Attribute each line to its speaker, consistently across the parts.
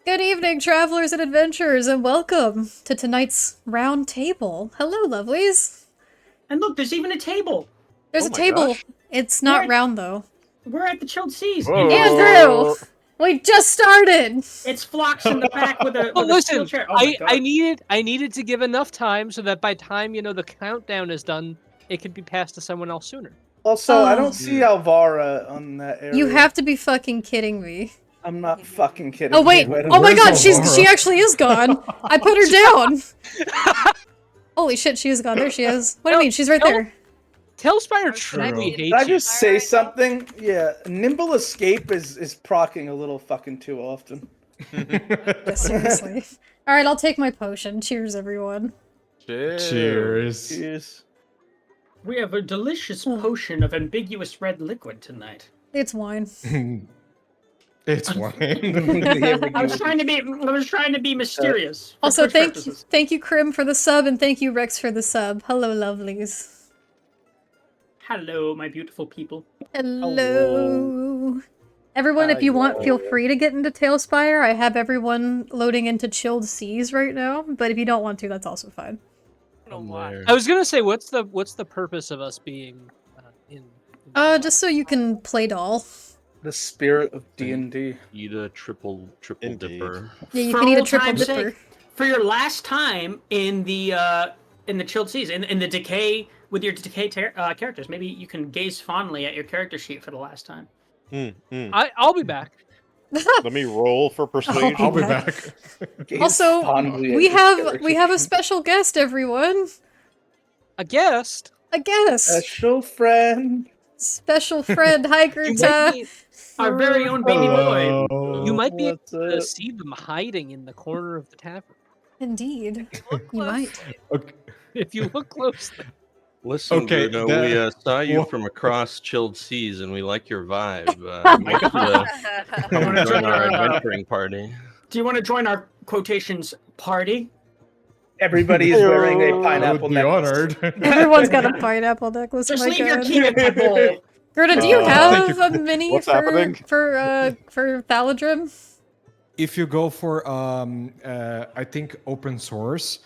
Speaker 1: Good evening, travelers and adventurers, and welcome to tonight's round table. Hello, lovelies.
Speaker 2: And look, there's even a table.
Speaker 1: There's a table.
Speaker 3: Gosh.
Speaker 1: It's not round, though.
Speaker 2: We're at the Chilled Seas.
Speaker 3: Whoa.
Speaker 1: Andrew! We just started!
Speaker 2: It's Phlox in the back with a,
Speaker 4: Well,
Speaker 2: with a steel
Speaker 4: listen,
Speaker 2: chair. Oh my God.
Speaker 4: I needed to give enough time so that by time the countdown is done, it could be passed to someone else sooner.
Speaker 3: Also, I don't see Alvara on that area.
Speaker 1: You have to be fucking kidding me.
Speaker 3: I'm not fucking kidding.
Speaker 1: Oh wait! Oh my god, she actually is gone! I put her down! Holy shit, she is gone. There she is. What do you mean? She's right there.
Speaker 4: Tailspire truly
Speaker 3: Can I
Speaker 4: hates you.
Speaker 3: just say something? Yeah, Nimble Escape is procking a little fucking too often.
Speaker 1: Yeah, seriously. Alright, I'll take my potion. Cheers, everyone.
Speaker 5: Cheers.
Speaker 3: Jeez.
Speaker 2: We have a delicious potion of ambiguous red liquid tonight.
Speaker 1: It's wine.
Speaker 5: It's wine.
Speaker 2: I was trying to be mysterious. for
Speaker 1: Also,
Speaker 2: Twitch purposes.
Speaker 1: thank you, Krim, for the sub, and thank you, Rex, for the sub. Hello, lovelies.
Speaker 2: Hello, my beautiful people.
Speaker 1: Hello. Everyone, if you want, feel free to get into Tailspire. I have everyone loading into Chilled Seas right now, but if you don't want to, that's also fine.
Speaker 4: I was gonna say, what's the purpose of us being in?
Speaker 1: Just so you can play doll.
Speaker 3: The spirit of D&D.
Speaker 6: Eat a triple dipper.
Speaker 1: Yeah, you
Speaker 2: For
Speaker 1: can eat a
Speaker 2: old
Speaker 1: triple
Speaker 2: time's
Speaker 1: dipper.
Speaker 2: sake, for your last time in the Chilled Seas, in the Decay with your Decay characters, maybe you can gaze fondly at your character sheet for the last time.
Speaker 4: I'll be back.
Speaker 6: Let me roll for persuasion.
Speaker 5: I'll be back.
Speaker 1: Also, we have a special guest, everyone.
Speaker 4: A guest.
Speaker 1: A guest.
Speaker 3: Special friend.
Speaker 1: Special friend. Hi, Gruta.
Speaker 2: Our very own baby boy.
Speaker 4: You might be able
Speaker 3: What's
Speaker 4: to
Speaker 3: up?
Speaker 4: see them hiding in the corner of the tavern.
Speaker 1: Indeed. You might.
Speaker 5: Okay.
Speaker 4: If you look closely.
Speaker 6: Listen,
Speaker 5: Okay,
Speaker 6: Bruno,
Speaker 5: that-
Speaker 6: we saw you
Speaker 5: Wha-
Speaker 6: from across Chilled Seas, and we like your vibe. Might
Speaker 2: wanna
Speaker 6: join
Speaker 2: join
Speaker 6: our
Speaker 2: our,
Speaker 6: adventuring party.
Speaker 2: Do you want to join our quotations party?
Speaker 3: Everybody is wearing a
Speaker 5: I
Speaker 3: pineapple
Speaker 5: would be
Speaker 3: necklace.
Speaker 5: honored.
Speaker 1: Everyone's got a pineapple necklace.
Speaker 2: Just
Speaker 1: oh my
Speaker 2: leave your
Speaker 1: god.
Speaker 2: key in that bowl.
Speaker 1: Gerda, do you
Speaker 5: Thank
Speaker 1: have a mini
Speaker 6: What's
Speaker 1: for
Speaker 6: happening?
Speaker 1: for Thaladrim?
Speaker 5: If you go for I think open source,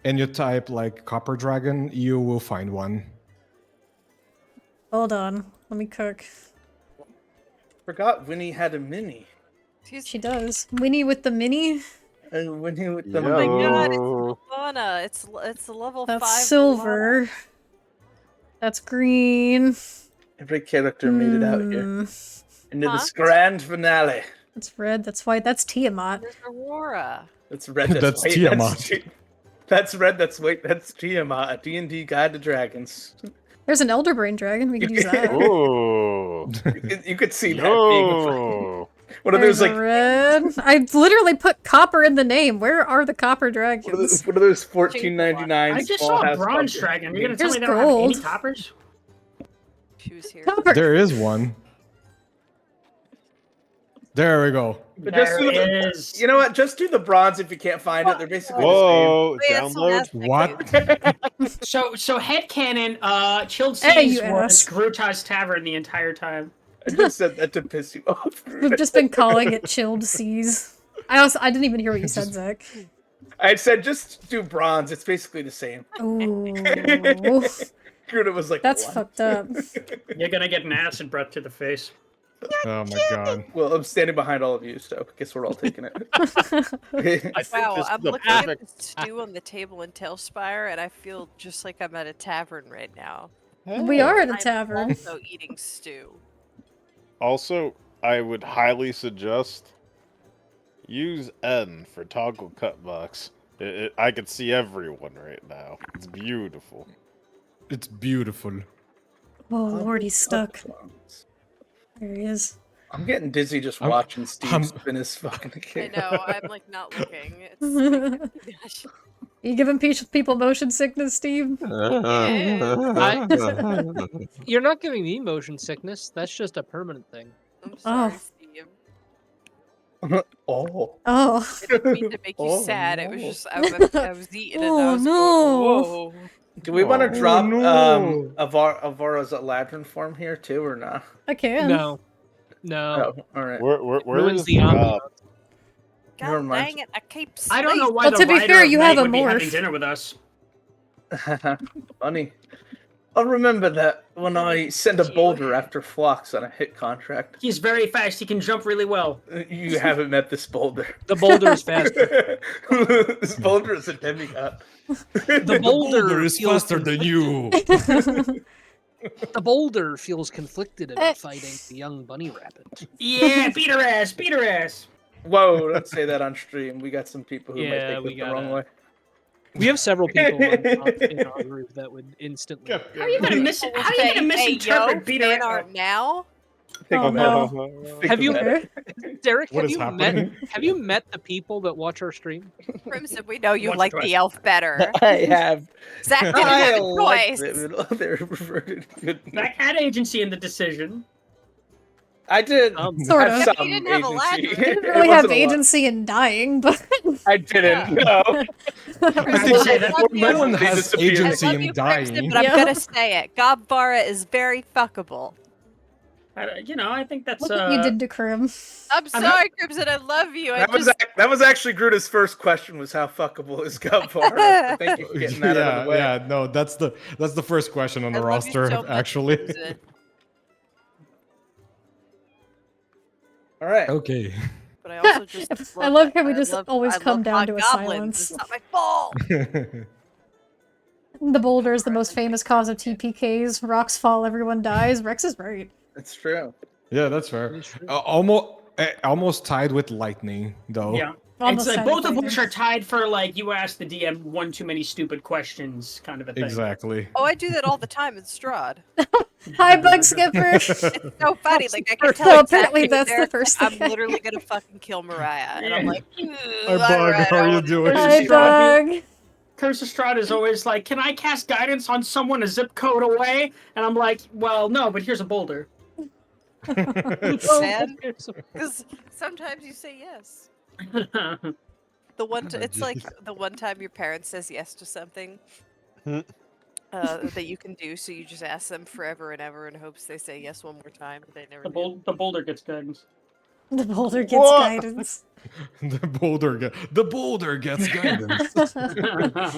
Speaker 5: and you type like Copper Dragon, you will find one.
Speaker 1: Hold on, let me cook.
Speaker 3: Forgot Winnie had a mini.
Speaker 1: She does. Winnie with the mini.
Speaker 3: Winnie with the
Speaker 7: Oh my
Speaker 3: mini.
Speaker 7: god, it's
Speaker 6: Yo.
Speaker 7: Lana. It's a level 5.
Speaker 1: That's silver. That's green.
Speaker 3: Every character made it out here. Into
Speaker 7: Huh?
Speaker 3: this grand finale.
Speaker 1: That's red. That's white. That's Tiamat.
Speaker 7: There's Aurora.
Speaker 3: That's red.
Speaker 5: That's
Speaker 3: white,
Speaker 5: Tiamat.
Speaker 3: That's red. That's white. That's Tiamat. A D&D Guide to Dragons.
Speaker 1: There's an Elderbrain dragon. We could use that.
Speaker 6: Oh.
Speaker 3: You could see that being a
Speaker 6: No.
Speaker 3: one of
Speaker 1: There's
Speaker 3: those
Speaker 1: a
Speaker 3: like
Speaker 1: red. I literally put copper in the name. Where are the copper dragons?
Speaker 3: one of those 14.99.
Speaker 2: I just saw a bronze dragon. You're gonna tell me they
Speaker 1: There's
Speaker 2: don't have any
Speaker 1: gold.
Speaker 2: coppers?
Speaker 7: She was here.
Speaker 1: Copper.
Speaker 5: There is one. There we go.
Speaker 3: But just do
Speaker 2: There is.
Speaker 3: You know what? Just do the bronze if you can't find it. They're basically
Speaker 6: Whoa.
Speaker 7: Wait, someone
Speaker 6: Download.
Speaker 7: asked me.
Speaker 5: What?
Speaker 2: So headcanon, Chilled
Speaker 1: Hey,
Speaker 2: Seas
Speaker 1: you
Speaker 2: was
Speaker 1: ass.
Speaker 2: Gruta's Tavern the entire time.
Speaker 3: the same. I just said that to piss you off.
Speaker 1: We've just been calling it Chilled Seas. I didn't even hear what you said, Zach.
Speaker 3: I said just do bronze. It's basically the same.
Speaker 1: Ooh,
Speaker 3: Gruda was like,
Speaker 1: that's
Speaker 3: what?
Speaker 1: fucked up.
Speaker 2: You're gonna get an acid breath to the face.
Speaker 5: Oh my god.
Speaker 3: Well, I'm standing behind all of you, so I guess we're all taking it.
Speaker 6: I think
Speaker 7: Wow,
Speaker 6: this is
Speaker 7: I'm
Speaker 6: the
Speaker 7: looking at
Speaker 6: perfect-
Speaker 7: the stew on the table in Tailspire, and I feel just like I'm at a tavern right now.
Speaker 1: We are at a
Speaker 7: I'm
Speaker 1: tavern.
Speaker 7: also eating stew.
Speaker 6: Also, I would highly suggest use N for toggle cut box. I can see everyone right now. It's beautiful.
Speaker 5: It's beautiful.
Speaker 1: Oh lord, he's stuck. There he is.
Speaker 3: I'm getting dizzy just
Speaker 5: I'm-
Speaker 3: watching Steve
Speaker 5: I'm-
Speaker 3: spin his fucking
Speaker 7: I
Speaker 3: kid.
Speaker 7: know, I'm like not looking. It's gosh.
Speaker 1: You giving people motion sickness, Steve?
Speaker 4: You're not giving me motion sickness. That's just a permanent thing.
Speaker 7: I'm sorry,
Speaker 1: Oh.
Speaker 7: Steve.
Speaker 3: Oh.
Speaker 1: Oh.
Speaker 7: I didn't mean to make you
Speaker 3: Oh,
Speaker 7: sad. It was
Speaker 3: no.
Speaker 7: just I was eating and I
Speaker 1: Oh,
Speaker 7: was
Speaker 1: no.
Speaker 7: going, whoa.
Speaker 3: Do we want to
Speaker 5: Oh,
Speaker 3: drop
Speaker 5: no.
Speaker 3: Avara's Ladrin form here too, or not?
Speaker 1: I can.
Speaker 4: No. No.
Speaker 3: Oh, all right.
Speaker 6: Where
Speaker 4: Ruins
Speaker 6: is
Speaker 4: the ambiance.
Speaker 3: Never
Speaker 7: God
Speaker 3: mind.
Speaker 7: dang it! I keep.
Speaker 2: I don't know why
Speaker 1: Well,
Speaker 2: the
Speaker 1: to be
Speaker 2: writer
Speaker 1: fair,
Speaker 2: of
Speaker 1: you
Speaker 2: Night
Speaker 1: have a
Speaker 2: would be having
Speaker 1: morph.
Speaker 2: dinner with us.
Speaker 3: Funny. I'll remember that when I send a boulder after Phlox on a hit contract.
Speaker 2: He's very fast. He can jump really well.
Speaker 3: You haven't met this boulder.
Speaker 4: The boulder is faster.
Speaker 3: This boulder is a demigod.
Speaker 4: The boulder
Speaker 5: is
Speaker 4: feels
Speaker 5: faster than you.
Speaker 4: The boulder feels conflicted about fighting the young bunny rabbit.
Speaker 2: Yeah, beat her ass, beat her ass.
Speaker 3: Whoa, don't say that on stream. We got some people who might
Speaker 4: Yeah,
Speaker 3: take
Speaker 4: we
Speaker 3: it the wrong
Speaker 4: gotta-
Speaker 3: way.
Speaker 4: We have several people in our group that would instantly.
Speaker 2: How are you gonna misinterpret beat her
Speaker 7: fan
Speaker 2: ass?
Speaker 7: art now?
Speaker 3: Think
Speaker 1: Oh,
Speaker 3: about
Speaker 1: no.
Speaker 3: it. Think
Speaker 4: Have you-
Speaker 3: about it.
Speaker 4: Derek,
Speaker 5: What
Speaker 4: have
Speaker 5: is
Speaker 4: you
Speaker 5: happening?
Speaker 4: have you met the people that watch our stream?
Speaker 7: Crimson, we know you
Speaker 2: Once or
Speaker 7: like
Speaker 2: twice.
Speaker 7: the elf better.
Speaker 3: I have.
Speaker 7: Zach didn't
Speaker 3: I
Speaker 7: have a
Speaker 3: like
Speaker 7: choice.
Speaker 3: them. They're reverted good.
Speaker 2: Zach had agency in the decision.
Speaker 3: I did.
Speaker 1: Sort
Speaker 3: have
Speaker 1: of.
Speaker 3: some
Speaker 7: He didn't have a ladder.
Speaker 3: agency.
Speaker 7: He
Speaker 1: I didn't
Speaker 3: It
Speaker 1: really have
Speaker 3: wasn't a lot.
Speaker 1: agency in dying, but
Speaker 3: I didn't. No.
Speaker 2: I think say that
Speaker 5: No one
Speaker 3: They
Speaker 5: has
Speaker 3: disappeared.
Speaker 5: agency
Speaker 7: I love
Speaker 5: in
Speaker 7: you, Crimson,
Speaker 5: dying.
Speaker 7: but I'm
Speaker 1: Yeah.
Speaker 7: gonna say it. Gobvara is very fuckable.
Speaker 2: I think that's
Speaker 1: look what you did to Crim.
Speaker 7: I'm sorry, Crimson. I love you. I just
Speaker 3: That was actually Gruta's first question was how fuckable is Gubbar? Thank you for getting that out of the way.
Speaker 5: Yeah, no, that's the first question on
Speaker 7: I
Speaker 5: the
Speaker 7: love you
Speaker 5: roster,
Speaker 7: so much,
Speaker 5: actually.
Speaker 7: Crimson.
Speaker 3: All right.
Speaker 5: Okay.
Speaker 7: But I also just
Speaker 1: I love how we
Speaker 7: I
Speaker 1: just
Speaker 7: love-
Speaker 1: always
Speaker 7: I
Speaker 1: come
Speaker 7: love
Speaker 1: down to a
Speaker 7: hobgoblins.
Speaker 1: silence.
Speaker 7: It's not my fault.
Speaker 1: The boulder is the most famous cause of TPKs. Rocks fall, everyone dies. Rex is right.
Speaker 3: That's true.
Speaker 5: Yeah, that's fair.
Speaker 4: It's true.
Speaker 5: Almost tied with lightning, though.
Speaker 2: Yeah.
Speaker 1: Almost
Speaker 2: It's like
Speaker 1: had
Speaker 2: both of
Speaker 1: lightning.
Speaker 2: which are tied for like you asked the DM one too many stupid questions kind of a thing.
Speaker 5: Exactly.
Speaker 7: Oh, I do that all the time in Strahd.
Speaker 1: Hi, Bug Skipper.
Speaker 7: It's so funny. Like I can tell
Speaker 1: So
Speaker 7: exactly
Speaker 1: apparently that's the
Speaker 7: Derek's
Speaker 1: first
Speaker 7: like,
Speaker 1: thing
Speaker 7: I'm
Speaker 1: I
Speaker 7: literally gonna fucking kill Mariah, and I'm like,
Speaker 5: Hi, Bug. How are you doing?
Speaker 1: Hi, Bug.
Speaker 2: Curse of Strahd is always like, can I cast guidance on someone a zip code away? And I'm like, well, no, but here's a boulder.
Speaker 7: Man, because sometimes you say yes. The one,
Speaker 5: Oh,
Speaker 7: it's like
Speaker 5: jeez.
Speaker 7: the one time your parent says yes to something
Speaker 6: Hmm.
Speaker 7: that you can do, so you just ask them forever and ever in hopes they say yes one more time, but they never do.
Speaker 2: The boulder gets guidance.
Speaker 1: The boulder gets
Speaker 6: What?
Speaker 1: guidance.
Speaker 5: the boulder gets guidance.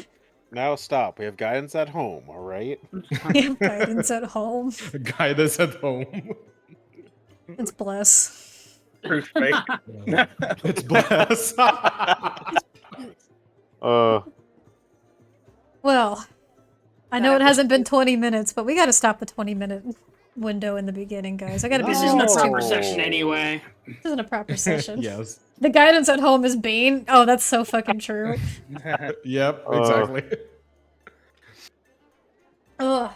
Speaker 6: Now stop. We have guidance at home, all right?
Speaker 1: We have guidance at home.
Speaker 5: Guidance at home.
Speaker 1: It's bless.
Speaker 3: Proof fake.
Speaker 5: It's bless.
Speaker 1: Well, I know it hasn't been 20 minutes, but we gotta stop the 20-minute window in the beginning, guys. I gotta be
Speaker 2: This isn't a
Speaker 1: honest
Speaker 2: proper
Speaker 1: here.
Speaker 2: session anyway.
Speaker 1: This isn't a proper session.
Speaker 5: Yes.
Speaker 1: The guidance at home is Bane. Oh, that's so fucking true.
Speaker 5: Yep. Exactly.
Speaker 1: Ugh.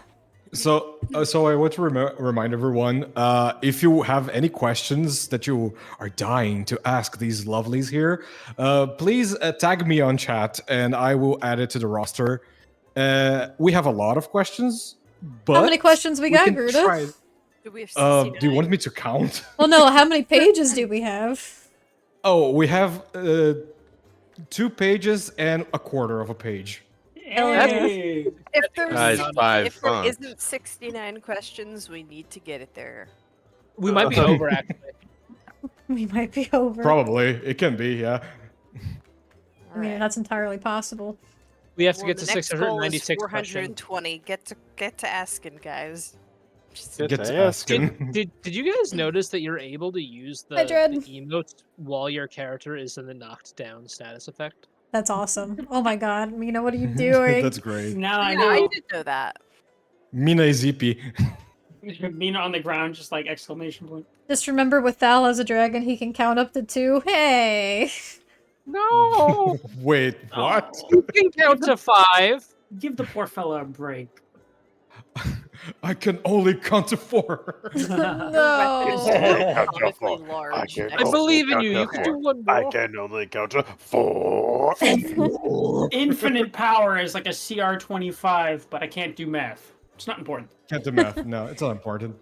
Speaker 5: So I want to remind everyone, if you have any questions that you are dying to ask these lovelies here, please tag me on chat and I will add it to the roster. We have a lot of questions, but
Speaker 1: How many questions we got,
Speaker 5: can
Speaker 1: Gruda?
Speaker 5: try-
Speaker 7: Do we have
Speaker 5: do you want me to count?
Speaker 1: Well, no, how many pages do we have?
Speaker 5: Oh, we have 2 pages and a quarter of a page.
Speaker 2: Hey.
Speaker 7: If there's
Speaker 8: Guys, 5
Speaker 7: if there
Speaker 8: fonts.
Speaker 7: isn't 69 questions, we need to get it there.
Speaker 4: We might be over actually.
Speaker 1: We might be over.
Speaker 5: Probably. It can be, yeah.
Speaker 1: I mean, that's entirely possible.
Speaker 4: We have to
Speaker 7: Well,
Speaker 4: get to
Speaker 7: the next goal is
Speaker 4: 696 questions.
Speaker 7: 420. Get to asking, guys. Just-
Speaker 6: Get
Speaker 5: Get
Speaker 6: to
Speaker 5: to
Speaker 6: asking.
Speaker 5: asking.
Speaker 4: Did you guys notice that you're able to use the
Speaker 1: Hi, Dred.
Speaker 4: emotes while your character is in the knocked down status effect?
Speaker 1: That's awesome. Oh my god, Mina, what are you doing?
Speaker 5: That's great.
Speaker 2: Now I
Speaker 7: Yeah, I
Speaker 2: know.
Speaker 7: did know that.
Speaker 5: Mina is zippy.
Speaker 2: Mina on the ground, just like exclamation point.
Speaker 1: Just remember with Thal as a dragon, he can count up to 2. Hey!
Speaker 4: No,
Speaker 5: Wait, what?
Speaker 4: you can count to 5.
Speaker 2: Give the poor fella a break.
Speaker 5: I can only count to 4.
Speaker 1: No!
Speaker 7: Comically large.
Speaker 6: can't
Speaker 4: I believe in you. You can do one
Speaker 6: I
Speaker 4: more.
Speaker 6: can only count to 4.
Speaker 2: Infinite power is like a CR25, but I can't do math. It's not important.
Speaker 5: Can't do math. No, it's not important.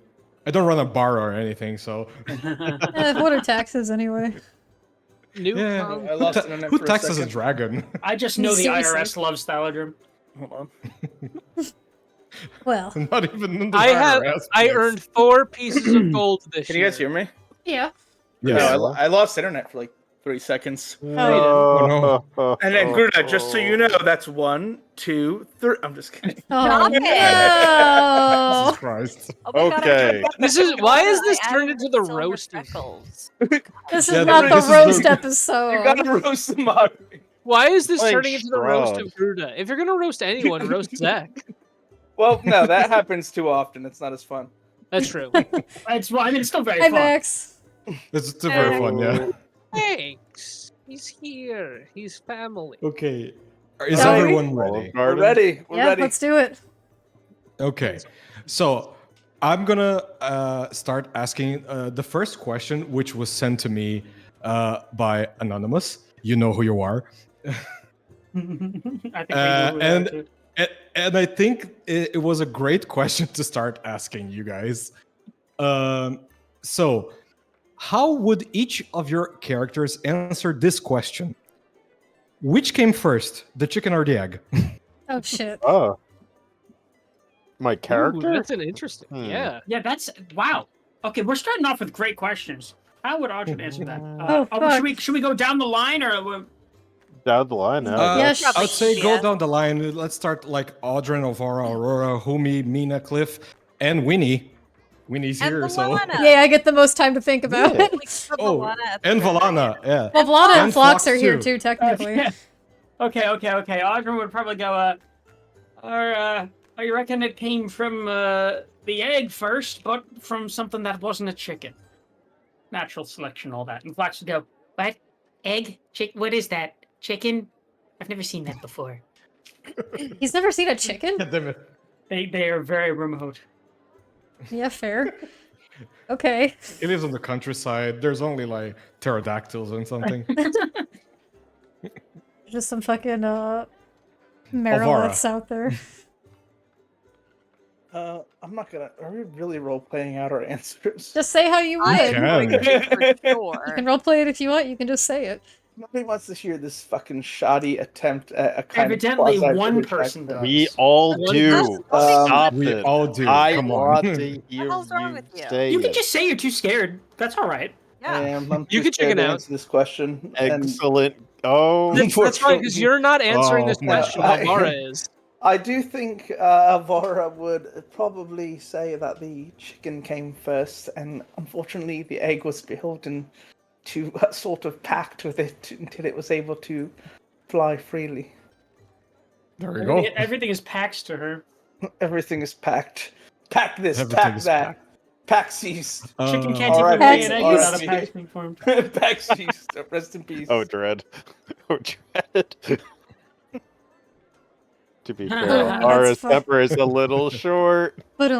Speaker 5: I don't run a bar or anything, so.
Speaker 1: What are taxes anyway?
Speaker 4: New
Speaker 5: Yeah.
Speaker 4: com-
Speaker 3: I lost internet
Speaker 5: Who
Speaker 3: for a
Speaker 5: taxes a
Speaker 3: second.
Speaker 5: dragon?
Speaker 2: I just know the
Speaker 1: Seriously.
Speaker 2: IRS loves Thaladrim.
Speaker 3: Hold on.
Speaker 1: Well,
Speaker 5: Not even in the
Speaker 4: I
Speaker 5: IRS,
Speaker 4: I
Speaker 5: please.
Speaker 4: earned 4 pieces of gold this
Speaker 3: Can
Speaker 4: year.
Speaker 3: you guys hear me?
Speaker 1: yeah.
Speaker 5: Yes.
Speaker 3: No, I lost internet for like 3 seconds.
Speaker 5: Oh, no.
Speaker 3: And then Gruda, just so you know, that's 1, 2, 3. I'm just kidding.
Speaker 1: Oh
Speaker 7: Stop it.
Speaker 1: no!
Speaker 5: Jesus Christ.
Speaker 7: Oh my God, I
Speaker 6: Okay.
Speaker 7: forgot
Speaker 4: This is why is this
Speaker 7: I
Speaker 4: turned
Speaker 7: added
Speaker 4: into the
Speaker 7: silver
Speaker 4: roast of?
Speaker 7: freckles.
Speaker 1: This is
Speaker 5: Yeah,
Speaker 1: not the
Speaker 5: this is
Speaker 1: roast
Speaker 5: the-
Speaker 1: episode.
Speaker 3: You gotta roast the moderator.
Speaker 4: Why is this
Speaker 6: Playing
Speaker 4: turning into the roast of
Speaker 6: Strahd.
Speaker 4: Gruda? If you're gonna roast anyone, roast Zach.
Speaker 3: Well, no, that happens too often. It's not as fun.
Speaker 4: That's true.
Speaker 2: It's well, I mean, it's still very
Speaker 1: Hi,
Speaker 2: fun.
Speaker 1: Max.
Speaker 5: It's still very fun, yeah.
Speaker 4: Thanks. He's here. He's family.
Speaker 5: Okay. Is
Speaker 1: Shall we?
Speaker 5: everyone
Speaker 6: Olive
Speaker 5: ready?
Speaker 3: We're
Speaker 6: Garden?
Speaker 3: ready. We're
Speaker 1: Yeah,
Speaker 3: ready.
Speaker 1: let's do it.
Speaker 5: Okay. So I'm gonna start asking the first question, which was sent to me by Anonymous. You know who you are.
Speaker 2: I think we know who
Speaker 5: and-
Speaker 2: that is.
Speaker 5: And I think it was a great question to start asking you guys. So, how would each of your characters answer this question? Which came first, the chicken or the egg?
Speaker 1: Oh shit.
Speaker 6: Oh. My
Speaker 4: Ooh,
Speaker 6: character?
Speaker 4: that's an interesting.
Speaker 6: Hmm.
Speaker 4: Yeah.
Speaker 2: Yeah, that's wow. Okay, we're starting off with great questions. How would Audrey answer that?
Speaker 1: Oh, fuck.
Speaker 2: Should we go down the line or?
Speaker 6: Down the line now.
Speaker 1: Yes.
Speaker 5: I would say go
Speaker 7: Yeah.
Speaker 5: down the line. Let's start like Audrey, Alvara, Aurora, Humi, Mina, Cliff, and Winnie. Winnie's
Speaker 7: And
Speaker 5: here, so.
Speaker 7: Valana.
Speaker 1: Yeah, I get the most time to think about
Speaker 5: Yeah.
Speaker 1: it.
Speaker 7: We can put
Speaker 5: Oh,
Speaker 7: Valana at the
Speaker 5: and
Speaker 7: very
Speaker 5: Valana,
Speaker 7: end.
Speaker 5: yeah.
Speaker 1: Well, Vlada and
Speaker 5: And
Speaker 1: Phlox
Speaker 5: Phlox
Speaker 1: are here
Speaker 5: too.
Speaker 1: too, technically.
Speaker 2: Yeah. Okay. Audrey would probably go. You reckon it came from the egg first, but from something that wasn't a chicken? Natural selection, all that. And Flax would go, what? Egg? What is that? Chicken? I've never seen that before.
Speaker 1: He's never seen a chicken?
Speaker 5: Damn it.
Speaker 2: They are very remote.
Speaker 1: Yeah, fair. Okay.
Speaker 5: He lives on the countryside. There's only like pterodactyls and something.
Speaker 1: Just some fucking Mariliths out there.
Speaker 3: I'm not gonna. Are we really role playing out our answers?
Speaker 1: Just say how you would.
Speaker 7: I
Speaker 1: You
Speaker 5: can.
Speaker 7: am going to for sure.
Speaker 1: can roleplay it if you want, you can just say it.
Speaker 3: Nobody wants to hear this fucking shoddy attempt at a kind
Speaker 2: Evidently,
Speaker 3: of
Speaker 2: one
Speaker 3: quasi-British
Speaker 2: person
Speaker 3: accent.
Speaker 2: does.
Speaker 6: We all do. Stop
Speaker 5: We
Speaker 6: it.
Speaker 5: all do.
Speaker 6: I
Speaker 5: Come
Speaker 6: want
Speaker 5: on.
Speaker 6: to hear
Speaker 7: hell's wrong
Speaker 6: you
Speaker 7: with you?
Speaker 6: say
Speaker 2: You can
Speaker 6: it.
Speaker 2: just say you're too scared. That's all right.
Speaker 3: I
Speaker 7: Yeah.
Speaker 3: am. I'm
Speaker 4: You
Speaker 3: too
Speaker 4: can
Speaker 3: scared
Speaker 4: chicken
Speaker 3: to
Speaker 4: out.
Speaker 3: answer this question. And
Speaker 6: Excellent. Oh,
Speaker 4: That's right, because you're not answering this
Speaker 5: Oh,
Speaker 4: question.
Speaker 3: no.
Speaker 4: Alvara is.
Speaker 3: I do think Avora would probably say that the chicken came first, and unfortunately, the egg was beholden to sort of pact with it until it was able to fly freely.
Speaker 5: There you go.
Speaker 2: Everything is packed to her.
Speaker 3: Everything is packed. Pack this,
Speaker 5: Everything
Speaker 3: pack
Speaker 5: is
Speaker 3: that. Paxies.
Speaker 2: Chicken can't
Speaker 3: All
Speaker 2: even
Speaker 3: right,
Speaker 2: lay an egg
Speaker 1: Paxies.
Speaker 2: without a
Speaker 3: RSP.
Speaker 2: pack being formed.
Speaker 3: Paxies. Rest in peace.
Speaker 6: oh, dread. Oh, dread. To be fair,
Speaker 1: That's
Speaker 6: Ara's
Speaker 1: fun.
Speaker 6: temper is a little short.
Speaker 1: But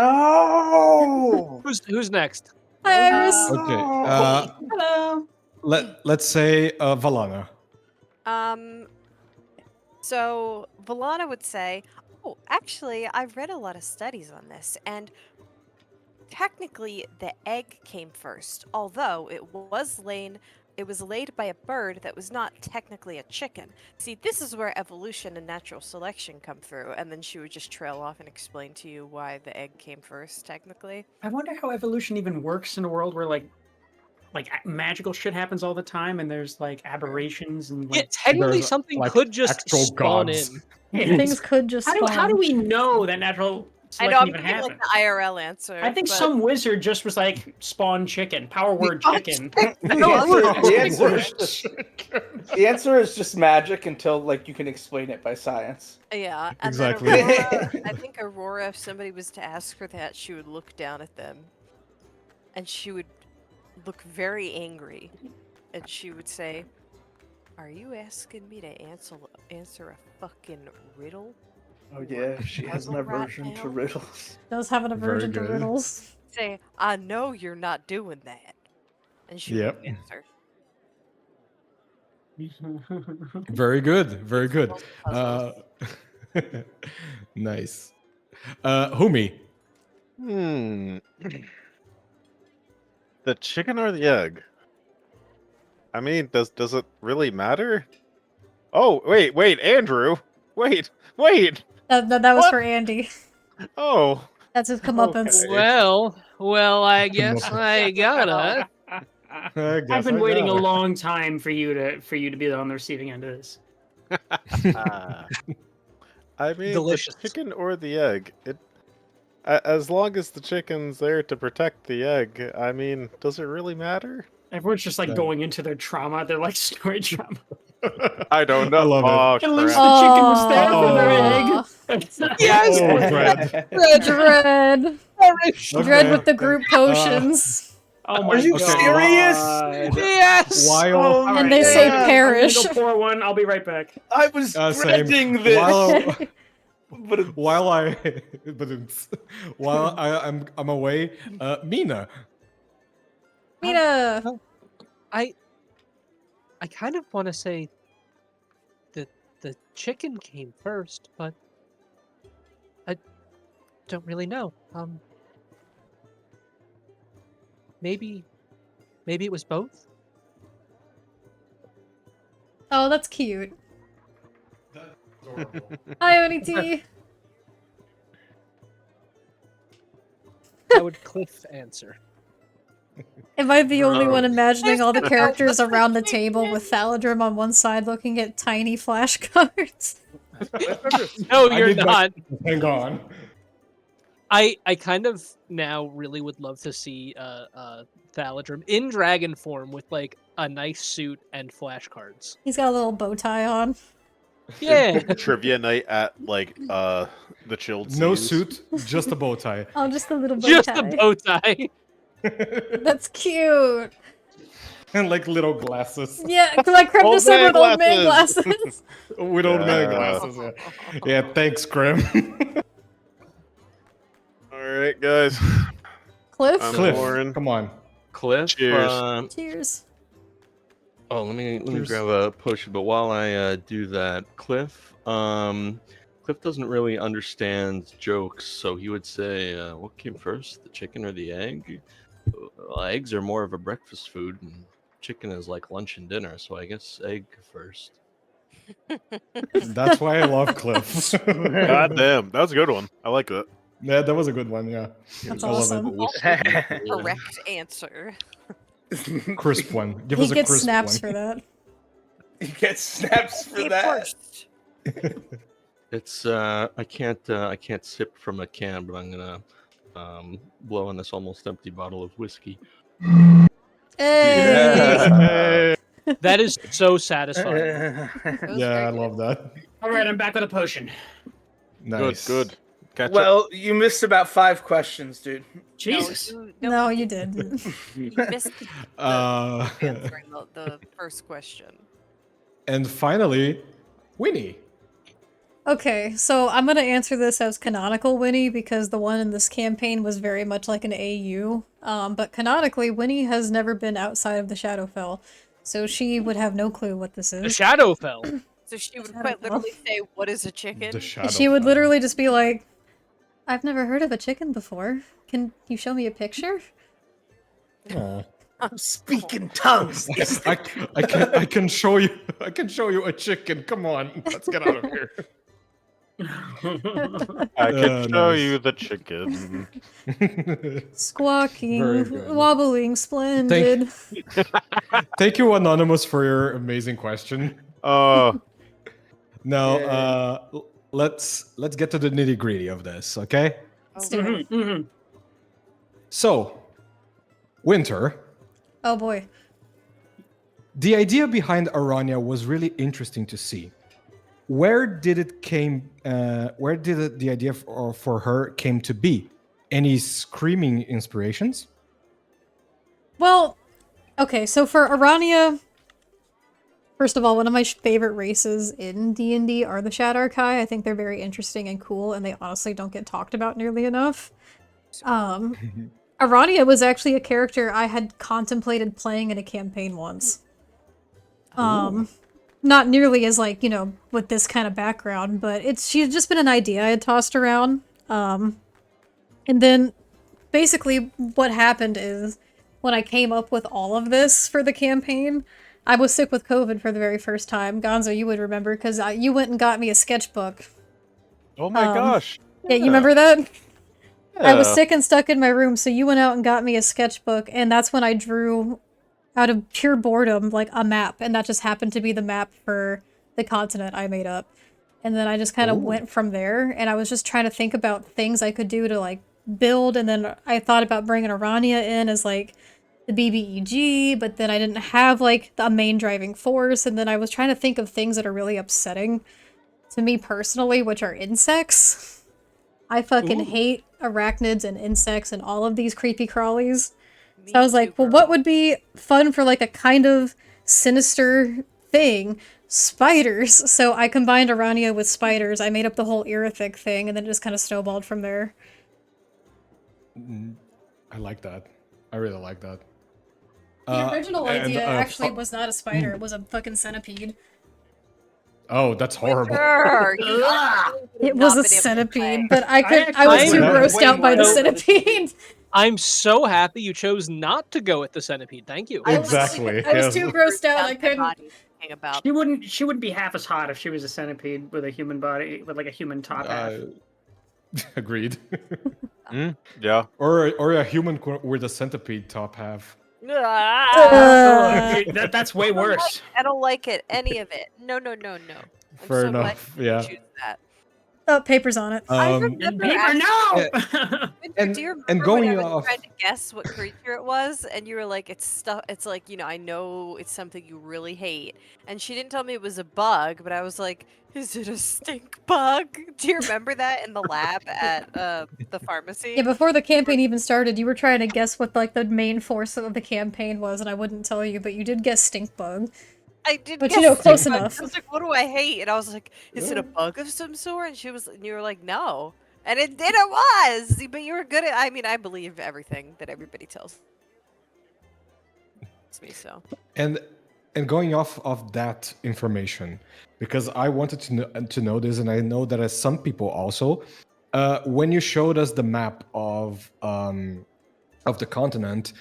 Speaker 3: No.
Speaker 4: Who's next?
Speaker 1: Hi, Iris.
Speaker 5: Okay.
Speaker 2: Hello.
Speaker 5: Let's say Valana.
Speaker 7: So Valana would say, "Oh, actually, I've read a lot of studies on this, and technically, the egg came first. Although it was laid by a bird that was not technically a chicken. See, this is where evolution and natural selection come through." And then she would just trail off and explain to you why the egg came first, technically.
Speaker 2: I wonder how evolution even works in a world where like magical shit happens all the time, and there's like aberrations and
Speaker 4: Yeah,
Speaker 2: like.
Speaker 4: technically
Speaker 5: There's,
Speaker 4: something
Speaker 5: like,
Speaker 4: could just
Speaker 5: actual
Speaker 4: spawn
Speaker 5: gods.
Speaker 4: in.
Speaker 2: Yeah.
Speaker 1: Things could just spawn.
Speaker 2: How do we know that natural
Speaker 7: I know,
Speaker 2: selection
Speaker 7: I'm
Speaker 2: even
Speaker 7: giving
Speaker 2: happened?
Speaker 7: like the IRL answer.
Speaker 2: I think
Speaker 7: but-
Speaker 2: some wizard just was like spawn chicken, power word chicken.
Speaker 3: The answer is just magic until like you can explain it by science.
Speaker 7: Yeah, and
Speaker 5: Exactly.
Speaker 7: then Aurora, I think Aurora, if somebody was to ask her that, she would look down at them, and she would look very angry, and she would say, "Are you asking me to answer a fucking riddle?"
Speaker 3: Oh yeah, she has an
Speaker 7: Puzzle rat
Speaker 3: aversion to
Speaker 7: now?
Speaker 3: riddles.
Speaker 1: Does have an aversion to
Speaker 5: good.
Speaker 1: riddles.
Speaker 7: Say, "I know you're not doing that," and she
Speaker 5: Yep.
Speaker 7: would answer.
Speaker 5: Very good. Very good.
Speaker 7: Puzzles.
Speaker 5: Nice. Humi.
Speaker 6: The chicken or the egg? I mean, does it really matter? Oh, wait, Andrew. Wait.
Speaker 1: That was
Speaker 6: What?
Speaker 1: for Andy.
Speaker 6: Oh,
Speaker 1: That's his comeuppance.
Speaker 6: Okay.
Speaker 4: Well, I guess I gotta.
Speaker 2: I've been waiting a long time for you to be on the receiving end of this.
Speaker 6: I mean,
Speaker 4: Delicious.
Speaker 6: the chicken or the egg. As long as the chicken's there to protect the egg, I mean, does it really matter?
Speaker 2: Everyone's just like
Speaker 5: Yeah.
Speaker 2: going into their trauma, their like story trauma.
Speaker 6: I don't know.
Speaker 5: I love it.
Speaker 6: Oh,
Speaker 2: At least
Speaker 6: crap.
Speaker 2: the chicken was there for their
Speaker 1: Aw.
Speaker 2: egg.
Speaker 4: Yes!
Speaker 5: Oh, dread.
Speaker 1: Dread.
Speaker 5: Okay.
Speaker 1: Dread with the group potions.
Speaker 2: Oh my
Speaker 3: Are you
Speaker 2: god.
Speaker 3: serious?
Speaker 4: Yes!
Speaker 5: While
Speaker 3: Oh,
Speaker 1: And
Speaker 3: my
Speaker 1: they say
Speaker 3: God.
Speaker 2: I'm
Speaker 1: perish.
Speaker 2: gonna go pour one. I'll be right back.
Speaker 3: I was
Speaker 5: same.
Speaker 3: dreading this.
Speaker 5: While while I while I'm away, Mina.
Speaker 1: Mina.
Speaker 4: I kind of want to say that the chicken came first, but I don't really know. Maybe it was both.
Speaker 1: Oh, that's cute. Hi, Onity.
Speaker 4: How would Cliff answer?
Speaker 1: Am I the only one
Speaker 6: Gross.
Speaker 1: imagining all the
Speaker 7: There's
Speaker 1: characters
Speaker 7: no
Speaker 1: around the
Speaker 7: such
Speaker 1: table
Speaker 7: thing.
Speaker 1: with Thaladrim on one side looking at tiny flashcards?
Speaker 4: No,
Speaker 5: I
Speaker 4: you're
Speaker 5: need
Speaker 4: not.
Speaker 5: Hang on.
Speaker 4: I kind of now really would love to see Thaladrim in dragon form with like a nice suit and flashcards.
Speaker 1: He's got a little bow tie on.
Speaker 4: Yeah.
Speaker 6: Trivia night at like the chilled
Speaker 5: No
Speaker 6: seas.
Speaker 5: suit, just a bow tie.
Speaker 1: Oh, just a little bow
Speaker 4: Just
Speaker 1: tie.
Speaker 4: the bow tie.
Speaker 1: That's cute.
Speaker 5: And like little glasses.
Speaker 1: Yeah, like Creme de
Speaker 6: Old
Speaker 1: Summer
Speaker 6: man
Speaker 1: with old man
Speaker 6: glasses.
Speaker 1: glasses.
Speaker 5: With old man
Speaker 6: Yeah.
Speaker 5: glasses. Yeah, yeah thanks, Grim.
Speaker 6: All right, guys.
Speaker 1: Cliff?
Speaker 6: I'm
Speaker 5: Cliff,
Speaker 6: Lauren.
Speaker 5: come on.
Speaker 8: Cliff.
Speaker 6: Cheers.
Speaker 1: Cheers.
Speaker 8: Oh, let me
Speaker 5: Cheers.
Speaker 8: grab a potion. But while I do that, Cliff doesn't really understand jokes, so he would say, "What came first, the chicken or the egg?" Well, eggs are more of a breakfast food, and chicken is like lunch and dinner. So I guess egg first.
Speaker 5: That's why I love Cliff.
Speaker 6: God damn, that was a good one. I like that.
Speaker 5: Yeah, that was a good one, yeah.
Speaker 1: That's
Speaker 5: I love
Speaker 1: awesome.
Speaker 7: Correct answer.
Speaker 5: it. Crisp one. Give
Speaker 1: He
Speaker 5: us a
Speaker 1: gets
Speaker 5: crisp
Speaker 1: snaps
Speaker 5: one.
Speaker 1: for that.
Speaker 3: You get snaps for
Speaker 7: Eat
Speaker 3: that.
Speaker 7: first.
Speaker 8: It's I can't sip from a can, but I'm gonna blow in this almost empty bottle of whiskey.
Speaker 1: Hey!
Speaker 4: That is so satisfying.
Speaker 7: That was
Speaker 5: Yeah,
Speaker 7: very
Speaker 5: I
Speaker 7: good.
Speaker 5: love that.
Speaker 2: All right, I'm back with a potion.
Speaker 5: Nice.
Speaker 6: Good. Catch up.
Speaker 3: Well, you missed about 5 questions, dude.
Speaker 2: Jesus.
Speaker 1: No, you did.
Speaker 7: You missed
Speaker 5: Uh,
Speaker 7: answering the first question.
Speaker 5: and finally, Winnie.
Speaker 1: Okay, so I'm gonna answer this as canonical Winnie because the one in this campaign was very much like an AU. But canonically, Winnie has never been outside of the Shadowfell, so she would have no clue what this
Speaker 4: The
Speaker 1: is.
Speaker 4: shadow fell.
Speaker 7: So she would
Speaker 1: Shut
Speaker 7: quite
Speaker 1: up.
Speaker 7: literally say, "What is a chicken?"
Speaker 5: The shadow.
Speaker 1: She would
Speaker 5: Fell.
Speaker 1: literally just be like, "I've never heard of a chicken before. Can you show me a picture?"
Speaker 5: Aw.
Speaker 3: Speaking tongues. is the-
Speaker 5: I can show you. I can show you a chicken. Come on, let's get out of here.
Speaker 6: I can show
Speaker 5: nice.
Speaker 6: you the chicken.
Speaker 1: Squawking,
Speaker 5: Very good.
Speaker 1: wobbling, splendid.
Speaker 5: Thank you, Anonymous, for your amazing question.
Speaker 6: Oh,
Speaker 5: Now,
Speaker 3: Yeah.
Speaker 5: let's get to the nitty gritty of this, okay?
Speaker 1: Let's do it.
Speaker 2: Mhm, mhm.
Speaker 5: So, Winter,
Speaker 1: Oh boy.
Speaker 5: the idea behind Aranya was really interesting to see. Where did it came? Where did the idea for her came to be? Any screaming inspirations?
Speaker 1: Well, okay, so for Arania, first of all, one of my favorite races in D&D are the Shadarkai. I think they're very interesting and cool, and they honestly don't get talked about nearly enough. Arania was actually a character I had contemplated playing in a campaign once. Not nearly as like, you know, with this kind of background, but she's just been an idea I had tossed around. And then basically what happened is when I came up with all of this for the campaign, I was sick with COVID for the very first time. Gonzo, you would remember because you went and got me a sketchbook.
Speaker 6: oh my gosh.
Speaker 1: Yeah, you remember that? I was
Speaker 6: Yeah.
Speaker 1: sick and stuck in my room, so you went out and got me a sketchbook, and that's when I drew out of pure boredom, like a map, and that just happened to be the map for the continent I made up. And then I just kind of
Speaker 5: Ooh.
Speaker 1: went from there, and I was just trying to think about things I could do to like build, and then I thought about bringing Arania in as like the BBEG, but then I didn't have like a main driving force, and then I was trying to think of things that are really upsetting to me personally, which are insects. I fucking
Speaker 2: Ooh.
Speaker 1: hate arachnids and insects and all of these creepy crawlies.
Speaker 7: Me
Speaker 1: So I was
Speaker 7: too,
Speaker 1: like, well, what
Speaker 7: girl.
Speaker 1: would be fun for like a kind of sinister thing? Spiders. So I combined Arania with spiders. I made up the whole Irithic thing, and then it just kind of snowballed from there.
Speaker 5: I like that. I really like that.
Speaker 1: The original
Speaker 5: and,
Speaker 1: idea actually
Speaker 5: fu-
Speaker 1: was not a spider, it was a fucking centipede.
Speaker 5: Oh, that's horrible.
Speaker 7: Sure, you
Speaker 2: Ugh.
Speaker 7: absolutely would
Speaker 1: It
Speaker 7: not
Speaker 1: was a
Speaker 7: been able to
Speaker 1: centipede,
Speaker 7: play.
Speaker 1: but I
Speaker 2: actually
Speaker 1: was too
Speaker 4: went
Speaker 1: grossed
Speaker 2: way
Speaker 1: out by
Speaker 2: more
Speaker 1: the
Speaker 4: so-
Speaker 1: centipede.
Speaker 4: I'm so happy you chose not to go with the centipede. Thank you.
Speaker 1: I was
Speaker 5: Exactly,
Speaker 1: I was
Speaker 5: yes.
Speaker 1: too grossed out, I
Speaker 7: My
Speaker 1: couldn't.
Speaker 7: body thinking about.
Speaker 2: She wouldn't be half as hot if she was a centipede with a human body, with like a human top half.
Speaker 5: Agreed.
Speaker 6: Yeah.
Speaker 5: or a human with a centipede top half.
Speaker 7: Ah,
Speaker 2: That's way worse.
Speaker 7: I don't like it. Any of it. No, no, no, no. I'm
Speaker 5: Fair
Speaker 7: so glad
Speaker 5: enough.
Speaker 7: you
Speaker 5: Yeah.
Speaker 7: choose that.
Speaker 1: Oh, paper's on it.
Speaker 7: I
Speaker 5: Um,
Speaker 7: remember
Speaker 2: Paper,
Speaker 7: actually,
Speaker 2: no!
Speaker 7: Winter, do you remember when
Speaker 5: going
Speaker 7: I was
Speaker 5: off.
Speaker 7: trying to guess what creature it was, and you were like, "It's stuff." It's like, I know it's something you really hate, and she didn't tell me it was a bug, but I was like, "Is it a stink bug?" Do you remember that in the lab at the pharmacy?
Speaker 1: Yeah, before the campaign even started, you were trying to guess what like the main force of the campaign was, and I wouldn't tell you, but you did guess stink bug.
Speaker 7: I did,
Speaker 1: But,
Speaker 7: guess
Speaker 1: close
Speaker 7: stink bug.
Speaker 1: enough.
Speaker 7: I was like, "What do I hate?" And I was like, "Is it a bug of some sort?" And you were like, "No." And it was, but you were good at. I mean, I believe everything that everybody tells me. So
Speaker 5: And going off of that information, because I wanted to know this, and I know that as some people also, when you showed us the map of the continent,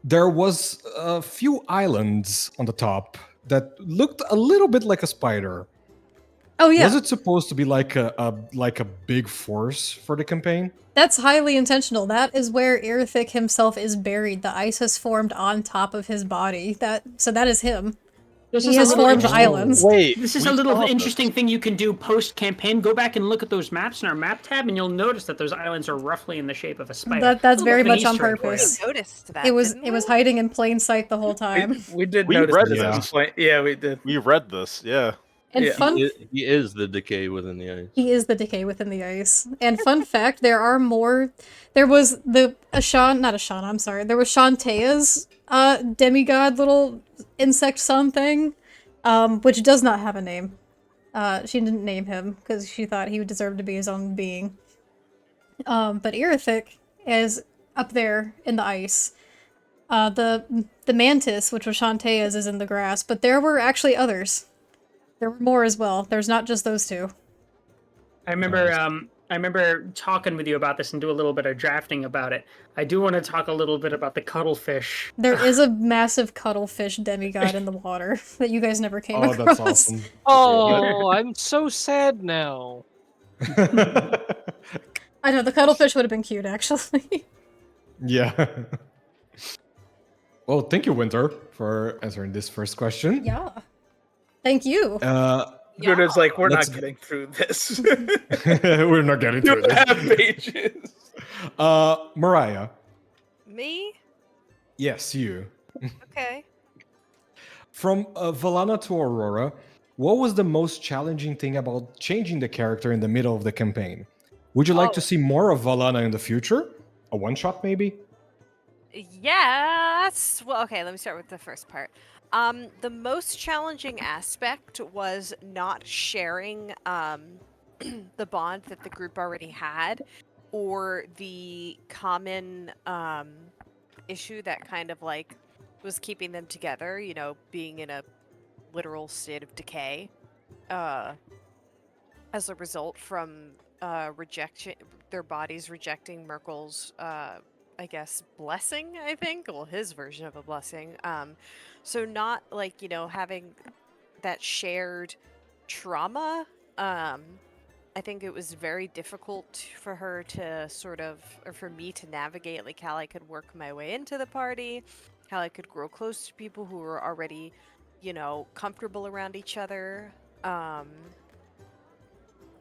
Speaker 5: there was a few islands on the top that looked a little bit like a spider.
Speaker 1: Oh yeah,
Speaker 5: Was it supposed to be like a big force for the campaign?
Speaker 1: that's highly intentional. That is where Irithic himself is buried. The ice has formed on top of his body. So that is him.
Speaker 2: This
Speaker 1: He
Speaker 2: is a
Speaker 1: has
Speaker 2: little
Speaker 1: formed
Speaker 2: interesting-
Speaker 1: islands.
Speaker 6: Wait.
Speaker 2: This is
Speaker 6: we
Speaker 2: a little
Speaker 6: thought
Speaker 2: interesting
Speaker 6: this.
Speaker 2: thing you can do post-campaign. Go back and look at those maps in our map tab, and you'll notice that those islands are roughly in the shape of a spider.
Speaker 1: That's
Speaker 2: A little
Speaker 1: very
Speaker 2: bit of an
Speaker 1: much on
Speaker 2: Easter egg for you.
Speaker 1: purpose.
Speaker 7: we noticed that.
Speaker 1: It was
Speaker 7: didn't we?
Speaker 1: hiding in plain sight the whole time.
Speaker 9: We did
Speaker 6: We
Speaker 9: notice
Speaker 6: read
Speaker 9: this at
Speaker 5: this.
Speaker 9: some point. Yeah, we did.
Speaker 6: We read this. Yeah.
Speaker 1: And
Speaker 9: Yeah.
Speaker 8: He is the decay within the ice.
Speaker 1: He is the decay within the ice. And fun fact, there are more. There was there was Shantaea's demigod little insect son thing, which does not have a name. She didn't name him because she thought he would deserve to be his own being. But Irithic is up there in the ice. The mantis, which was Shantaea's, is in the grass, but there were actually others. There were more as well. There's not just those two.
Speaker 2: I remember talking with you about this and do a little bit of drafting about it. I do want to talk a little bit about the cuttlefish.
Speaker 1: There is a massive cuttlefish demigod in the water that you guys never came
Speaker 5: Oh,
Speaker 1: across.
Speaker 5: that's awesome.
Speaker 4: Oh, I'm so sad now.
Speaker 1: I know, the cuttlefish would have been cute, actually.
Speaker 5: Yeah. Well, thank you, Winter, for answering this first question.
Speaker 1: Yeah. Thank you.
Speaker 9: Good is like, we're
Speaker 5: Let's-
Speaker 9: not getting through this.
Speaker 5: We're not getting through
Speaker 9: 2.5
Speaker 5: this.
Speaker 9: pages.
Speaker 5: Mariah.
Speaker 7: Me?
Speaker 5: Yes, you.
Speaker 7: Okay.
Speaker 5: From Valana to Aurora, what was the most challenging thing about changing the character in the middle of the campaign? Would you like to see more of Valana in the future? A one-shot, maybe?
Speaker 7: Yes. Well, okay, let me start with the first part. The most challenging aspect was not sharing the bond that the group already had, or the common issue that kind of like was keeping them together, being in a literal state of decay as a result from rejection, their bodies rejecting Merkel's I guess blessing, I think. Well, his version of a blessing. So not like, having that shared trauma. I think it was very difficult for her to or for me to navigate, like how I could work my way into the party. how I could grow close to people who were already, comfortable around each other. Oh,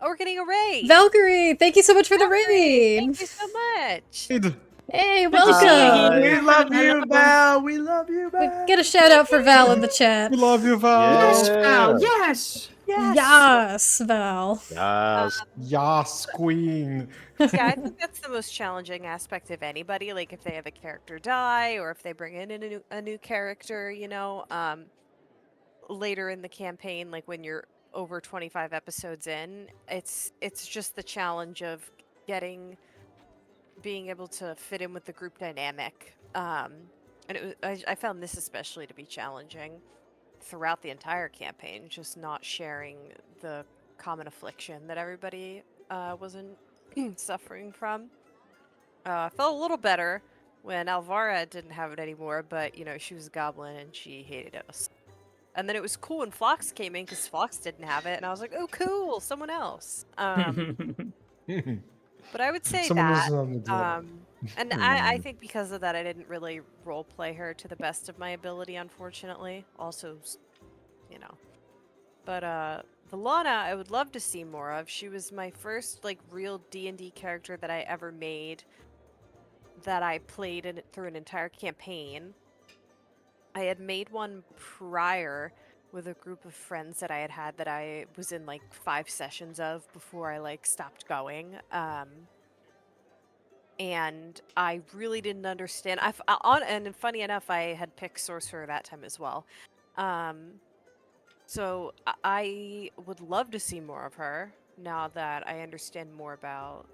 Speaker 7: we're getting a raid.
Speaker 1: Valkyrie, thank you so much for the raid.
Speaker 7: Thank you so much.
Speaker 1: Hey,
Speaker 2: Good to see you
Speaker 1: welcome.
Speaker 2: here.
Speaker 9: We love you,
Speaker 2: Hello.
Speaker 9: Val. We love you, Val.
Speaker 1: Get a shout out for Val in the chat.
Speaker 5: We love you, Val.
Speaker 2: Yes, Val.
Speaker 6: Yeah.
Speaker 2: Yes.
Speaker 1: Yes, Val.
Speaker 6: Yes.
Speaker 5: Yas, queen.
Speaker 7: Yeah, I think that's the most challenging aspect of anybody. Like if they have a character die, or if they bring in a new character, later in the campaign, like when you're over 25 episodes in, it's just the challenge of being able to fit in with the group dynamic. And I found this especially to be challenging throughout the entire campaign, just not sharing the common affliction that everybody wasn't suffering from. I felt a little better when Alvara didn't have it anymore, but she was a goblin and she hated us. And then it was cool when Phlox came in because Phlox didn't have it, and I was like, "Oh, cool, someone else." But I would say
Speaker 5: Someone
Speaker 7: that,
Speaker 5: is on the door.
Speaker 7: and I think because of that, I didn't really role play her to the best of my ability, unfortunately. Also, But Valana, I would love to see more of. She was my first like real D&D character that I ever made, that I played through an entire campaign. I had made one prior with a group of friends that I had that I was in like 5 sessions of before I like stopped going. And I really didn't understand. And funny enough, I had picked sorcerer that time as well. So I would love to see more of her now that I understand more about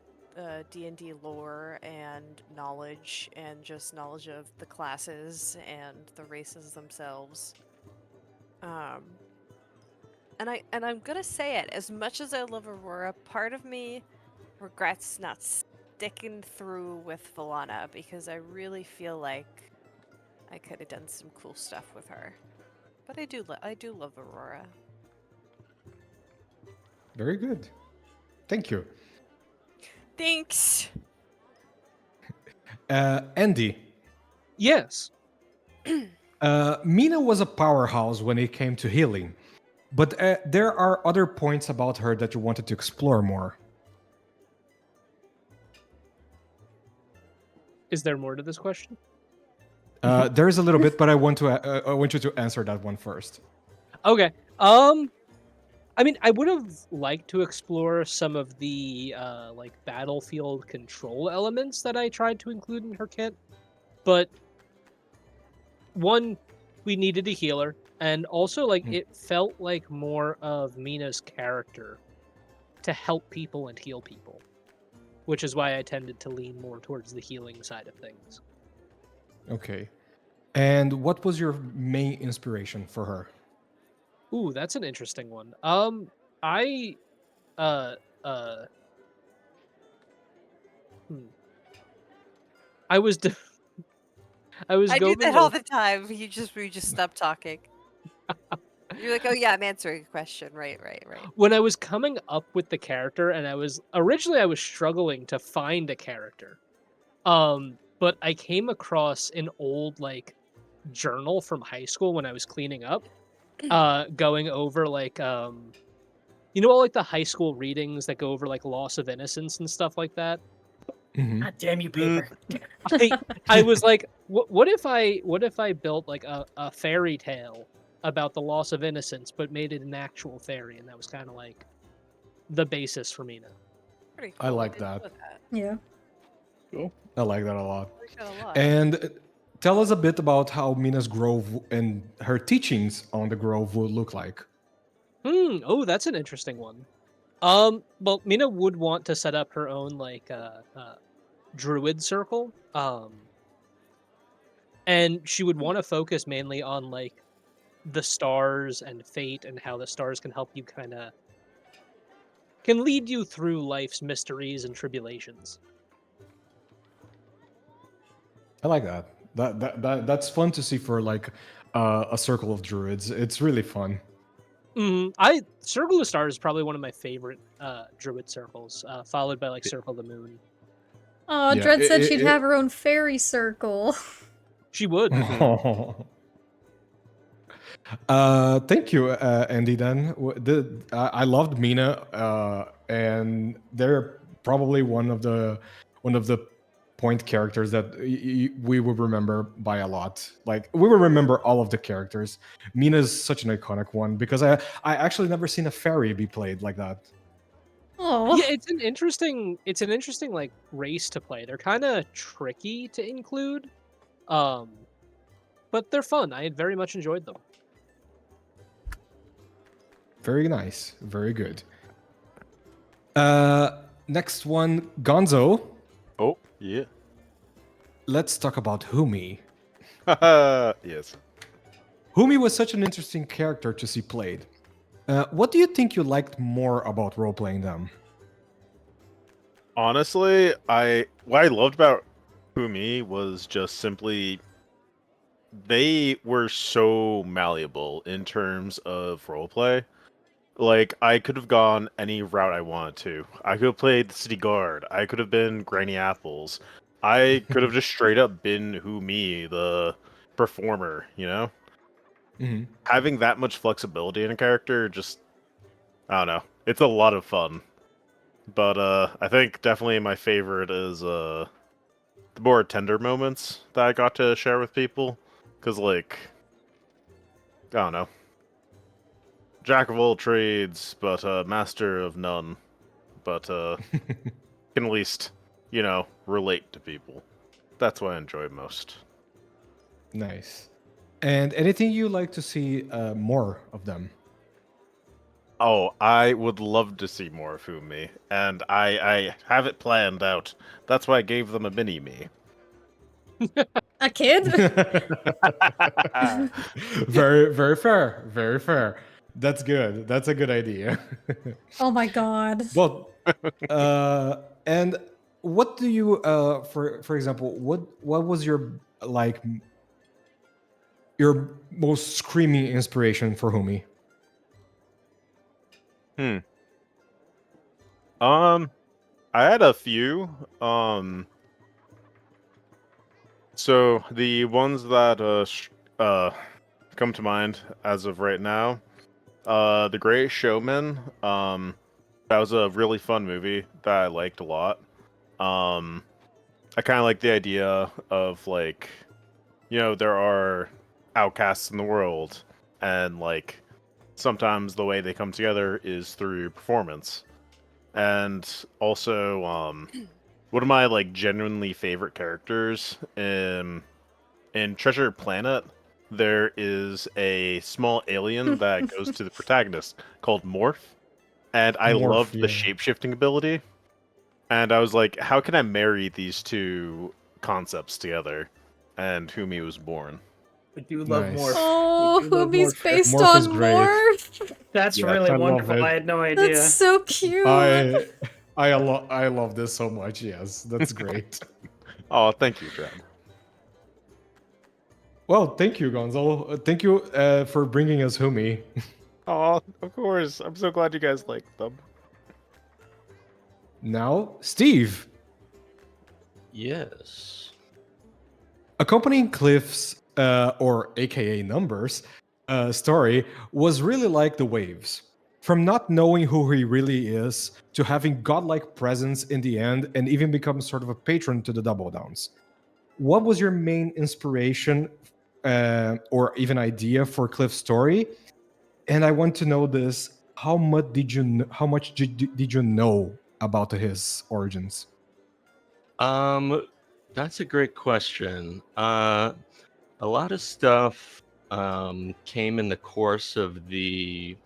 Speaker 7: D&D lore and knowledge, and just knowledge of the classes and the races themselves. And I'm gonna say it, as much as I love Aurora, part of me regrets not sticking through with Valana, because I really feel like I could have done some cool stuff with her. But I do love Aurora.
Speaker 5: Very good. Thank you.
Speaker 7: Thanks.
Speaker 5: Andy,
Speaker 4: Yes.
Speaker 5: Mina was a powerhouse when it came to healing, but there are other points about her that you wanted to explore more.
Speaker 4: Is there more to this question?
Speaker 5: There is a little bit, but I want you to answer that one first.
Speaker 4: Okay. I mean, I would have liked to explore some of the like battlefield control elements that I tried to include in her kit, but one, we needed a healer, and also like it felt like more of Mina's character to help people and heal people, which is why I tended to lean more towards the healing side of things.
Speaker 5: Okay. And what was your main inspiration for her?
Speaker 4: Ooh, that's an interesting one. I uh I was
Speaker 7: I do
Speaker 4: going
Speaker 7: that all the time. We just stop talking. You're like, oh yeah, I'm answering a question. Right.
Speaker 4: when I was coming up with the character, and I was struggling to find a character. But I came across an old like journal from high school when I was cleaning up, going over like all like the high school readings that go over like loss of innocence and stuff like that.
Speaker 2: God damn you, paper.
Speaker 4: I was like, what if I built like a fairy tale about the loss of innocence, but made it an actual fairy, and that was kind of like the basis for Mina.
Speaker 7: Pretty
Speaker 5: I
Speaker 7: cool.
Speaker 5: like
Speaker 7: didn't
Speaker 5: that.
Speaker 7: know that.
Speaker 1: Yeah.
Speaker 5: Cool. I like that a lot.
Speaker 7: I like that a lot.
Speaker 5: And tell us a bit about how Mina's grove and her teachings on the grove would look like.
Speaker 4: Oh, that's an interesting one. Well, Mina would want to set up her own like druid circle. And she would want to focus mainly on like the stars and fate, and how the stars can help you can lead you through life's mysteries and tribulations.
Speaker 5: I like that. That's fun to see for like a circle of druids. It's really fun.
Speaker 4: Circle of Stars is probably one of my favorite druid circles, followed by like Circle of the Moon.
Speaker 1: Oh,
Speaker 5: Yeah,
Speaker 1: Dread said she'd have her own fairy circle.
Speaker 4: She would.
Speaker 5: Thank you, Andy. Then I loved Mina, and they're probably one of the point characters that we will remember by a lot. Like we will remember all of the characters. Mina is such an iconic one because I actually never seen a fairy be played like that.
Speaker 1: Oh,
Speaker 4: Yeah, it's an interesting like race to play. They're kind of tricky to include. But they're fun. I had very much enjoyed them.
Speaker 5: Very nice, very good. Next one, Gonzo.
Speaker 6: Oh, yeah.
Speaker 5: Let's talk about Humi.
Speaker 6: Yes.
Speaker 5: Humi was such an interesting character to see played. What do you think you liked more about role-playing them?
Speaker 6: Honestly, what I loved about Humi was just simply they were so malleable in terms of roleplay. Like, I could have gone any route I wanted to. I could have played the city guard. I could have been Granny Apples. I could have just straight up been Humi, the performer, you know?
Speaker 5: Mm-hmm.
Speaker 6: Having that much flexibility in a character just, I don't know. It's a lot of fun. But I think definitely my favorite is the more tender moments that I got to share with people. Because, like, I don't know. Jack of all trades, but master of none. But can at least, relate to people. That's what I enjoy most.
Speaker 5: Nice. And anything you like to see more of them?
Speaker 6: Oh, I would love to see more of Fumi, and I have it planned out. That's why I gave them a mini-me.
Speaker 1: a kid?
Speaker 5: Very, very fair. Very fair. That's good. That's a good idea.
Speaker 1: Oh my god.
Speaker 5: Well, and what do you, for example, what was your your most screaming inspiration for Humi?
Speaker 6: I had a few. So the ones that come to mind as of right now, The Great Showman. That was a really fun movie that I liked a lot. I kind of like the idea of like, there are outcasts in the world, and like sometimes the way they come together is through performance. And also, one of my like genuinely favorite characters in Treasure Planet, there is a small alien that goes to the protagonist called Morph, and I
Speaker 5: Morph,
Speaker 6: loved the
Speaker 5: yeah.
Speaker 6: shape-shifting ability. And I was like, how can I marry these two concepts together? And Humi was born.
Speaker 2: We do love
Speaker 5: Nice.
Speaker 2: Morph.
Speaker 1: Oh,
Speaker 2: We do love
Speaker 1: Humi's
Speaker 2: Morph.
Speaker 1: based
Speaker 5: Morph is
Speaker 1: on
Speaker 5: great.
Speaker 1: Morph.
Speaker 2: That's
Speaker 6: Yes,
Speaker 2: really
Speaker 5: I love
Speaker 2: wonderful.
Speaker 5: it.
Speaker 2: I had no idea.
Speaker 1: That's so cute.
Speaker 5: I love this so much. Yes, that's great.
Speaker 6: Oh, thank you, Chad.
Speaker 5: Well, thank you, Gonzo. Thank you for bringing us Humi.
Speaker 6: Oh, of course. I'm so glad you guys liked them.
Speaker 5: Now, Steve.
Speaker 8: Yes.
Speaker 5: Accompanying Cliff's, or AKA Numbers, story was really like the waves. From not knowing who he really is to having godlike presence in the end and even become sort of a patron to the Double Downs. What was your main inspiration or even idea for Cliff's story? And I want to know this: how much did you know about his origins?
Speaker 8: That's a great question. A lot of stuff came in the course of the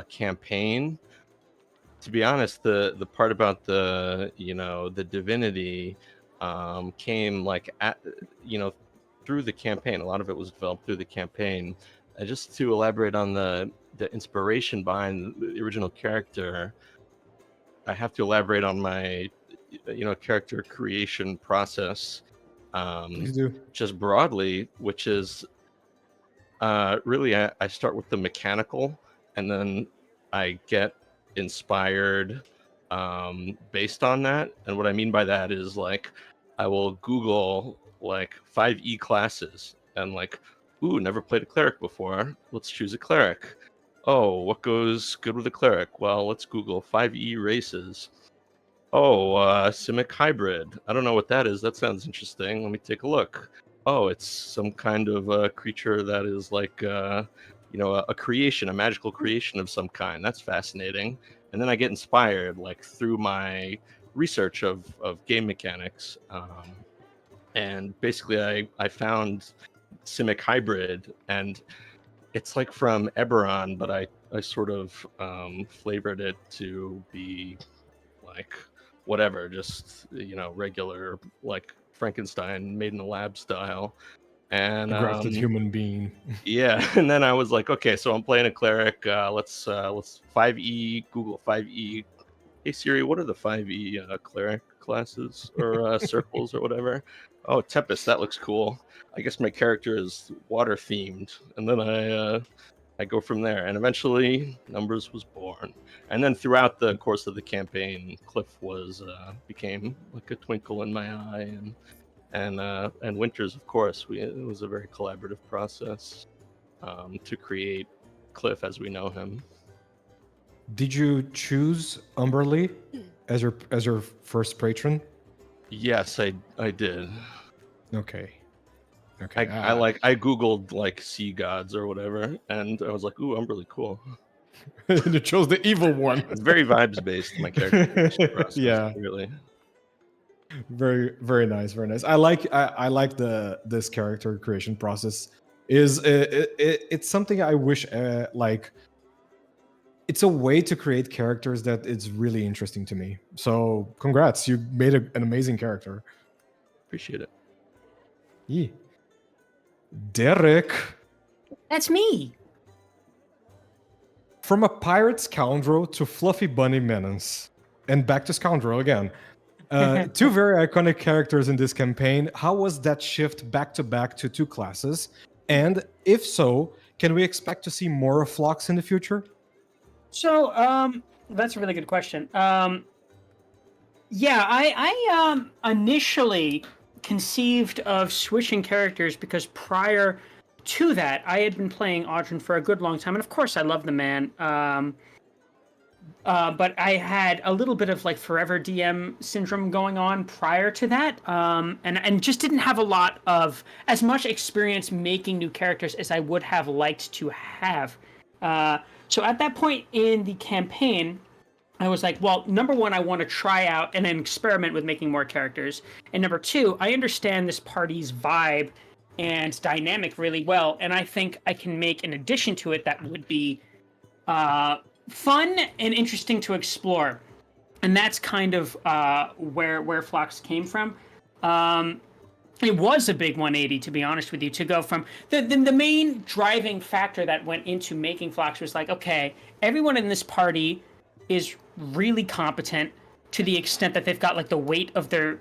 Speaker 8: campaign. To be honest, the part about the divinity came like through the campaign. A lot of it was developed through the campaign. Just to elaborate on the inspiration behind the original character, I have to elaborate on my character creation process.
Speaker 5: Please do.
Speaker 8: Just broadly, which is really I start with the mechanical, and then I get inspired based on that. And what I mean by that is like I will Google like 5e classes, and like, ooh, never played a cleric before. Let's choose a cleric. Oh, what goes good with a cleric? Well, let's Google 5e races. Oh, Simic hybrid. I don't know what that is. That sounds interesting. Let me take a look. Oh, it's some kind of creature that is like, a creation, a magical creation of some kind. That's fascinating. And then I get inspired, like through my research of game mechanics. And basically, I found Simic hybrid, and it's like from Eberron, but I sort of flavored it to be like whatever, just regular like Frankenstein made in a lab style. And
Speaker 5: A grafted human being.
Speaker 8: yeah, and then I was like, okay, so I'm playing a cleric. Let's 5e, Google 5e. Hey Siri, what are the 5e cleric classes or circles or whatever? Oh, Tempest, that looks cool. I guess my character is water themed, and then I go from there. And eventually, Numbers was born. And then throughout the course of the campaign, Cliff was became like a twinkle in my eye, and Winters, of course. It was a very collaborative process to create Cliff as we know him.
Speaker 5: Did you choose Umberly as your first patron?
Speaker 8: Yes, I did.
Speaker 5: Okay.
Speaker 8: I googled like sea gods or whatever, and I was like, ooh, Umberly, cool.
Speaker 5: You chose the evil one.
Speaker 8: It's very vibes based, my character creation process.
Speaker 5: Yeah.
Speaker 8: Really.
Speaker 5: Very, very nice, very nice. I like this character creation process. It's something I wish like it's a way to create characters that it's really interesting to me. So congrats, you made an amazing character.
Speaker 8: Appreciate it.
Speaker 5: Yeah. Derek.
Speaker 2: That's me.
Speaker 5: From a pirate scoundrel to fluffy bunny menace, and back to scoundrel again. Two very iconic characters in this campaign. How was that shift back to back to two classes? And if so, can we expect to see more of Phlox in the future?
Speaker 2: So, that's a really good question. Yeah, I initially conceived of switching characters because prior to that, I had been playing Audrin for a good long time, and of course, I love the man. But I had a little bit of like forever DM syndrome going on prior to that, and just didn't have a lot of as much experience making new characters as I would have liked to have. So at that point in the campaign, I was like, well, number one, I want to try out and then experiment with making more characters, and number two, I understand this party's vibe and dynamic really well, and I think I can make an addition to it that would be fun and interesting to explore. And that's kind of where Phlox came from. It was a big 180, to be honest with you, to go from the main driving factor that went into making Phlox was like, okay, everyone in this party is really competent to the extent that they've got like the weight of the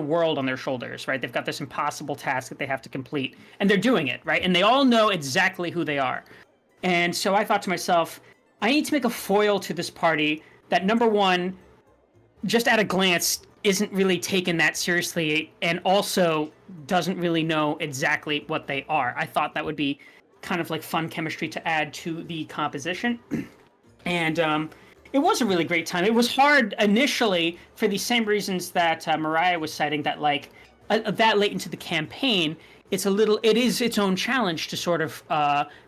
Speaker 2: world on their shoulders, right? They've got this impossible task that they have to complete, and they're doing it, right? And they all know exactly who they are. And so I thought to myself, I need to make a foil to this party that, number one, just at a glance, isn't really taken that seriously, and also doesn't really know exactly what they are. I thought that would be kind of like fun chemistry to add to the composition. And it was a really great time. It was hard initially for the same reasons that Mariah was citing, that like that late into the campaign, it is its own challenge to sort of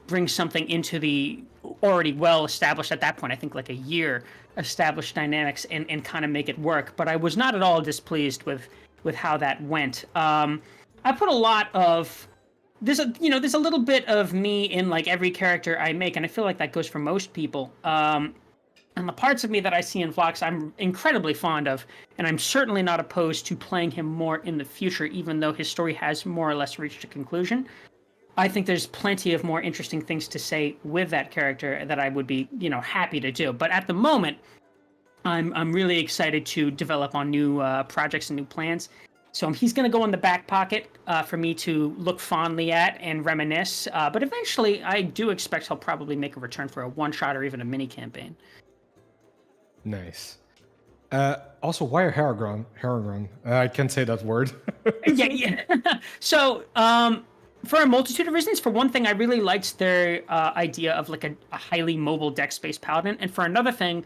Speaker 2: bring something into the already well established at that point, I think like a year established dynamics, and kind of make it work. But I was not at all displeased with how that went. I put a lot of there's a little bit of me in like every character I make, and I feel like that goes for most people. And the parts of me that I see in Phlox, I'm incredibly fond of, and I'm certainly not opposed to playing him more in the future, even though his story has more or less reached a conclusion. I think there's plenty of more interesting things to say with that character that I would be, happy to do. But at the moment, I'm really excited to develop on new projects and new plans. So he's going to go in the back pocket for me to look fondly at and reminisce. But eventually, I do expect he'll probably make a return for a one-shot or even a mini campaign.
Speaker 5: Nice. Also, why a Haragon? Haragon. I can't say that word.
Speaker 2: Yeah. So, for a multitude of reasons. For one thing, I really liked their idea of like a highly mobile dex-based paladin, and for another thing,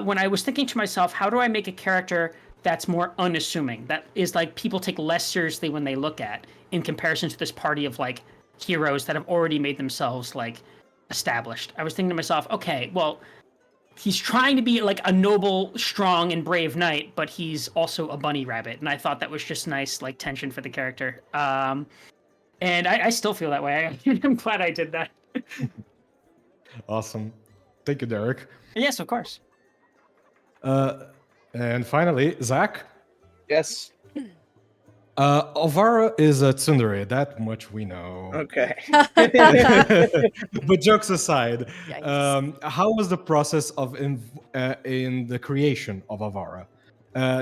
Speaker 2: when I was thinking to myself, how do I make a character that's more unassuming, that is like people take less seriously when they look at, in comparison to this party of like heroes that have already made themselves like established. I was thinking to myself, okay, well, he's trying to be like a noble, strong, and brave knight, but he's also a bunny rabbit, and I thought that was just nice, like tension for the character. And I still feel that way. I'm glad I did that.
Speaker 5: Awesome. Thank you, Derek.
Speaker 2: Yes, of course.
Speaker 5: And finally, Zach.
Speaker 3: Yes.
Speaker 5: Alvaro is a tsundere, that much we know.
Speaker 3: Okay.
Speaker 5: But jokes aside,
Speaker 7: Yikes.
Speaker 5: how was the process of in the creation of Alvaro?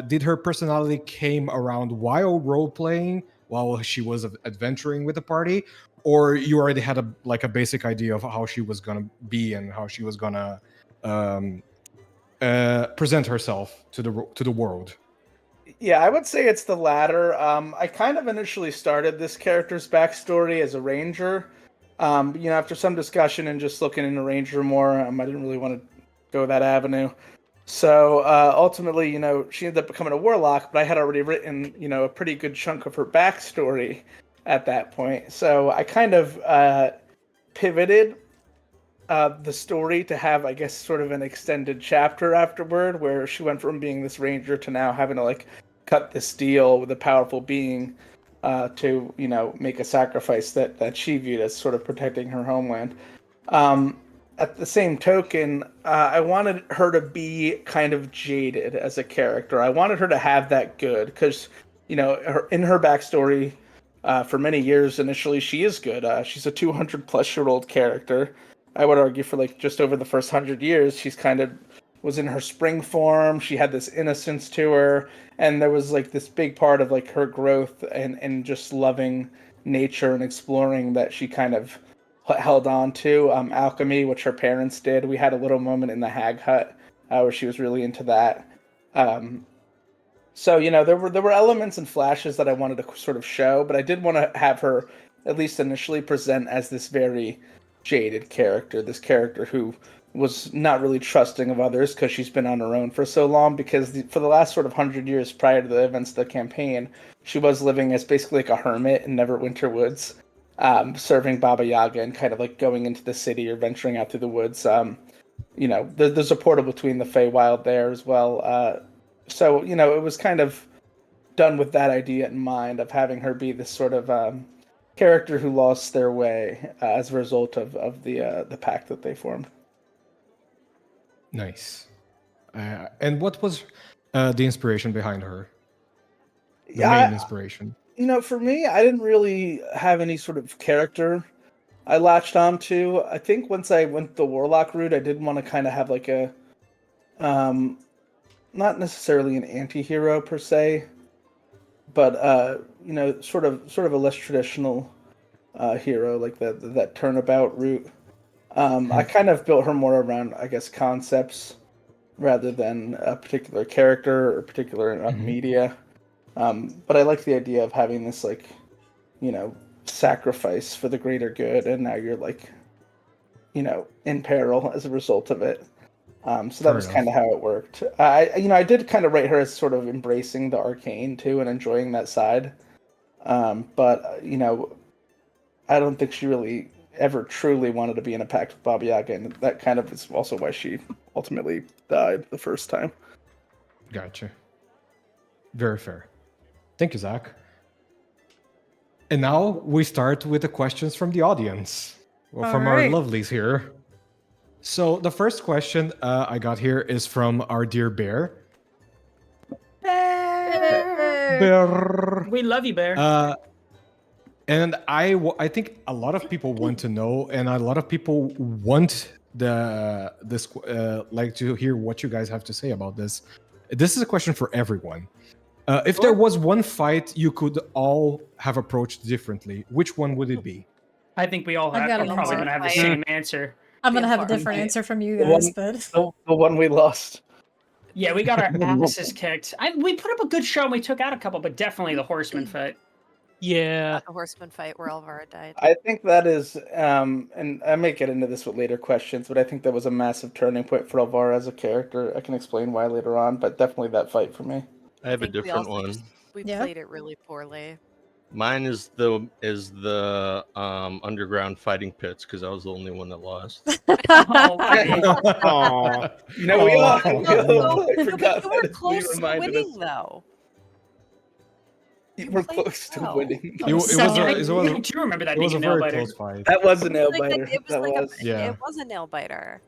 Speaker 5: Did her personality came around while role playing, while she was adventuring with the party, or you already had a basic idea of how she was gonna be and how she was gonna present herself to the world?
Speaker 3: Yeah, I would say it's the latter. I kind of initially started this character's backstory as a ranger. After some discussion and just looking into ranger more, I didn't really want to go that avenue. So ultimately, she ended up becoming a warlock, but I had already written, a pretty good chunk of her backstory at that point. So I kind of pivoted the story to have, I guess, sort of an extended chapter afterward, where she went from being this ranger to now having to like cut this deal with a powerful being to make a sacrifice that she viewed as sort of protecting her homeland. At the same token, I wanted her to be kind of jaded as a character. I wanted her to have that good because in her backstory, for many years initially, she is good. She's a 200-plus-year-old character. I would argue for like just over the first 100 years, she's kind of was in her spring form. She had this innocence to her, and there was like this big part of like her growth and just loving nature and exploring that she kind of held on to. Alchemy, which her parents did. We had a little moment in the Hag Hut where she was really into that. So there were elements and flashes that I wanted to sort of show, but I did want to have her at least initially present as this very jaded character, this character who was not really trusting of others because she's been on her own for so long, because for the last sort of 100 years prior to the events of the campaign, she was living as basically like a hermit in Neverwinter Woods, serving Baba Yaga and kind of like going into the city or venturing out through the woods. There's a portal between the Feywild there as well. So it was kind of done with that idea in mind of having her be this sort of character who lost their way as a result of the pact that they formed.
Speaker 5: Nice. And what was the inspiration behind her? The
Speaker 3: Yeah,
Speaker 5: main inspiration.
Speaker 3: For me, I didn't really have any sort of character I latched onto. I think once I went the warlock route, I did want to kind of have like a, not necessarily an anti-hero per se, but sort of a less traditional hero, like that turnabout route. I kind of built her more around, I guess, concepts rather than a particular character or particular media. But I like the idea of having this like, sacrifice for the greater good, and now you're like, in peril as a result of it. So that was kind of how it worked. I did kind of rate her as sort of embracing the arcane too and enjoying that side. But I don't think she really ever truly wanted to be in a pact with Baba Yaga, and that kind of is also why she ultimately died the first time.
Speaker 5: Gotcha. Very fair. Thank you, Zach. And now we start with the questions from the audience, from our lovelies here. So the first question I got here is from our dear Bear. Bear.
Speaker 2: We love you, Bear.
Speaker 5: And I think a lot of people want to know, and a lot of people want like to hear what you guys have to say about this. This is a question for everyone. If there was one fight you could all have approached differently, which one would it be?
Speaker 2: I think we all
Speaker 1: I
Speaker 2: are
Speaker 1: got an
Speaker 2: probably
Speaker 1: answer.
Speaker 2: going to have the same answer.
Speaker 1: I'm gonna have a
Speaker 7: Far
Speaker 1: different
Speaker 7: fight.
Speaker 1: answer from you guys, but
Speaker 3: The one we lost.
Speaker 2: Yeah, we got our asses kicked. We put up a good show and we took out a couple, but definitely the horseman fight.
Speaker 4: Yeah.
Speaker 7: The horseman fight where Elvira died.
Speaker 3: I think that is, and I may get into this with later questions, but I think that was a massive turning point for Alvaro as a character. I can explain why later on, but definitely that fight for me.
Speaker 8: I have a
Speaker 7: think we
Speaker 8: different
Speaker 7: also
Speaker 8: one.
Speaker 7: We
Speaker 1: Yeah.
Speaker 7: played it really poorly.
Speaker 8: Mine is the underground fighting pits because I was the only one that lost.
Speaker 2: Oh, buddy.
Speaker 6: Aw.
Speaker 3: No, we all,
Speaker 5: Oh.
Speaker 3: we all
Speaker 7: No,
Speaker 3: forgot
Speaker 7: but you were
Speaker 3: that.
Speaker 7: close to
Speaker 3: reminded
Speaker 7: winning,
Speaker 3: us.
Speaker 7: though.
Speaker 3: You
Speaker 7: You
Speaker 3: were
Speaker 7: played
Speaker 3: close to
Speaker 7: well.
Speaker 3: winning.
Speaker 5: It was
Speaker 1: So-
Speaker 5: a-
Speaker 2: I
Speaker 5: it was a-
Speaker 2: do remember that
Speaker 5: it was
Speaker 2: being
Speaker 5: a
Speaker 2: a nail
Speaker 5: very
Speaker 2: biter.
Speaker 5: close fight.
Speaker 3: That was a nail
Speaker 7: Like
Speaker 3: biter.
Speaker 7: it was
Speaker 3: That
Speaker 7: like
Speaker 3: was.
Speaker 5: Yeah.
Speaker 7: it was a nail biter.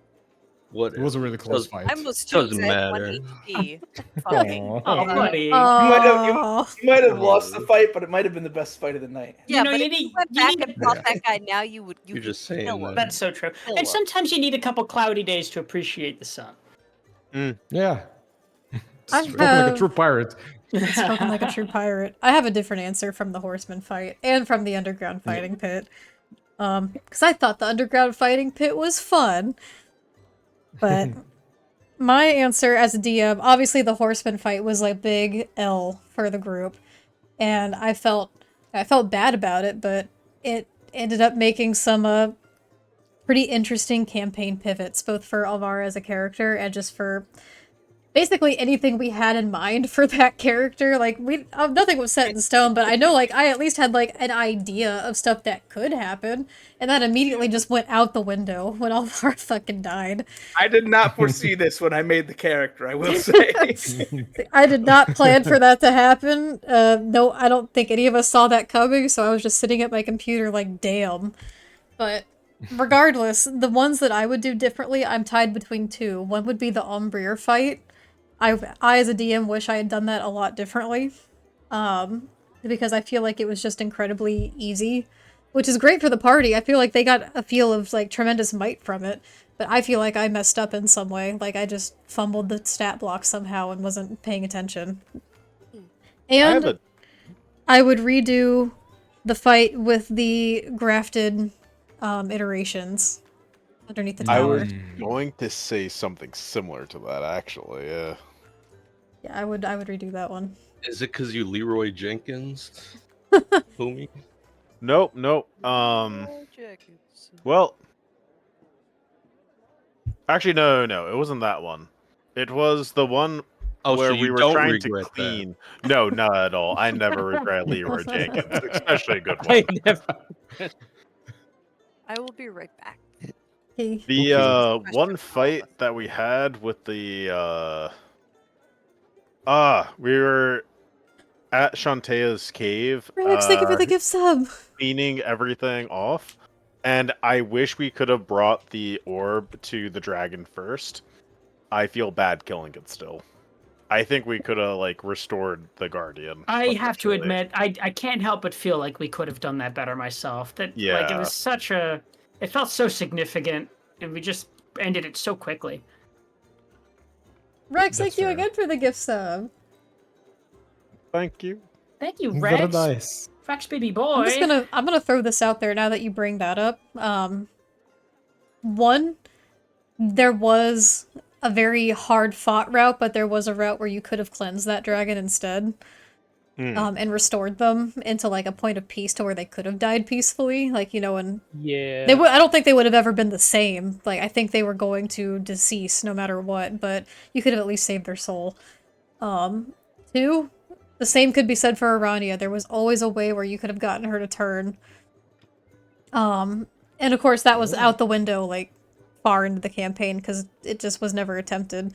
Speaker 8: What?
Speaker 5: It was a really close fight.
Speaker 7: I almost choked
Speaker 8: Doesn't
Speaker 7: at 1
Speaker 8: matter.
Speaker 7: HP. Fucking.
Speaker 5: Aw.
Speaker 2: Oh, buddy.
Speaker 3: You might have,
Speaker 1: Oh,
Speaker 3: you might have lost the fight, but it might have been the best fight of the night.
Speaker 7: Yeah,
Speaker 2: know,
Speaker 7: but
Speaker 2: you
Speaker 7: if you
Speaker 2: need-
Speaker 7: went
Speaker 2: you
Speaker 7: back
Speaker 2: need
Speaker 7: and
Speaker 2: to-
Speaker 7: fought that guy, now you would.
Speaker 8: You're just
Speaker 7: could
Speaker 8: saying
Speaker 7: kill
Speaker 8: that.
Speaker 7: him.
Speaker 2: That's so true.
Speaker 7: Kill
Speaker 2: And
Speaker 7: him.
Speaker 2: sometimes you need a couple cloudy days to appreciate the sun.
Speaker 5: Yeah.
Speaker 1: I
Speaker 5: Spoken like a
Speaker 1: have-
Speaker 5: true pirate.
Speaker 1: spoken like a true pirate. I have a different answer from the horseman fight and from the underground fighting pit. Because I thought the underground fighting pit was fun. But my answer as a DM, obviously the horseman fight was a big L for the group. And I felt bad about it, but it ended up making some pretty interesting campaign pivots, both for Alvaro as a character and just for basically anything we had in mind for that character. Like, nothing was set in stone, but I know, I at least had, an idea of stuff that could happen, and that immediately just went out the window when Alvaro fucking died.
Speaker 3: I did not foresee this when I made the character, I will say.
Speaker 1: I did not plan for that to happen. No, I don't think any of us saw that coming, so I was just sitting at my computer like, damn. But regardless, the ones that I would do differently, I'm tied between two. One would be the Ombrier fight. I as a DM wish I had done that a lot differently. Because I feel like it was just incredibly easy, which is great for the party. I feel like they got a feel of tremendous might from it, but I feel like I messed up in some way. Like I just fumbled the stat block somehow and wasn't paying attention. And I would redo the fight with the grafted iterations underneath the
Speaker 6: I
Speaker 1: tower.
Speaker 6: was going to say something similar to that, actually. Yeah.
Speaker 1: Yeah, I would redo that one.
Speaker 8: Is it because you Leroy Jenkins? Homie?
Speaker 6: Nope. Well, actually, no. It wasn't that one. It was the one where
Speaker 8: so
Speaker 6: we
Speaker 8: you
Speaker 6: were
Speaker 8: don't
Speaker 6: trying to
Speaker 8: regret that.
Speaker 6: clean. No, not at all. I never regret Leroy Jenkins, especially a good one.
Speaker 4: I never.
Speaker 7: I will be right back.
Speaker 1: Okay.
Speaker 6: The
Speaker 7: Question
Speaker 6: one
Speaker 7: for all of
Speaker 6: fight
Speaker 7: us.
Speaker 6: that we had with the we were at Shantaea's cave,
Speaker 1: Rex, thank you for the gift sub.
Speaker 6: cleaning everything off, and I wish we could have brought the orb to the dragon first. I feel bad killing it still. I think we could have restored the guardian.
Speaker 2: I have to
Speaker 6: eventually.
Speaker 2: admit, I can't help but feel like we could have done that better myself. That it
Speaker 6: Yeah.
Speaker 2: was such a, it felt so significant, and we just ended it so quickly.
Speaker 1: Rex,
Speaker 5: That's
Speaker 1: thank you
Speaker 5: fair.
Speaker 1: again for the gift sub.
Speaker 6: Thank you.
Speaker 2: Thank you,
Speaker 5: Very
Speaker 2: Rex.
Speaker 5: nice.
Speaker 2: Rex, baby boy.
Speaker 1: I'm gonna throw this out there now that you bring that up. One, there was a very hard fought route, but there was a route where you could have cleansed that dragon instead. And restored them into a point of peace to where they could have died peacefully. And
Speaker 4: Yeah.
Speaker 1: I don't think they would have ever been the same. I think they were going to decease no matter what, but you could have at least saved their soul. Two, the same could be said for Arania. There was always a way where you could have gotten her to turn. And of course that was out the window, far into the campaign, because it just was never attempted.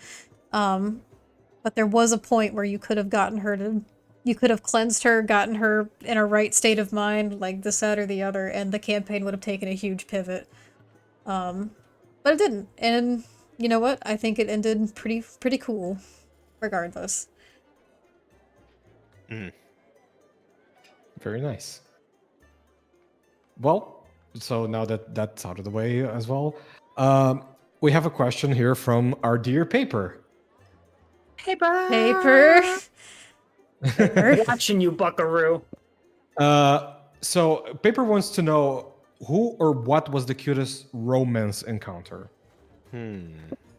Speaker 1: But there was a point where you could have gotten her to... You could have cleansed her, gotten her in a right state of mind, this, that, or the other, and the campaign would have taken a huge pivot. But it didn't. And you know what? I think it ended pretty cool, regardless.
Speaker 5: Very nice. Well, so now that that's out of the way as well, we have a question here from our dear Paper.
Speaker 2: Paper.
Speaker 1: Paper.
Speaker 2: Watching you, Buckaroo.
Speaker 5: So Paper wants to know who or what was the cutest romance encounter.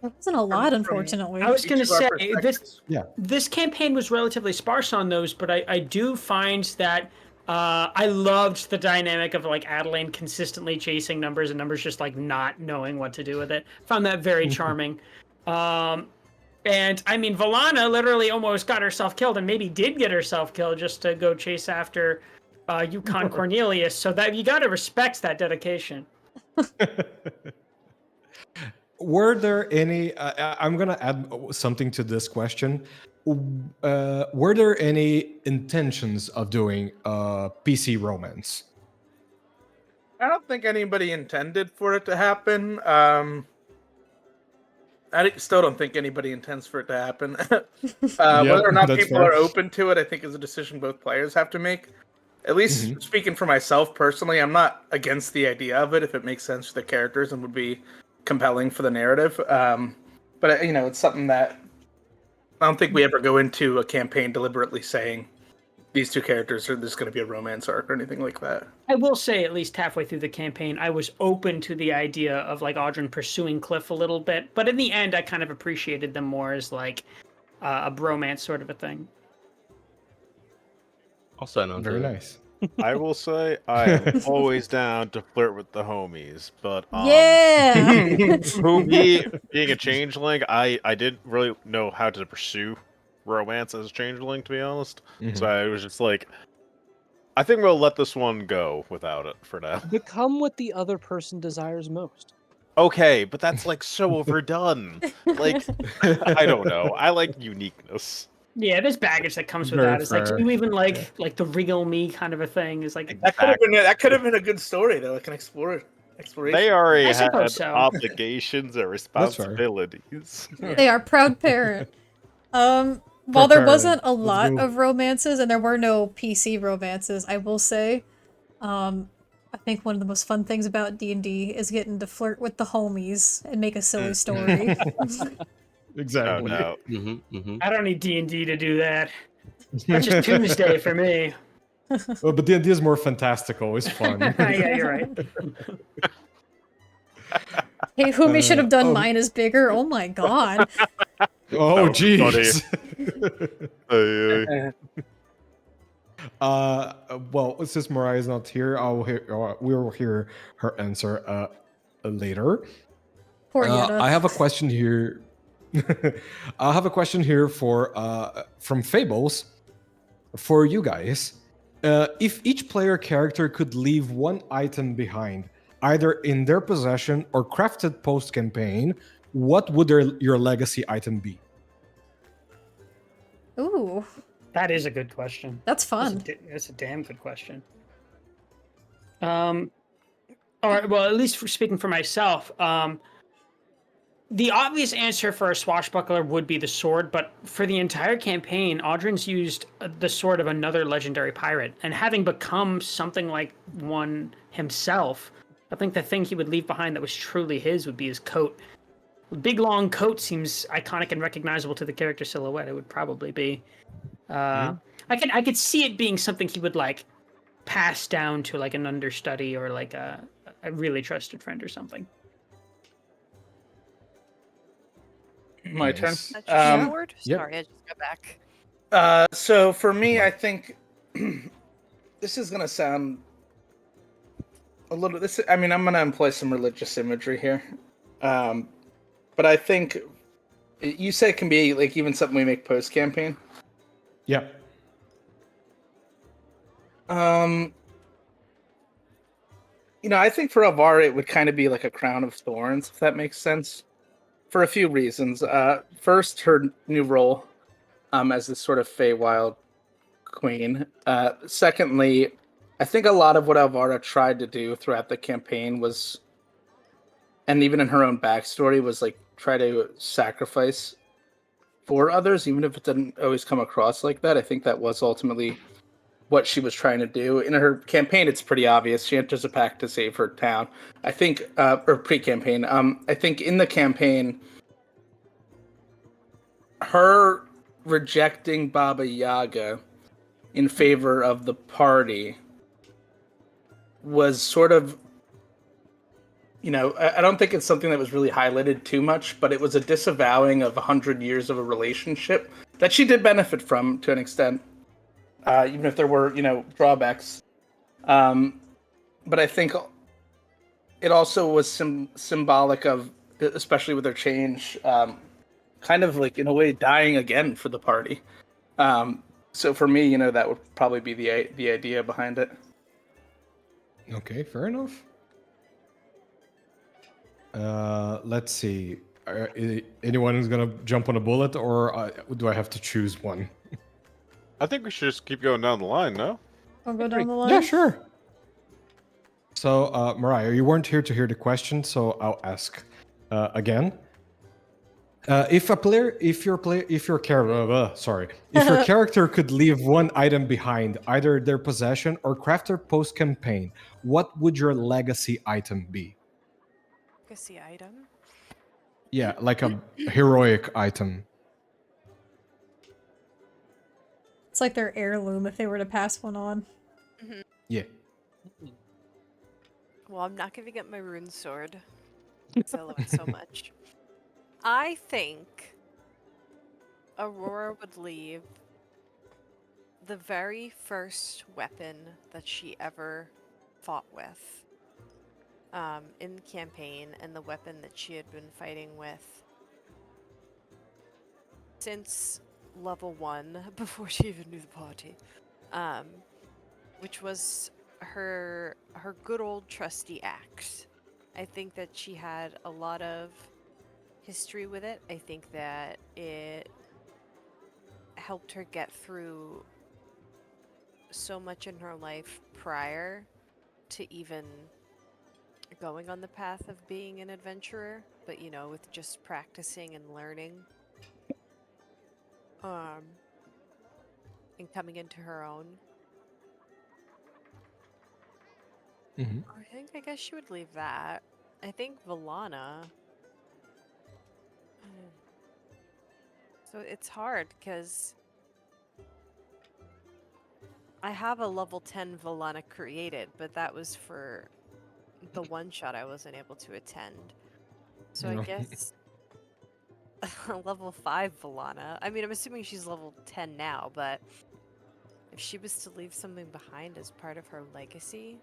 Speaker 1: wasn't a lot,
Speaker 3: from
Speaker 1: unfortunately.
Speaker 2: I was
Speaker 3: each
Speaker 2: going to
Speaker 3: of our
Speaker 2: say
Speaker 3: perspectives.
Speaker 2: this campaign was relatively sparse on those, but I do find that I loved the dynamic of like Adeline consistently chasing numbers and numbers just like not knowing what to do with it. Found that very charming. And I mean, Valana literally almost got herself killed, and maybe did get herself killed just to go chase after Yukon Cornelius. So that you got to respect that dedication.
Speaker 5: Were there any? I'm gonna add something to this question. Were there any intentions of doing PC romance?
Speaker 3: I don't think anybody intended for it to happen. Still don't think anybody intends for it to happen. Whether or not
Speaker 5: that's
Speaker 3: people
Speaker 5: fair.
Speaker 3: are open to it, I think is a decision both players have to make. At least speaking for myself personally, I'm not against the idea of it if it makes sense for the characters and would be compelling for the narrative. But it's something that I don't think we ever go into a campaign deliberately saying these two characters are there's going to be a romance arc or anything like that.
Speaker 2: I will say, at least halfway through the campaign, I was open to the idea of like Audryn pursuing Cliff a little bit, but in the end, I kind of appreciated them more as like a bromance sort of a thing.
Speaker 8: I'll sign on.
Speaker 5: Very
Speaker 8: to that.
Speaker 5: nice.
Speaker 6: I will say I am always down to flirt with the homies, but
Speaker 1: Yeah.
Speaker 6: me being a changeling, I didn't really know how to pursue romance as a changeling, to be honest. So I was just like, I think we'll let this one go without it for now.
Speaker 4: Become what the other person desires most.
Speaker 6: Okay, but that's like so overdone. Like, I don't know. I like uniqueness.
Speaker 2: Yeah, there's baggage that comes with
Speaker 5: Very
Speaker 2: that. It's like,
Speaker 5: fair.
Speaker 2: do you even like the real me kind of a thing? Is like
Speaker 3: That could have been a good story though, like an exploration.
Speaker 6: They already
Speaker 2: I
Speaker 6: had
Speaker 2: suppose so.
Speaker 6: obligations and
Speaker 5: fair.
Speaker 6: responsibilities.
Speaker 1: They are proud parent. While there wasn't a
Speaker 5: Let's
Speaker 1: lot
Speaker 5: go.
Speaker 1: of romances and there were no PC romances, I will say, I think one of the most fun things about D&D is getting to flirt with the homies and make a silly story.
Speaker 5: Exactly.
Speaker 6: No.
Speaker 2: I don't need D&D to do that. That's just Tuesday for me.
Speaker 5: Well, but D&D is more fantastical. It's fun.
Speaker 2: Yeah, you're right.
Speaker 1: Hey, whom should have done mine is bigger. Oh my god.
Speaker 5: Oh, jeez. Well, since Mariah's not here, we'll hear her answer later.
Speaker 1: Poor Yetta.
Speaker 5: I have a question here. I have a question here from Fables for you guys. If each player character could leave one item behind, either in their possession or crafted post-campaign, what would your legacy item be?
Speaker 1: Ooh,
Speaker 2: That is a good question.
Speaker 1: that's fun.
Speaker 2: That's a damn good question. All right. Well, at least speaking for myself, the obvious answer for a swashbuckler would be the sword, but for the entire campaign, Audryn's used the sword of another legendary pirate, and having become something like one himself, I think the thing he would leave behind that was truly his would be his coat. A big long coat seems iconic and recognizable to the character silhouette. It would probably be. I could see it being something he would like pass down to like an understudy or like a really trusted friend or something.
Speaker 3: My turn.
Speaker 5: Nice.
Speaker 7: That's your sword?
Speaker 5: yep.
Speaker 7: Sorry, I just got back.
Speaker 3: So for me, I think this is gonna sound a little. I'm gonna employ some religious imagery here, but I think you say it can be like even something we make post campaign.
Speaker 5: Yeah.
Speaker 3: I think for Alvara it would kind of be like a crown of thorns, if that makes sense, for a few reasons. First, her new role as this sort of Feywild queen. Secondly, I think a lot of what Alvara tried to do throughout the campaign was, and even in her own backstory, was like try to sacrifice for others, even if it didn't always come across like that. I think that was ultimately what she was trying to do. In her campaign, it's pretty obvious. She enters a pact to save her town. I think, or pre-campaign. I think in the campaign, her rejecting Baba Yaga in favor of the party was sort of I don't think it's something that was really highlighted too much, but it was a disavowing of 100 years of a relationship that she did benefit from to an extent, even if there were, drawbacks. But I think it also was symbolic of, especially with their change, kind of like in a way dying again for the party. So for me, that would probably be the idea behind it.
Speaker 5: Okay, fair enough. Let's see. Anyone who's gonna jump on a bullet, or do I have to choose one?
Speaker 6: I think we should just keep going down the line, no?
Speaker 1: I'll go down the line.
Speaker 5: Yeah, sure. So, Mariah, you weren't here to hear the question, so I'll ask again. If your character could leave one item behind, either their possession or craft their post campaign, what would your legacy item be?
Speaker 7: Legacy item.
Speaker 5: Yeah, like a heroic item.
Speaker 1: It's like their heirloom if they were to pass one on.
Speaker 5: Yeah.
Speaker 7: Well, I'm not giving up my rune sword because I love it so much. I think Aurora would leave the very first weapon that she ever fought with in the campaign, and the weapon that she had been fighting with since level 1, before she even knew the party, which was her good old trusty axe. I think that she had a lot of history with it. I think that it helped her get through so much in her life prior to even going on the path of being an adventurer, but with just practicing and learning and coming into her own. I guess she would leave that. I think Valana. So it's hard because I have a level 10 Valana created, but that was for the one shot I wasn't able to attend. So I guess a level 5 Valana. I mean, I'm assuming she's level 10 now, but if she was to leave something behind as part of her legacy.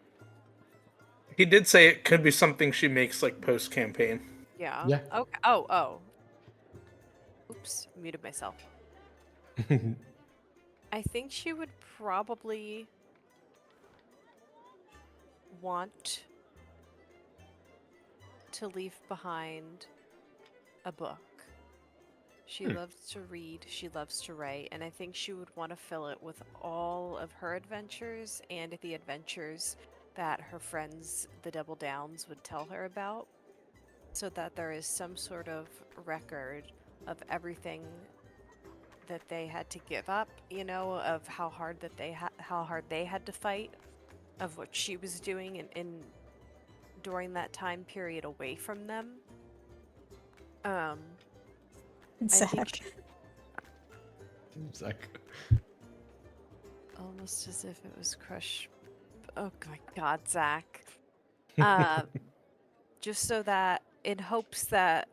Speaker 3: He did say it could be something she makes like post campaign.
Speaker 7: Yeah.
Speaker 5: Yeah.
Speaker 7: Okay. Oh. Oops, muted myself. I think she would probably want to leave behind a book. She loves to read, she loves to write, and I think she would want to fill it with all of her adventures and the adventures that her friends, the Double Downs, would tell her about, so that there is some sort of record of everything that they had to give up, of how hard they had to fight, of what she was doing in during that time period away from them.
Speaker 1: Zach.
Speaker 5: Zach.
Speaker 7: Almost as if it was Crush. Oh my God, Zach. Just so that, in hopes that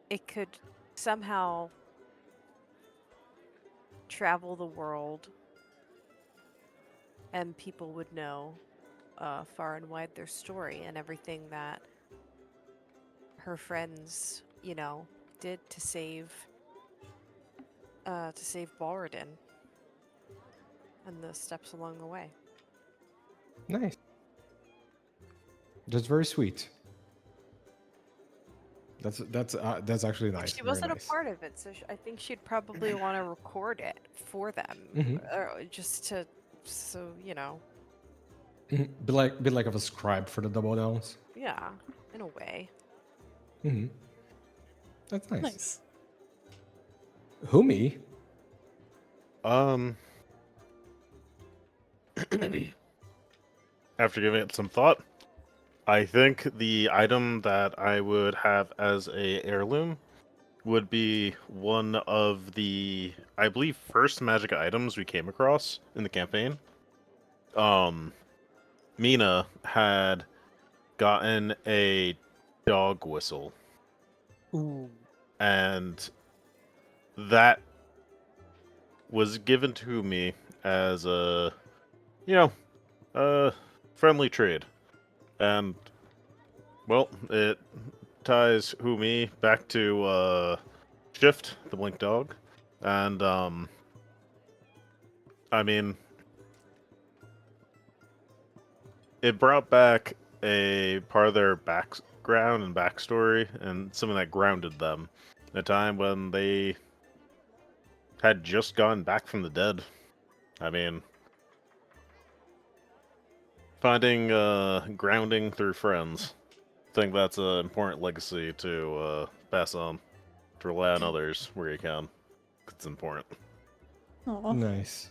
Speaker 7: it could somehow travel the world and people would know far and wide their story and everything that her friends, did to save Borodin and the steps along the way.
Speaker 5: Nice. That's very sweet. That's actually nice.
Speaker 7: She wasn't a part of it, so I think she'd probably want to record it for them, or just to,
Speaker 5: Be like of a scribe for the Double Downs.
Speaker 7: Yeah, in a way.
Speaker 5: That's nice.
Speaker 1: Nice.
Speaker 5: Humi.
Speaker 6: After giving it some thought, I think the item that I would have as a heirloom would be one of the, I believe, first magic items we came across in the campaign. Mina had gotten a dog whistle,
Speaker 4: Ooh.
Speaker 6: and that was given to me as a, a friendly trade. And, well, it ties Humi back to Shift, the Blink Dog. And, I mean, it brought back a part of their background and backstory and something that grounded them. A time when they had just gone back from the dead. I mean, finding grounding through friends. I think that's an important legacy to pass on. To rely on others where you can. It's important.
Speaker 1: Aw.
Speaker 5: Nice.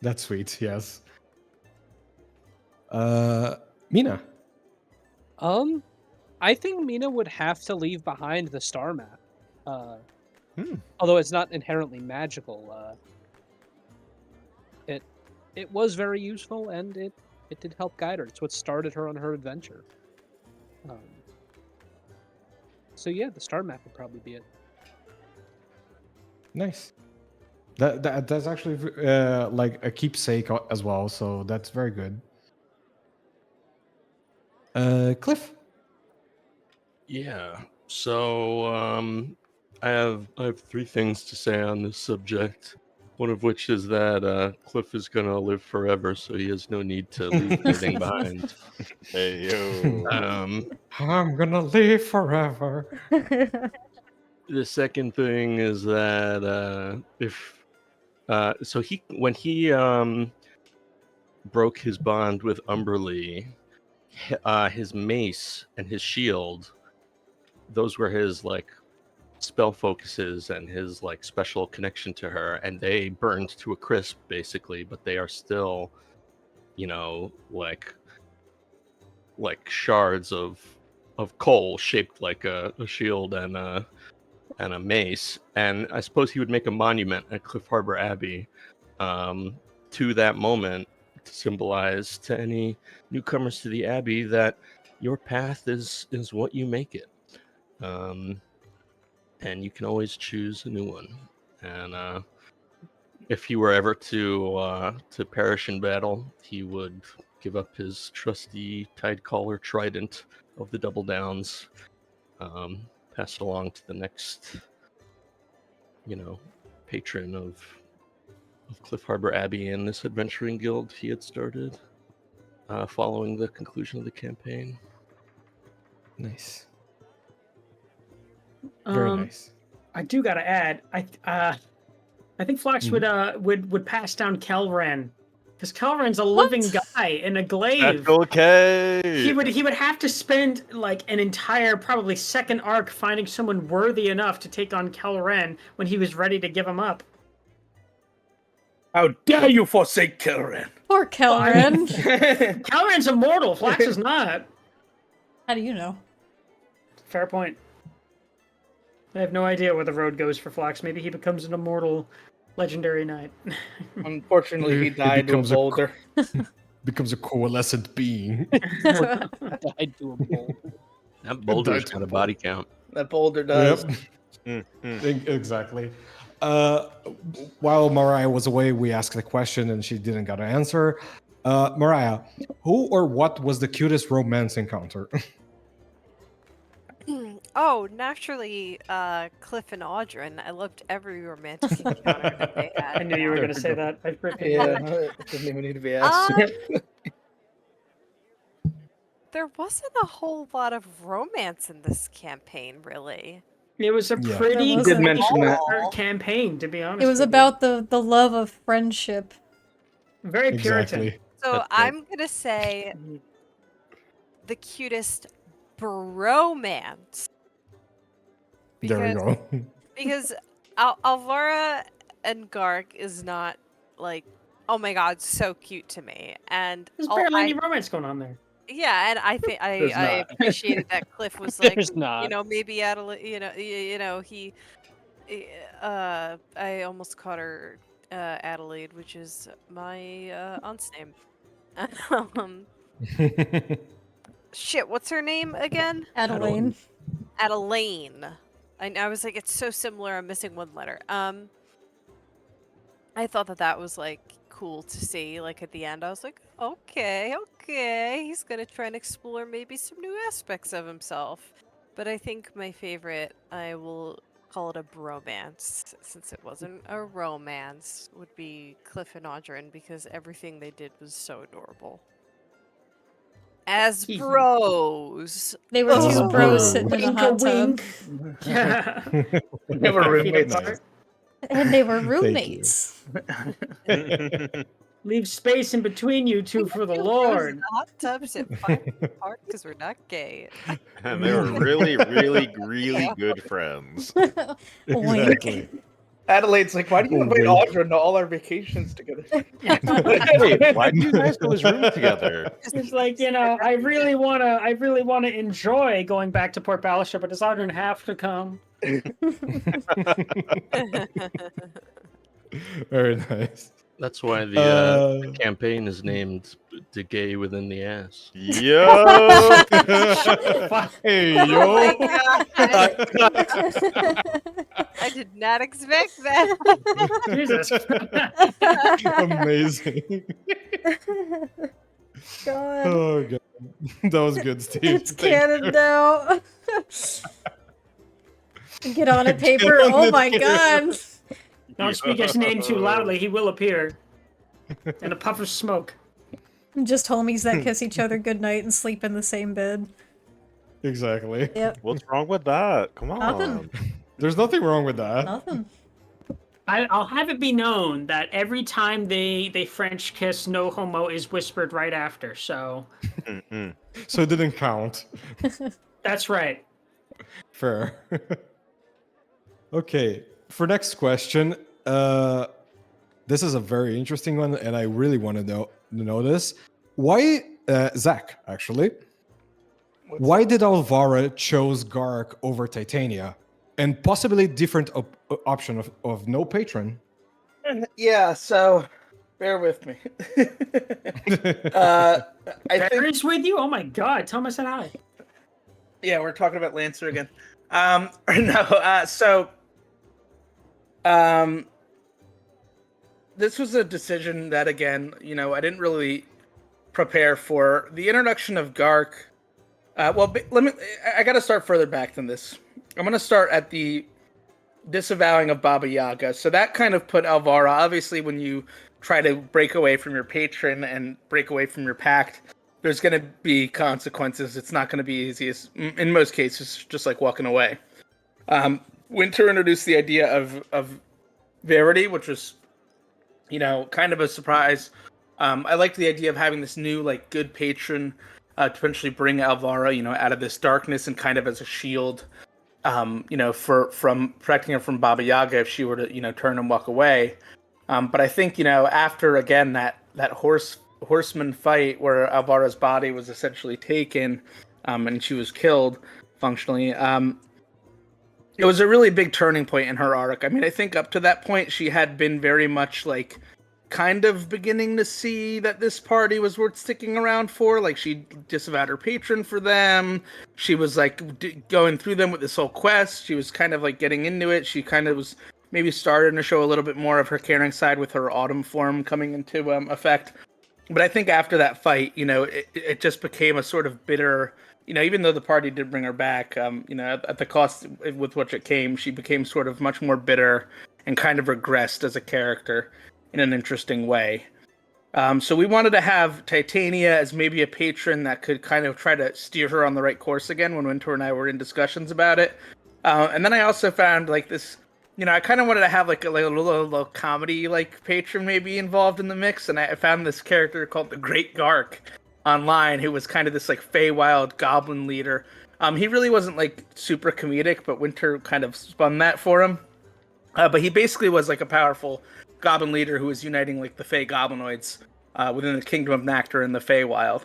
Speaker 5: That's sweet. Yes. Mina.
Speaker 4: I think Mina would have to leave behind the star map.
Speaker 6: Hmm.
Speaker 4: Although it's not inherently magical, it was very useful, and it did help guide her. It's what started her on her adventure. So yeah, the star map would probably be it.
Speaker 5: Nice. That's actually like a keepsake as well, so that's very good. Cliff.
Speaker 8: Yeah. So I have 3 things to say on this subject. One of which is that Cliff is gonna live forever, so he has no need to leave anything behind.
Speaker 6: Hey, yo.
Speaker 5: I'm gonna live forever.
Speaker 8: The second thing is that so when he broke his bond with Umberly, his mace and his shield, those were his like spell focuses and his like special connection to her, and they burned to a crisp basically, but they are still, like shards of coal shaped like a shield and a mace. And I suppose he would make a monument at Cliff Harbor Abbey to that moment, to symbolize to any newcomers to the Abbey that your path is what you make it. And you can always choose a new one. And if he were ever to perish in battle, he would give up his trusty tide collar trident of the Double Downs, pass it along to the next, patron of Cliff Harbor Abbey and this adventuring guild he had started following the conclusion of the campaign.
Speaker 5: Nice. Very nice.
Speaker 2: I do gotta add, I think Flox would pass down Kelran, because Kelran's a living guy in a glaive.
Speaker 6: That's okay.
Speaker 2: He would have to spend like an entire probably second arc finding someone worthy enough to take on Kelran when he was ready to give him up.
Speaker 9: How dare you forsake Kelran?
Speaker 1: Poor Kelran.
Speaker 2: Kelran's immortal. Flax is not.
Speaker 1: How do you know?
Speaker 2: Fair point. I have no idea where the road goes for Flax. Maybe he becomes an immortal legendary knight.
Speaker 3: Unfortunately, he died to a
Speaker 5: becomes a-
Speaker 3: boulder.
Speaker 5: Becomes a coalescent being.
Speaker 4: Died to a boulder.
Speaker 8: That boulder's
Speaker 5: Died
Speaker 8: got
Speaker 5: to
Speaker 8: a body count.
Speaker 3: That boulder does.
Speaker 5: Exactly. While Mariah was away, we asked the question and she didn't get an answer. Mariah, who or what was the cutest romance encounter?
Speaker 7: Oh, naturally, Cliff and Audryn. I loved every romantic encounter that they had.
Speaker 2: I knew you were going to say that. I freaking
Speaker 3: Yeah,
Speaker 2: knew it.
Speaker 3: it doesn't even need to be asked.
Speaker 7: There wasn't a whole lot of romance in this campaign, really.
Speaker 2: It was a
Speaker 5: Yeah.
Speaker 2: pretty
Speaker 1: There wasn't.
Speaker 3: Did mention that.
Speaker 2: campaign, to be honest.
Speaker 1: It was
Speaker 2: with you.
Speaker 1: about the love of friendship.
Speaker 2: Very Puritan.
Speaker 5: Exactly.
Speaker 7: So
Speaker 8: That's
Speaker 7: I'm gonna say the cutest bromance.
Speaker 5: There we go.
Speaker 7: Because Alvara and Gark is not like, oh my god, so cute to me. And
Speaker 2: There's barely any romance going on there.
Speaker 7: yeah, and I think
Speaker 3: There's
Speaker 7: I
Speaker 3: not.
Speaker 7: appreciated that Cliff was like,
Speaker 4: There's not.
Speaker 7: Maybe Adelaide, he I almost called her Adelaide, which is my aunt's name. Shit, what's her name again?
Speaker 1: Adeline.
Speaker 7: Adeline. I was like, it's so similar. I'm missing one letter. I thought that was like cool to see. Like at the end, I was like, okay, he's gonna try and explore maybe some new aspects of himself. But I think my favorite, I will call it a bromance, since it wasn't a romance, would be Cliff and Audryn, because everything they did was so adorable. As bros.
Speaker 1: They were two
Speaker 3: Oh.
Speaker 1: bros sitting in a
Speaker 2: Wink a
Speaker 1: hot tub.
Speaker 2: wink. Yeah.
Speaker 3: They were
Speaker 2: 5 feet
Speaker 3: roommates.
Speaker 2: apart.
Speaker 1: And they were
Speaker 5: you.
Speaker 1: roommates.
Speaker 2: Leave space in between you two for the
Speaker 7: Two bros in
Speaker 2: Lord.
Speaker 7: the hot tubs at 5 feet apart because we're not gay.
Speaker 6: And they were really, really, really good friends.
Speaker 1: Wink.
Speaker 5: Exactly.
Speaker 3: Adelaide's like, why do you invite
Speaker 5: Wink.
Speaker 3: Audryn to all our vacations together?
Speaker 6: Wait, why do you guys always room together?
Speaker 2: It's like, I really wanna enjoy going back to Port Ballister, but does Audryn have to come?
Speaker 5: Very nice.
Speaker 8: That's why the campaign is named Decay Within the Ass.
Speaker 6: Yo!
Speaker 5: Hey,
Speaker 7: Oh
Speaker 5: yo!
Speaker 7: my God. I did not expect that.
Speaker 2: Jesus.
Speaker 5: Amazing.
Speaker 1: God.
Speaker 5: Oh, God. That was good, Steve.
Speaker 1: It's
Speaker 5: Thank
Speaker 1: canon
Speaker 5: you.
Speaker 1: now. Get on it, paper.
Speaker 5: Get on
Speaker 1: Oh
Speaker 5: it,
Speaker 1: my
Speaker 5: paper.
Speaker 1: god.
Speaker 2: Don't speak his name too loudly, he will appear. In a puff of smoke.
Speaker 1: Just homies that kiss each other goodnight and sleep in the same bed.
Speaker 5: Exactly.
Speaker 1: Yep.
Speaker 6: What's wrong with that? Come on.
Speaker 1: Nothing.
Speaker 5: There's nothing wrong with that.
Speaker 1: Nothing.
Speaker 2: I'll have it be known that every time they French kiss, no homo is whispered right after, so...
Speaker 6: Mm-mm.
Speaker 5: So it didn't count.
Speaker 2: That's right.
Speaker 5: Fair. Okay, for next question, this is a very interesting one, and I really want to know this. Why, Zach, actually, why did Alvara chose Gark over Titania, and possibly different option of no patron?
Speaker 3: Yeah, so bear with me. I think
Speaker 2: Barry's with you? Oh my god, tell him I said hi.
Speaker 3: yeah, we're talking about Lancer again. This was a decision that, again, I didn't really prepare for. The introduction of Gark. I got to start further back than this. I'm going to start at the disavowing of Baba Yaga. So that kind of put Alvara, obviously, when you try to break away from your patron and break away from your pact, there's going to be consequences. It's not going to be easy, as in most cases, just like walking away. Winter introduced the idea of Verity, which was, kind of a surprise. I liked the idea of having this new, good patron to potentially bring Alvara, out of this darkness and kind of as a shield, from protecting her from Baba Yaga if she were to, turn and walk away. But I think, after, again, that horseman fight where Alvara's body was essentially taken and she was killed, functionally, it was a really big turning point in her arc. I mean, I think up to that point, she had been very much, kind of beginning to see that this party was worth sticking around for. She disavowed her patron for them. She was, going through them with this whole quest. She was kind of, getting into it. She kind of was maybe starting to show a little bit more of her caring side with her autumn form coming into effect. But I think after that fight, it just became a sort of bitter... even though the party did bring her back, at the cost with which it came, she became sort of much more bitter and kind of regressed as a character in an interesting way. So we wanted to have Titania as maybe a patron that could kind of try to steer her on the right course again when Winter and I were in discussions about it. And then I also found this, I kind of wanted to have a little comedy patron maybe involved in the mix. And I found this character called the Great Gark online, who was kind of this Feywild goblin leader. He really wasn't super comedic, but Winter kind of spun that for him. But he basically was a powerful goblin leader who was uniting the Fey goblinoids within the kingdom of Nactar and the Feywild.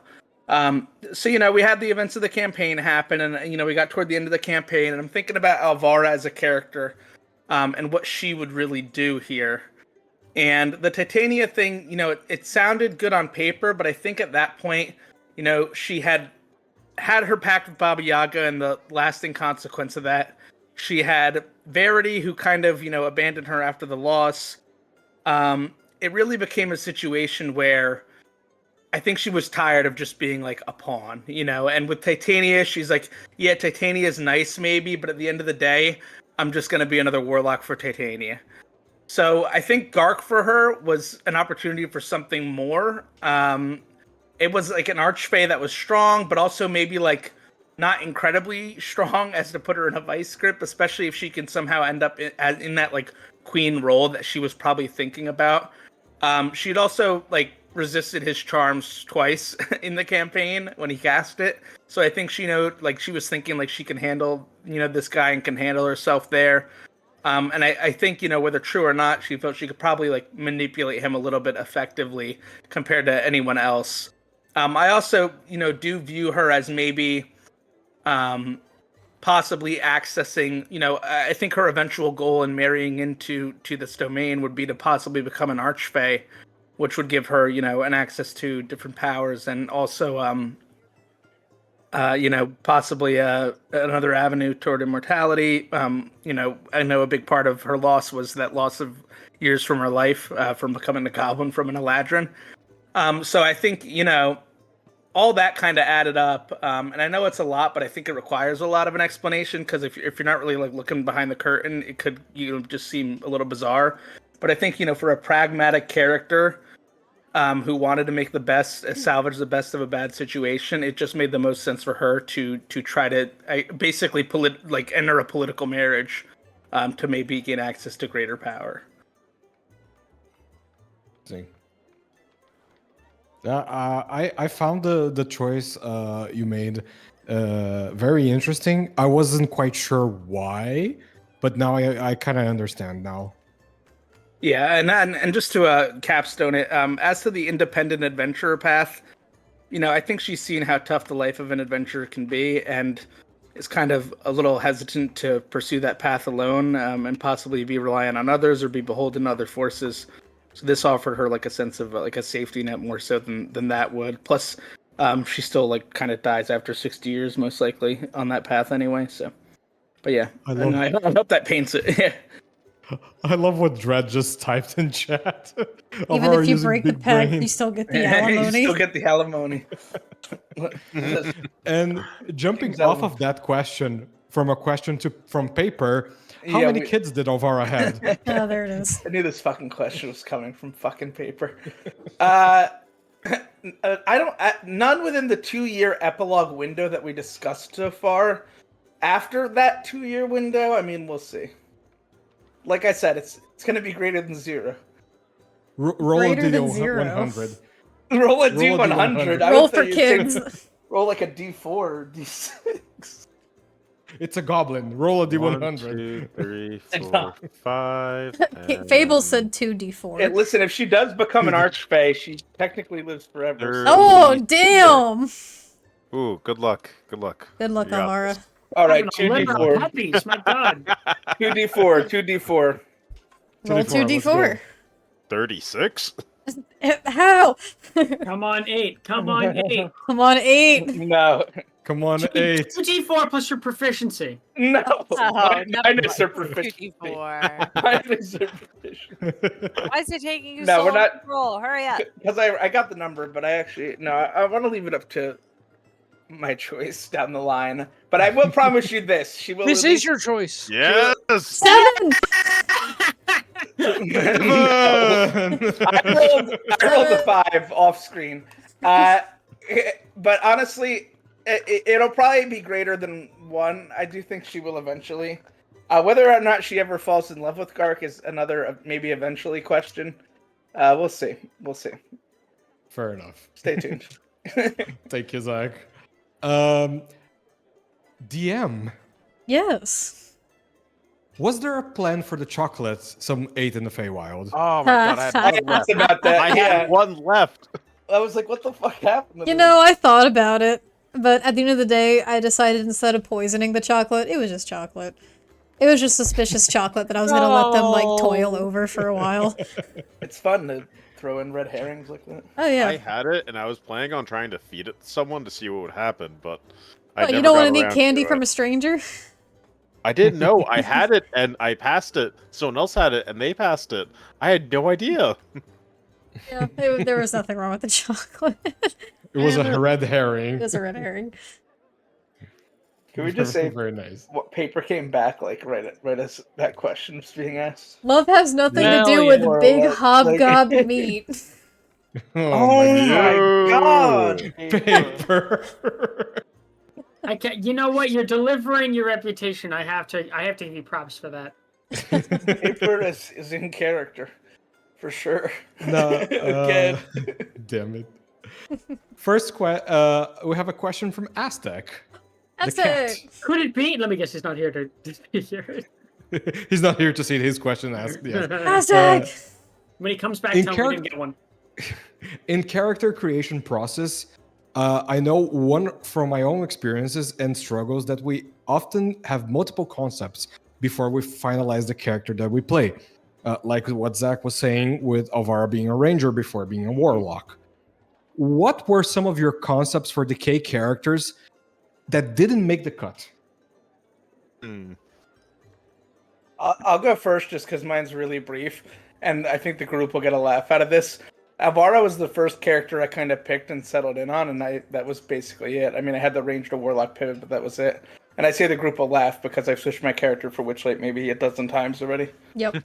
Speaker 3: So we had the events of the campaign happen, and we got toward the end of the campaign, and I'm thinking about Alvara as a character and what she would really do here. And the Titania thing, it sounded good on paper, but I think at that point, she had her pact with Baba Yaga, and the lasting consequence of that. She had Verity, who kind of, abandoned her after the loss. It really became a situation where I think she was tired of just being like a pawn, and with Titania, she's like, yeah, Titania's nice maybe, but at the end of the day, I'm just going to be another warlock for Titania. So I think Gark for her was an opportunity for something more. It was like an archfey that was strong, but also maybe like not incredibly strong as to put her in a vice grip, especially if she can somehow end up in that like queen role that she was probably thinking about. She'd also like resisted his charms twice in the campaign when he cast it. So I think she she was thinking like she can handle, this guy and can handle herself there. And I think, whether true or not, she felt she could probably like manipulate him a little bit effectively compared to anyone else. I also, do view her as maybe possibly accessing, I think her eventual goal in marrying into this domain would be to possibly become an archfey, which would give her, an access to different powers and also, possibly another avenue toward immortality. I know a big part of her loss was that loss of years from her life from becoming a goblin from an Eladrin. So I think, all that kind of added up. And I know it's a lot, but I think it requires a lot of an explanation because if you're not really like looking behind the curtain, it could just seem a little bizarre. But I think, for a pragmatic character who wanted to make the best, salvage the best of a bad situation, it just made the most sense for her to try to basically enter a political marriage to maybe gain access to greater power.
Speaker 5: See. I found the choice you made very interesting. I wasn't quite sure why, but now I kind of understand now.
Speaker 3: Yeah, and just to capstone it, as to the independent adventurer path, I think she's seen how tough the life of an adventurer can be, and is kind of a little hesitant to pursue that path alone, and possibly be reliant on others or be beholden to other forces. So this offered her like a sense of like a safety net more so than that would. Plus, she still like kind of dies after 60 years, most likely on that path anyway. So, but yeah, I hope that paints it. Yeah.
Speaker 5: I love what Dredd just typed in chat.
Speaker 1: Even if you break the pact, you still get the alimony.
Speaker 3: You still get the alimony.
Speaker 5: And jumping off of that question, from a question from paper, how many kids did Ovara have?
Speaker 1: Oh, there it is.
Speaker 3: I knew this fucking question was coming from fucking paper. I don't. None within the 2-year epilogue window that we discussed so far. After that 2-year window, I mean, we'll see. Like I said, it's going to be greater than 0.
Speaker 5: Roll a D100.
Speaker 3: Roll a D100.
Speaker 1: Roll for kids.
Speaker 3: Roll like a D4 or D6.
Speaker 5: It's a goblin. Roll a D100.
Speaker 6: 1, 2, 3, 4, 5.
Speaker 1: Fable said 2d4.
Speaker 3: Hey, listen, if she does become an archfey, she technically lives forever.
Speaker 1: Oh, damn!
Speaker 6: Ooh, good luck. Good luck.
Speaker 1: Good luck,
Speaker 6: You got
Speaker 1: Amara.
Speaker 6: this.
Speaker 3: All right,
Speaker 2: I'm gonna live on
Speaker 3: 2d4.
Speaker 2: puppies, my God.
Speaker 3: 2d4.
Speaker 1: Roll 2d4.
Speaker 6: 36?
Speaker 1: How?
Speaker 2: Come on, 8. Come on, 8.
Speaker 1: Come on, 8.
Speaker 3: No.
Speaker 5: Come on, 8.
Speaker 2: 2d4 plus your proficiency.
Speaker 3: No.
Speaker 7: Oh,
Speaker 3: Minus her proficiency.
Speaker 7: 2d4.
Speaker 3: Minus her proficiency.
Speaker 7: Why is it taking you
Speaker 3: No,
Speaker 7: so
Speaker 3: we're
Speaker 7: long
Speaker 3: not-
Speaker 7: to roll? Hurry up.
Speaker 3: Because I got the number, but I want to leave it up to my choice down the line. But I will promise you this: she will.
Speaker 4: This is your choice.
Speaker 6: Yes!
Speaker 1: 7!
Speaker 3: I rolled a 5 off screen. But honestly, it'll probably be greater than 1. I do think she will eventually. Whether or not she ever falls in love with Gark is another maybe eventually question. We'll see. We'll see.
Speaker 5: Fair enough.
Speaker 3: Stay tuned.
Speaker 5: Thank you, Zach. DM,
Speaker 1: Yes.
Speaker 5: was there a plan for the chocolates some ate in the Feywild?
Speaker 6: Oh my god, I had
Speaker 3: I
Speaker 6: one left.
Speaker 3: asked about that.
Speaker 6: I
Speaker 3: Yeah.
Speaker 6: had one left.
Speaker 3: I was like, what the fuck happened to
Speaker 1: You
Speaker 3: this?
Speaker 1: know, I thought about it, but at the end of the day, I decided instead of poisoning the chocolate, it was just chocolate. It was just suspicious chocolate that I was gonna let them, like, toil over for a while.
Speaker 3: It's fun to throw in red herrings like that?
Speaker 1: Oh yeah.
Speaker 6: I had it, and I was planning on trying to feed it to someone to see what would happen, but I
Speaker 1: What,
Speaker 6: never
Speaker 1: you don't
Speaker 6: got
Speaker 1: want any
Speaker 6: around
Speaker 1: candy
Speaker 6: to
Speaker 1: from
Speaker 6: it.
Speaker 1: a stranger?
Speaker 6: I didn't know. I had it, and I passed it. Someone else had it, and they passed it. I had no idea.
Speaker 1: Yeah, there was nothing wrong with the chocolate.
Speaker 5: It was a
Speaker 1: It
Speaker 5: red herring.
Speaker 1: was a red herring.
Speaker 3: Can we just say
Speaker 5: Very nice.
Speaker 3: what paper came back like right as that question was being asked?
Speaker 1: Love has nothing to
Speaker 4: Hell
Speaker 1: do
Speaker 4: yeah.
Speaker 1: with
Speaker 3: Or
Speaker 1: big
Speaker 3: what?
Speaker 1: hobgob
Speaker 3: Like-
Speaker 1: meat.
Speaker 3: Oh my god!
Speaker 5: Paper.
Speaker 2: I can't. You know what? You're delivering your reputation. I have to give you props for that.
Speaker 3: Paper is in character, for sure.
Speaker 5: No,
Speaker 3: Again.
Speaker 5: damn it. First, we have a question from Aztec. The
Speaker 1: That's
Speaker 5: cat.
Speaker 1: it.
Speaker 2: Could it be? Let me guess. He's not here to hear it.
Speaker 5: He's not here to see his question asked. Yes.
Speaker 1: Aztec!
Speaker 2: When he comes back,
Speaker 5: in
Speaker 2: tell me we didn't get one.
Speaker 5: In character creation process, I know one from my own experiences and struggles that we often have multiple concepts before we finalize the character that we play. Like what Zach was saying with Alvara being a ranger before being a warlock. What were some of your concepts for Decay characters that didn't make the cut?
Speaker 3: I'll go first just because mine's really brief, and I think the group will get a laugh out of this. Alvara was the first character I kind of picked and settled in on, and that was basically it. I mean, I had the range to warlock pivot, but that was it. And I say the group will laugh because I've switched my character for Witchlight maybe a dozen times already.
Speaker 1: Yep,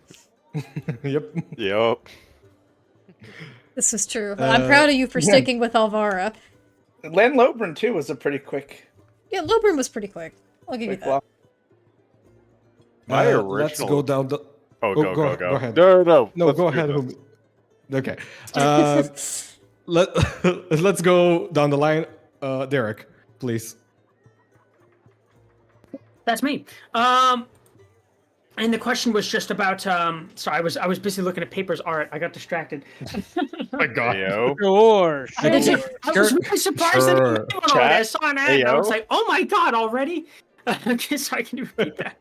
Speaker 5: Yep.
Speaker 6: Yep.
Speaker 1: this is true. I'm proud of you for
Speaker 3: yeah.
Speaker 1: sticking with Alvara.
Speaker 3: Lan Lobrin too was a pretty quick
Speaker 1: Yeah, Lobrin was pretty quick. I'll give you that.
Speaker 3: block.
Speaker 6: My
Speaker 5: Let's
Speaker 6: original.
Speaker 5: go down the.
Speaker 6: Oh,
Speaker 5: go
Speaker 6: go
Speaker 5: ahead.
Speaker 6: No.
Speaker 5: No,
Speaker 6: let's
Speaker 5: go
Speaker 6: do
Speaker 5: ahead.
Speaker 6: this.
Speaker 5: Okay. Let's go down the line. Derek, please.
Speaker 2: That's me. And the question was just about. Sorry, I was busy looking at Paper's art. I got distracted.
Speaker 5: My God.
Speaker 6: Heyo.
Speaker 4: Sure.
Speaker 2: I was really surprised that
Speaker 5: Sure.
Speaker 2: he did one already. I saw an ad and I was
Speaker 6: Heyo.
Speaker 2: like, "Oh my god, already!" Okay, sorry, can you repeat that?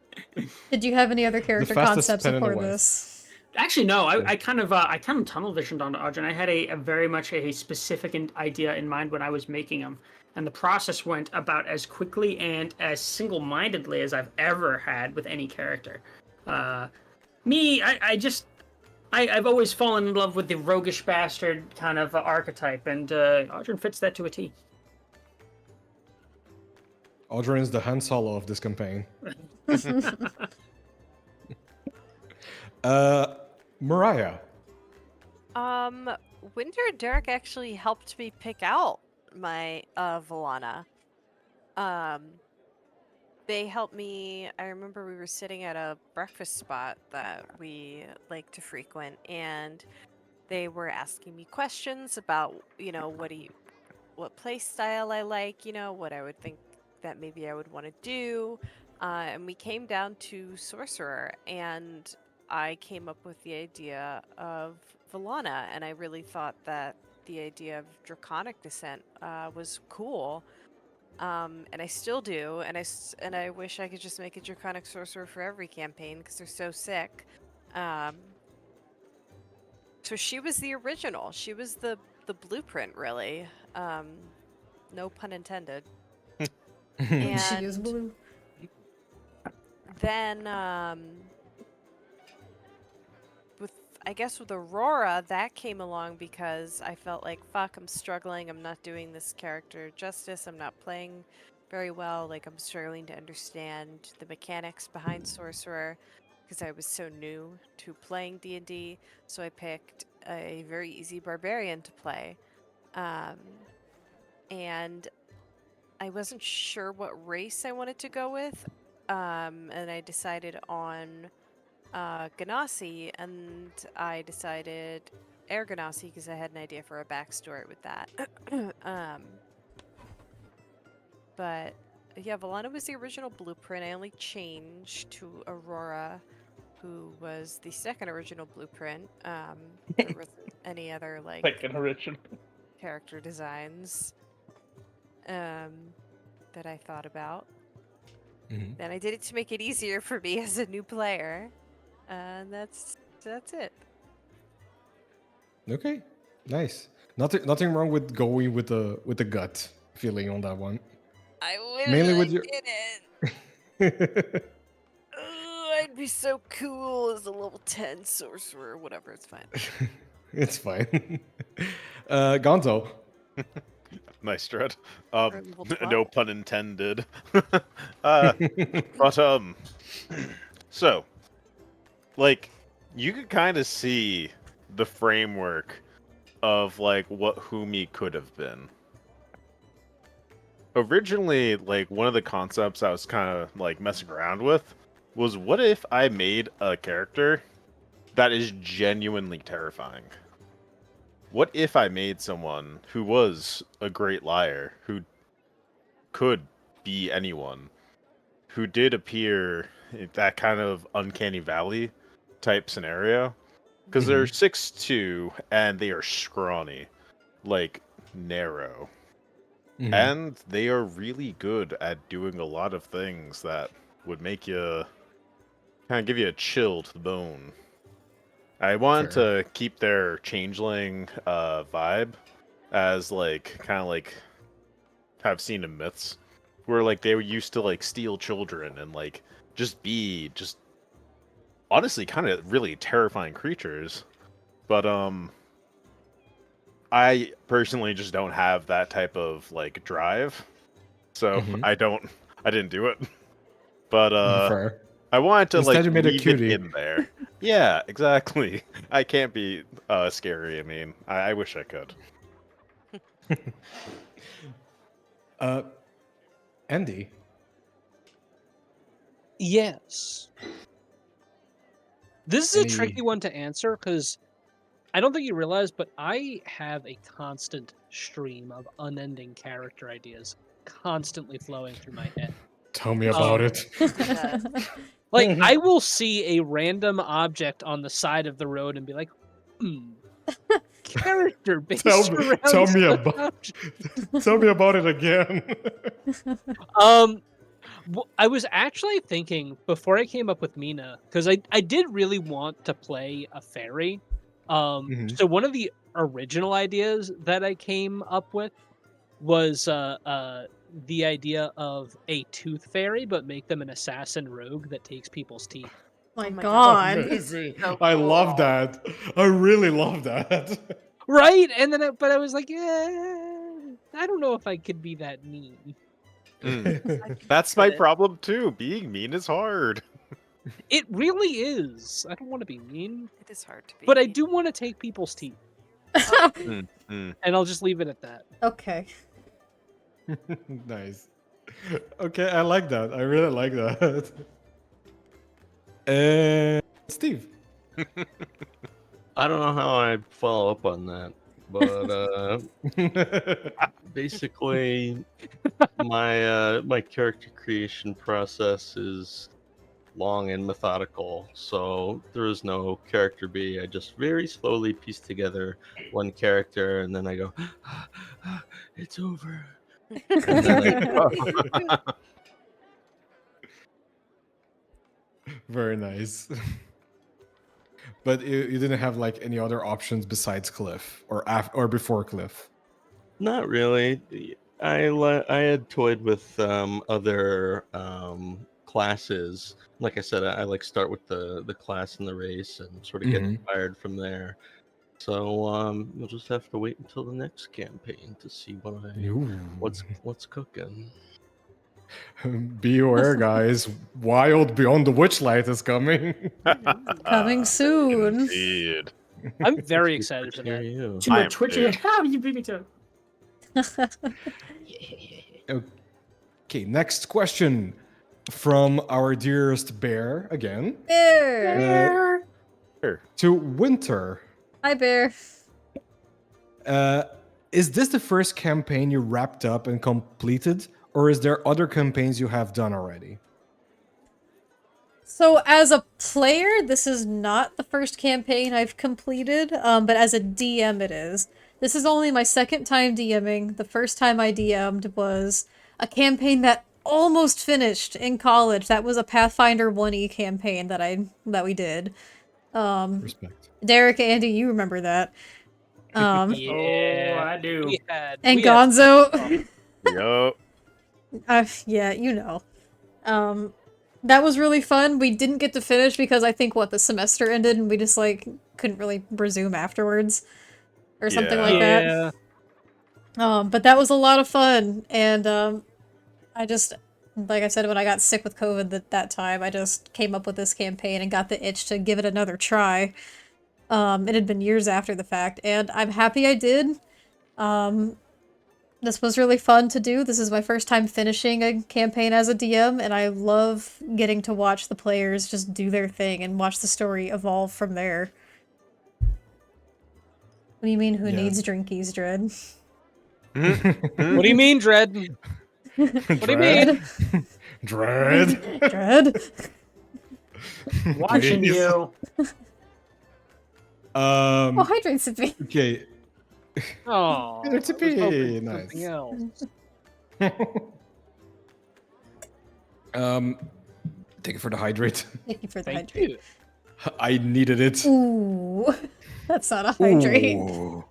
Speaker 1: Did you have any other character
Speaker 5: fastest
Speaker 1: concepts
Speaker 5: pen in the
Speaker 1: before
Speaker 5: West.
Speaker 1: this?
Speaker 2: Actually, no. I kind of tunnel visioned onto Arjun. I had a very much a specific idea in mind when I was making them, and the process went about as quickly and as single-mindedly as I've ever had with any character. I've always fallen in love with the roguish bastard kind of archetype, and Arjun fits that to a T.
Speaker 5: Aldrin is the Han Solo of this campaign. Mariah.
Speaker 7: Winter and Derek actually helped me pick out my Volana. They helped me. I remember we were sitting at a breakfast spot that we like to frequent, and they were asking me questions about, what play style I like, what I would think that maybe I would want to do. And we came down to Sorcerer, and I came up with the idea of Volana, and I really thought that the idea of Draconic Descent was cool. And I still do, and I wish I could just make a Draconic Sorcerer for every campaign because they're so sick. So she was the original. She was the blueprint, really. No pun intended.
Speaker 1: She is
Speaker 7: And
Speaker 1: blue.
Speaker 7: then, with Aurora, that came along because I felt like, fuck, I'm struggling. I'm not doing this character justice. I'm not playing very well. Like, I'm struggling to understand the mechanics behind Sorcerer because I was so new to playing D&D. So I picked a very easy barbarian to play. And I wasn't sure what race I wanted to go with. And I decided on Ganassi, and I decided Air Ganassi because I had an idea for a backstory with that. But yeah, Volana was the original blueprint. I only changed to Aurora, who was the second original blueprint. There wasn't any other like
Speaker 3: an original.
Speaker 7: character designs that I thought about.
Speaker 5: Mhm.
Speaker 7: Then I did it to make it easier for me as a new player. And that's it.
Speaker 5: Okay, nice. Nothing wrong with going with the gut feeling on that one.
Speaker 7: I wish
Speaker 5: Mainly
Speaker 7: I
Speaker 5: with your.
Speaker 7: didn't. I'd be so cool as a level 10 sorcerer. Whatever, it's fine.
Speaker 5: It's fine. Gonzo.
Speaker 6: Nice, Dread.
Speaker 7: Or level
Speaker 6: No
Speaker 7: 12.
Speaker 6: pun intended. But so like you could kind of see the framework of like what Humi could have been. Originally, like one of the concepts I was kind of like messing around with was what if I made a character that is genuinely terrifying? What if I made someone who was a great liar, who could be anyone, who did appear in that kind of uncanny valley type scenario? Because they're 6'2" and they are scrawny, like narrow. And they are really good at doing a lot of things that would make you kind of give you a chill to the bone. I want to keep their changeling vibe as like kind of like I've seen in myths where like they were used to like steal children and like just be just honestly kind of really terrifying creatures. But I personally just don't have that type of like drive. So I didn't do it. But
Speaker 5: Fair.
Speaker 6: I wanted to
Speaker 5: Instead
Speaker 6: like
Speaker 5: you made a
Speaker 6: leave it
Speaker 5: cutie.
Speaker 6: in there. Yeah, exactly. I can't be scary. I mean, I wish I could.
Speaker 5: Andy.
Speaker 4: Yes. This is a tricky one to answer because I don't think you realize, but I have a constant stream of unending character ideas constantly flowing through my head.
Speaker 5: Tell me about it.
Speaker 4: Like, I will see a random object on the side of the road and be like, character based around
Speaker 5: tell me
Speaker 4: such
Speaker 5: about
Speaker 4: object.
Speaker 5: tell me about it again.
Speaker 4: I was actually thinking before I came up with Mina, because I did really want to play a fairy. So one of the original ideas that I came up with was the idea of a tooth fairy, but make them an assassin rogue that takes people's teeth.
Speaker 1: My
Speaker 7: my
Speaker 1: God.
Speaker 5: Amazing.
Speaker 7: So
Speaker 5: I love
Speaker 7: cool.
Speaker 5: that. I really love that.
Speaker 4: Right? And then, but I was like, I don't know if I could be that mean.
Speaker 6: That's my problem too. Being mean is hard.
Speaker 4: It really is. I don't want to be mean,
Speaker 7: It is hard to be.
Speaker 4: but I do want to take people's teeth, and I'll just leave it at that.
Speaker 1: Okay.
Speaker 5: Nice. Okay, I like that. I really like that. Steve.
Speaker 8: I don't know how I'd follow up on that, but basically, my character creation process is long and methodical, so there is no character B. I just very slowly piece together one character, and then I go, "It's over." And then
Speaker 5: Very nice. But you didn't have like any other options besides Cliff or or before Cliff.
Speaker 8: Not really. I had toyed with other classes. Like I said, I like start with the class and the race and sort of get inspired from there. So you'll just have to wait until the next campaign to see what's cooking.
Speaker 5: Be aware, guys. Wild Beyond the Witchlight is coming.
Speaker 1: Coming soon.
Speaker 6: Indeed.
Speaker 4: I'm very excited for
Speaker 8: Hear
Speaker 4: that.
Speaker 8: you.
Speaker 2: To my Twitch. How you beat me to it?
Speaker 5: Okay, next question from our dearest Bear again.
Speaker 1: Bear.
Speaker 5: To Winter.
Speaker 1: Hi, Bear.
Speaker 5: Is this the first campaign you wrapped up and completed, or is there other campaigns you have done already?
Speaker 1: So as a player, this is not the first campaign I've completed, but as a DM it is. This is only my second time DMing. The first time I DM'd was a campaign that almost finished in college. That was a Pathfinder 1E campaign that we did.
Speaker 5: Respect.
Speaker 1: Derek, Andy, you remember that.
Speaker 2: Oh, I do.
Speaker 1: And
Speaker 4: we had
Speaker 1: Gonzo.
Speaker 6: Yup.
Speaker 1: Yeah, you know. That was really fun. We didn't get to finish because I think the semester ended and we just like couldn't really resume afterwards or something like that.
Speaker 4: Yeah.
Speaker 1: But that was a lot of fun, and I just, like I said, when I got sick with COVID that time, I just came up with this campaign and got the itch to give it another try. It had been years after the fact, and I'm happy I did. This was really fun to do. This is my first time finishing a campaign as a DM, and I love getting to watch the players just do their thing and watch the story evolve from there. What do you mean, who needs drinkies, Dread?
Speaker 4: What do you mean, Dread? What do you mean?
Speaker 5: Dread.
Speaker 1: Dread?
Speaker 2: Watching
Speaker 5: Please.
Speaker 2: you.
Speaker 1: Oh, hydrate Sippy.
Speaker 5: Okay.
Speaker 4: Oh,
Speaker 5: It's a
Speaker 4: I was hoping
Speaker 5: bit
Speaker 4: for
Speaker 5: nice.
Speaker 4: something else.
Speaker 5: Thank you for the hydrate.
Speaker 1: Thank you for the
Speaker 4: Thank
Speaker 1: hydrate.
Speaker 4: you.
Speaker 5: I needed it.
Speaker 1: Ooh, that's not a hydrate.
Speaker 5: Ooh.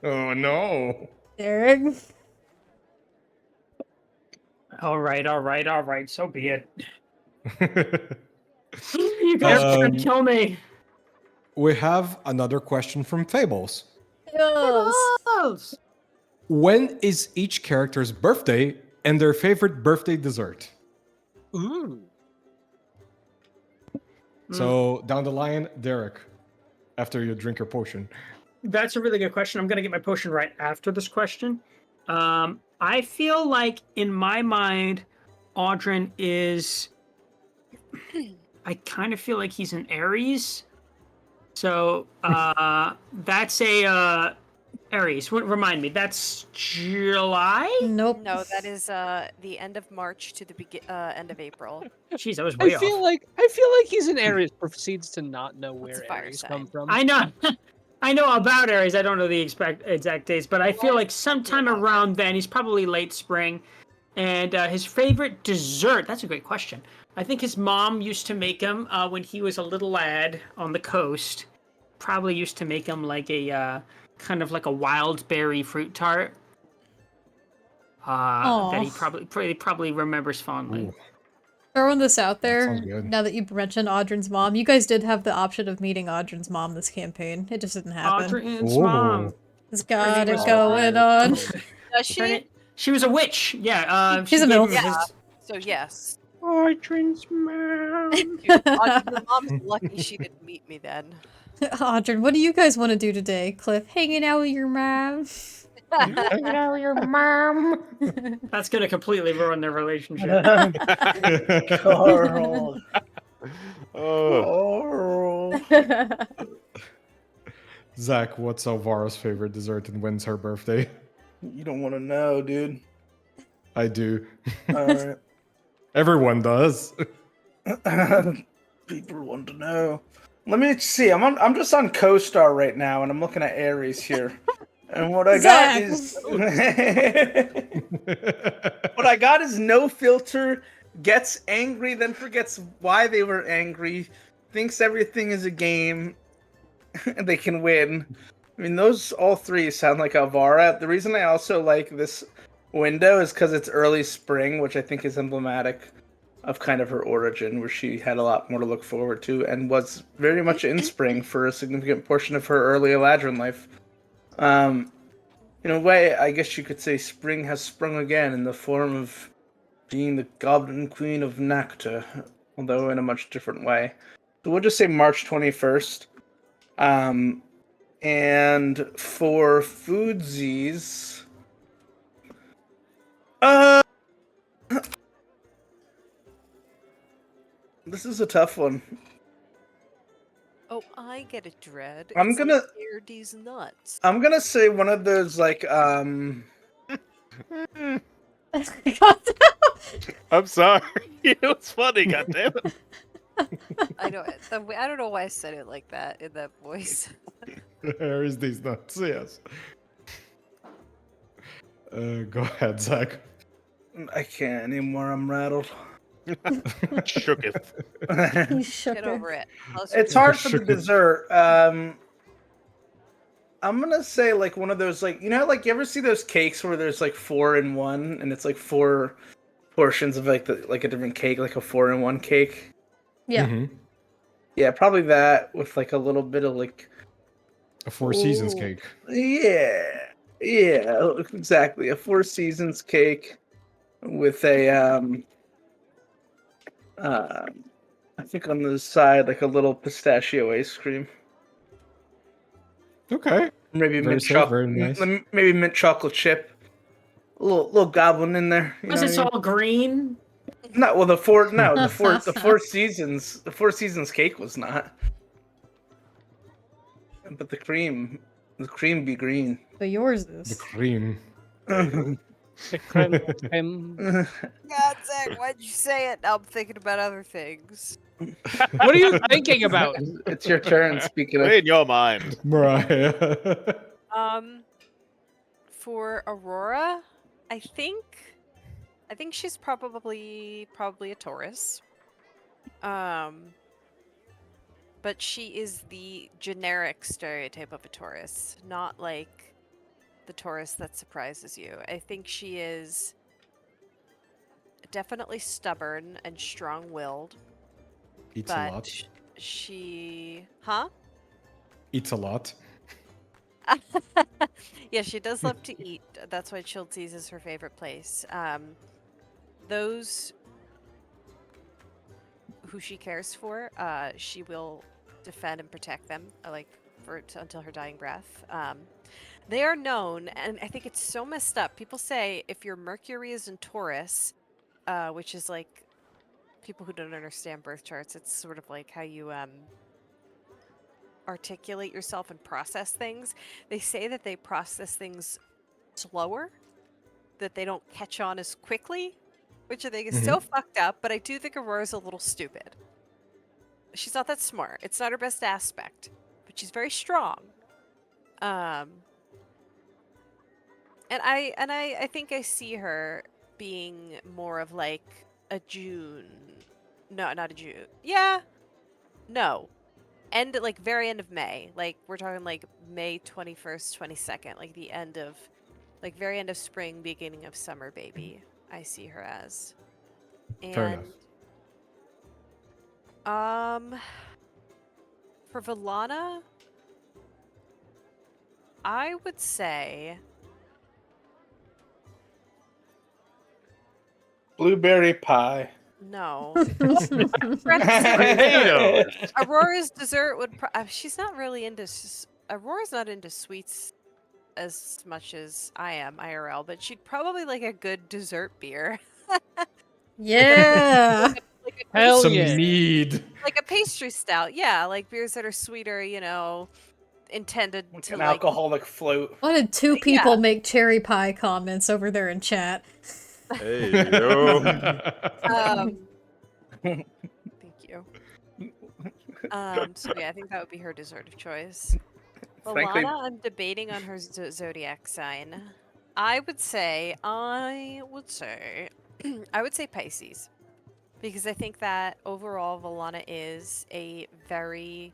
Speaker 5: Oh no.
Speaker 1: Derek.
Speaker 2: All right. So be it. You guys are gonna kill me.
Speaker 5: We have another question from Fables.
Speaker 1: Yes.
Speaker 5: When is each character's birthday and their favorite birthday dessert?
Speaker 4: Ooh.
Speaker 5: So down the line, Derek, after you drink your potion.
Speaker 2: That's a really good question. I'm gonna get my potion right after this question. I feel like in my mind, Audrin is. I kind of feel like he's an Aries. So that's a Aries. Remind me, that's July?
Speaker 1: Nope.
Speaker 7: No, that is the end of March to the end of April.
Speaker 2: Jeez, I was way
Speaker 4: I
Speaker 2: off.
Speaker 4: feel like he's an Aries. Proceeds to not know
Speaker 7: What's
Speaker 4: where
Speaker 7: a fire
Speaker 4: Aries
Speaker 7: sign?
Speaker 4: come from.
Speaker 2: I know. I know about Aries. I don't know the exact dates, but I feel like sometime around then, he's probably late spring. And his favorite dessert, that's a great question. I think his mom used to make him when he was a little lad on the coast. Probably used to make him like a kind of like a wild berry fruit tart. That he probably remembers fondly.
Speaker 5: Ooh.
Speaker 1: Throwing this out there,
Speaker 5: sounds good.
Speaker 1: now that you mentioned Audrin's mom, you guys did have the option of meeting Audrin's mom this campaign. It just didn't happen.
Speaker 2: Audrin's
Speaker 5: Ooh.
Speaker 2: mom.
Speaker 1: It's got it
Speaker 2: was-
Speaker 1: going on.
Speaker 7: Does she?
Speaker 2: She was a witch. Yeah.
Speaker 1: She's a
Speaker 2: gave
Speaker 1: MILF.
Speaker 2: him
Speaker 7: Yeah.
Speaker 2: his-
Speaker 7: So yes.
Speaker 2: Audrin's mom.
Speaker 7: Dude, your mom's lucky she didn't meet me then.
Speaker 1: Audrin, what do you guys want to do today? Cliff, hanging out with your mom?
Speaker 2: That's gonna completely ruin their relationship.
Speaker 3: Carl.
Speaker 6: Oh,
Speaker 3: Carl.
Speaker 5: Zach, what's Alvara's favorite dessert and when's her birthday?
Speaker 3: You don't want to know, dude.
Speaker 5: I do.
Speaker 3: All
Speaker 5: Everyone does.
Speaker 3: right. People want to know. Let me see. I'm just on CoStar right now, and I'm looking at Aries here. And what I got
Speaker 1: Zach.
Speaker 3: is what I got is no filter. Gets angry, then forgets why they were angry. Thinks everything is a game, and they can win. I mean, those all three sound like Alvara. The reason I also like this window is because it's early spring, which I think is emblematic of kind of her origin, where she had a lot more to look forward to and was very much in spring for a significant portion of her early Eladrin life. In a way, I guess you could say spring has sprung again in the form of being the Goblin Queen of Nectar, although in a much different way. So we'll just say March 21st. And for foodsies, this is a tough one.
Speaker 7: Oh, I get it, Dread.
Speaker 3: I'm
Speaker 7: It's
Speaker 3: gonna-
Speaker 7: like these nuts.
Speaker 3: I'm gonna say one of those like
Speaker 6: I'm sorry. It was funny, goddammit.
Speaker 7: I know it. I don't know why I said it like that in that voice.
Speaker 5: There is these nuts, yes. Go ahead, Zach.
Speaker 3: I can't anymore. I'm rattled.
Speaker 6: Shooketh.
Speaker 1: He shook
Speaker 7: Get
Speaker 1: her.
Speaker 7: over it.
Speaker 3: It's hard for the dessert. I'm gonna say like one of those like like you ever see those cakes where there's like 4 in 1 and it's like 4 portions of like a different cake, like a 4-in-1 cake.
Speaker 1: Yeah.
Speaker 5: Mhm.
Speaker 3: Yeah, probably that with like a little bit of like
Speaker 5: A Four Seasons
Speaker 1: Ooh.
Speaker 5: cake.
Speaker 3: yeah, exactly a 4 Seasons cake with a uh, I think on the side like a little pistachio ice cream,
Speaker 5: Okay.
Speaker 3: maybe
Speaker 5: Very
Speaker 3: mint
Speaker 5: safe,
Speaker 3: chocolate,
Speaker 5: very nice.
Speaker 3: maybe mint chocolate chip, a little goblin in there. You know
Speaker 2: Was
Speaker 3: what I
Speaker 2: it
Speaker 3: mean?
Speaker 2: all green?
Speaker 3: No, well the four seasons cake was not, but the cream be green.
Speaker 1: But yours
Speaker 5: The
Speaker 1: is.
Speaker 5: cream.
Speaker 4: The creme de creme.
Speaker 7: God, Zach, why'd you say it? Now I'm thinking about other things.
Speaker 4: What are you thinking about?
Speaker 3: It's your turn. Speaking of,
Speaker 6: Play in your mind.
Speaker 5: Mariah.
Speaker 7: For Aurora, I think she's probably a Taurus. But she is the generic stereotype of a Taurus, not like the Taurus that surprises you. I think she is definitely stubborn and strong-willed,
Speaker 5: Eats a
Speaker 7: but
Speaker 5: lot.
Speaker 7: she,
Speaker 5: Eats a lot.
Speaker 7: Yeah, she does love to eat. That's why Chilled Seas is her favorite place. Those who she cares for, she will defend and protect them, until her dying breath. They are known, and I think it's so messed up. People say if your Mercury is in Taurus, which is like people who don't understand birth charts, it's sort of like how you articulate yourself and process things. They say that they process things slower, that they don't catch on as quickly, which I think is so fucked up, but I do think Aurora's a little stupid. She's not that smart. It's not her best aspect, but she's very strong. And I think I see her being more of like a June. No, not a June. Yeah. No. Very end of May. Like we're talking like May 21st, 22nd, like the end of very end of spring, beginning of summer baby. I see her as.
Speaker 5: Fair enough.
Speaker 7: And for Vallana, I would say
Speaker 3: blueberry pie.
Speaker 7: no.
Speaker 6: Potatoes.
Speaker 7: Aurora's dessert would. She's not really into. Aurora's not into sweets as much as I am IRL, but she'd probably like a good dessert beer.
Speaker 1: Yeah.
Speaker 4: Hell
Speaker 5: Some
Speaker 4: yeah.
Speaker 5: mead.
Speaker 7: Like a pastry stout. Yeah, like beers that are sweeter, intended
Speaker 3: Like
Speaker 7: to
Speaker 3: an
Speaker 7: like.
Speaker 3: alcoholic float.
Speaker 1: Why did two people
Speaker 7: Yeah.
Speaker 1: make cherry pie comments over there in chat?
Speaker 6: Hey, yo.
Speaker 7: Thank you. So yeah, I think that would be her dessert of choice.
Speaker 3: Frankly-
Speaker 7: Vallana, I'm debating on her zodiac sign. I would say I would say Pisces, because I think that overall Vallana is a very.